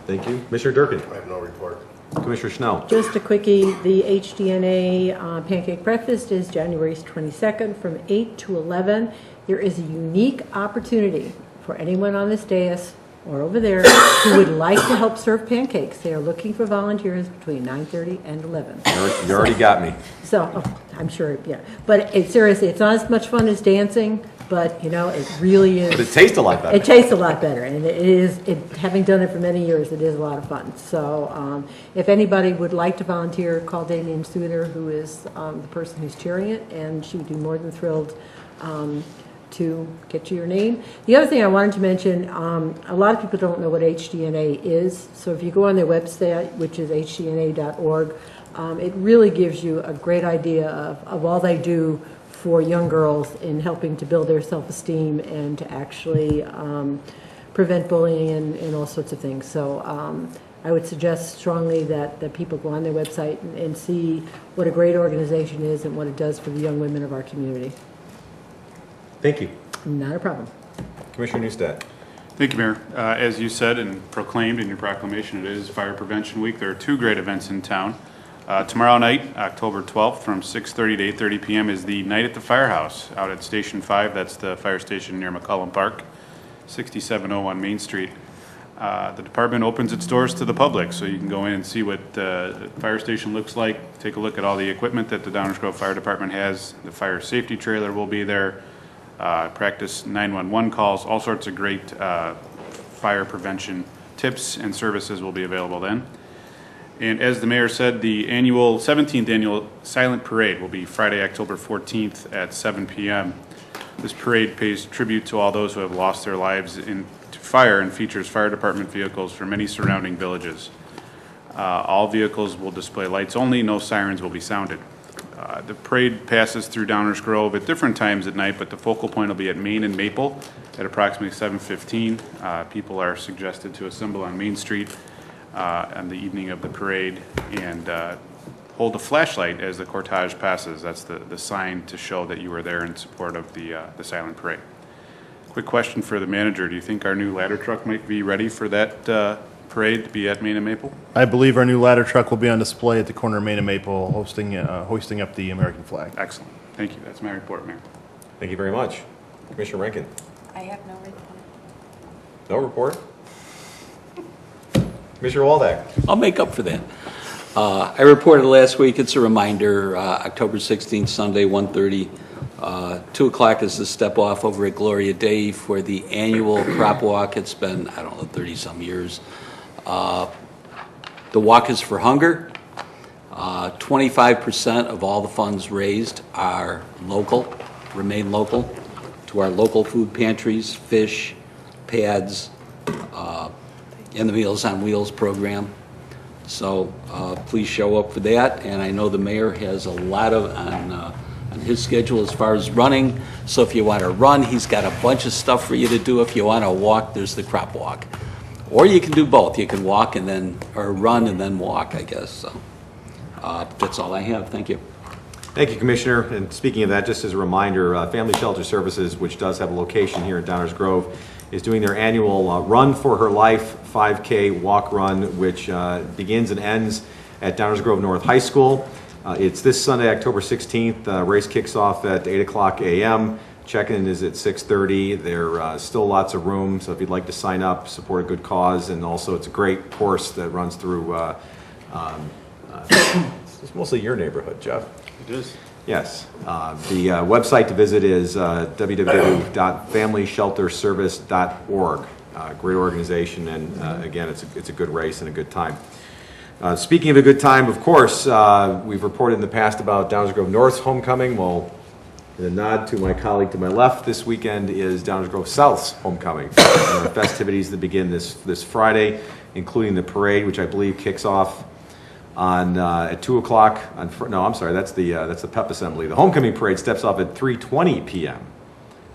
Thank you. Commissioner Durkin. I have no report. Commissioner Schnell. Just a quickie, the HDNA Pancake Breakfast is January 22nd from 8 to 11. There is a unique opportunity for anyone on this dais or over there who would like to help serve pancakes. They are looking for volunteers between 9:30 and 11. You already got me. So, I'm sure, yeah. But seriously, it's not as much fun as dancing, but, you know, it really is. But it tastes a lot better. It tastes a lot better, and it is, having done it for many years, it is a lot of fun. So if anybody would like to volunteer, call Damien Suter, who is the person who's chairing it, and she would be more than thrilled to get you your name. The other thing I wanted to mention, a lot of people don't know what HDNA is, so if you go on their website, which is hdna.org, it really gives you a great idea of all they do for young girls in helping to build their self-esteem and to actually prevent bullying and all sorts of things. So I would suggest strongly that people go on their website and see what a great organization is and what it does for the young women of our community. Thank you. Not a problem. Commissioner Newstead. Thank you, Mayor. As you said and proclaimed in your proclamation, it is Fire Prevention Week. There are two great events in town. Tomorrow night, October 12th, from 6:30 to 8:30 p.m. is the Night at the Firehouse out at Station 5. That's the fire station near McCullum Park, 6701 Main Street. The department opens its doors to the public, so you can go in and see what the fire station looks like, take a look at all the equipment that the Downers Grove Fire Department has. The fire safety trailer will be there, practice 911 calls, all sorts of great fire prevention tips and services will be available then. And as the mayor said, the 17th annual Silent Parade will be Friday, October 14th at 7 p.m. This parade pays tribute to all those who have lost their lives to fire and features fire department vehicles from many surrounding villages. All vehicles will display lights only, no sirens will be sounded. The parade passes through Downers Grove at different times at night, but the focal point will be at Main and Maple at approximately 7:15. People are suggested to assemble on Main Street on the evening of the parade and hold a flashlight as the cortege passes. That's the sign to show that you were there in support of the silent parade. Quick question for the manager. Do you think our new ladder truck might be ready for that parade to be at Main and Maple? I believe our new ladder truck will be on display at the corner of Main and Maple, hoisting up the American flag. Excellent. Thank you. That's my report, Mayor. Thank you very much. Commissioner Rankin. I have no report. No report? Commissioner Waldeck. I'll make up for that. I reported last week, it's a reminder, October 16th, Sunday, 1:30. 2 o'clock is the step off over at Gloria Dei for the annual crop walk. It's been, 30-some years. The walk is for hunger. 25% of all the funds raised are local, remain local, to our local food pantries, fish, pads, and the Meals on Wheels program. So please show up for that. And I know the mayor has a lot on his schedule as far as running. So if you want to run, he's got a bunch of stuff for you to do. If you want to walk, there's the crop walk. Or you can do both. You can walk and then, or run and then walk, I guess. So that's all I have. Thank you. Thank you, Commissioner. And speaking of that, just as a reminder, Family Shelter Services, which does have a location here in Downers Grove, is doing their annual Run for Her Life 5K walk run, which begins and ends at Downers Grove North High School. It's this Sunday, October 16th. Race kicks off at 8 o'clock a.m. Check-in is at 6:30. There's still lots of room, so if you'd like to sign up, support a good cause, and also it's a great course that runs through it's mostly your neighborhood, Jeff. It is. Yes. The website to visit is www.familyshelterservice.org. Great organization, and again, it's a good race and a good time. Speaking of a good time, of course, we've reported in the past about Downers Grove North's homecoming. Well, in a nod to my colleague to my left, this weekend is Downers Grove South's homecoming. And the festivities that begin this Friday, including the parade, which I believe kicks off on at 2 o'clock. No, I'm sorry, that's the pep assembly. The homecoming parade steps off at 3:20 p.m.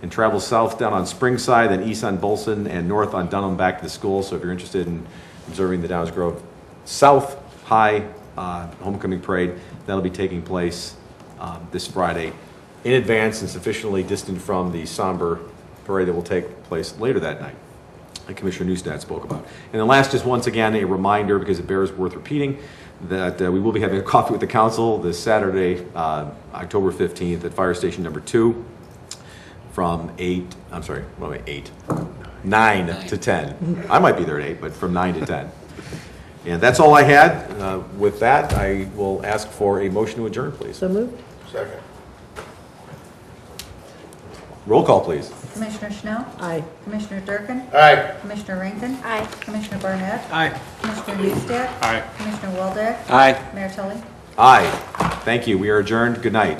and travels south down on Springside, then east on Bolson, and north on Dunham back to the school. So if you're interested in observing the Downers Grove South High homecoming parade, that'll be taking place this Friday in advance and sufficiently distant from the somber parade that will take place later that night, like Commissioner Newstead spoke about. And then last, just once again, a reminder, because it bears worth repeating, that we will be having a coffee with the council this Saturday, October 15th at Fire Station number 2 from 9 to 10. I might be there at 8, but from 9 to 10. And that's all I had. With that, I will ask for a motion to adjourn, please. So moved. Second. Roll call, please. Commissioner Schnell? Aye. Commissioner Durkin? Aye. Commissioner Rankin? Aye. Commissioner Barnett? Aye. Commissioner Neustadt? Aye. Commissioner Waldeck? Aye. Mayor Tully? Aye. Thank you. We are adjourned. Good night.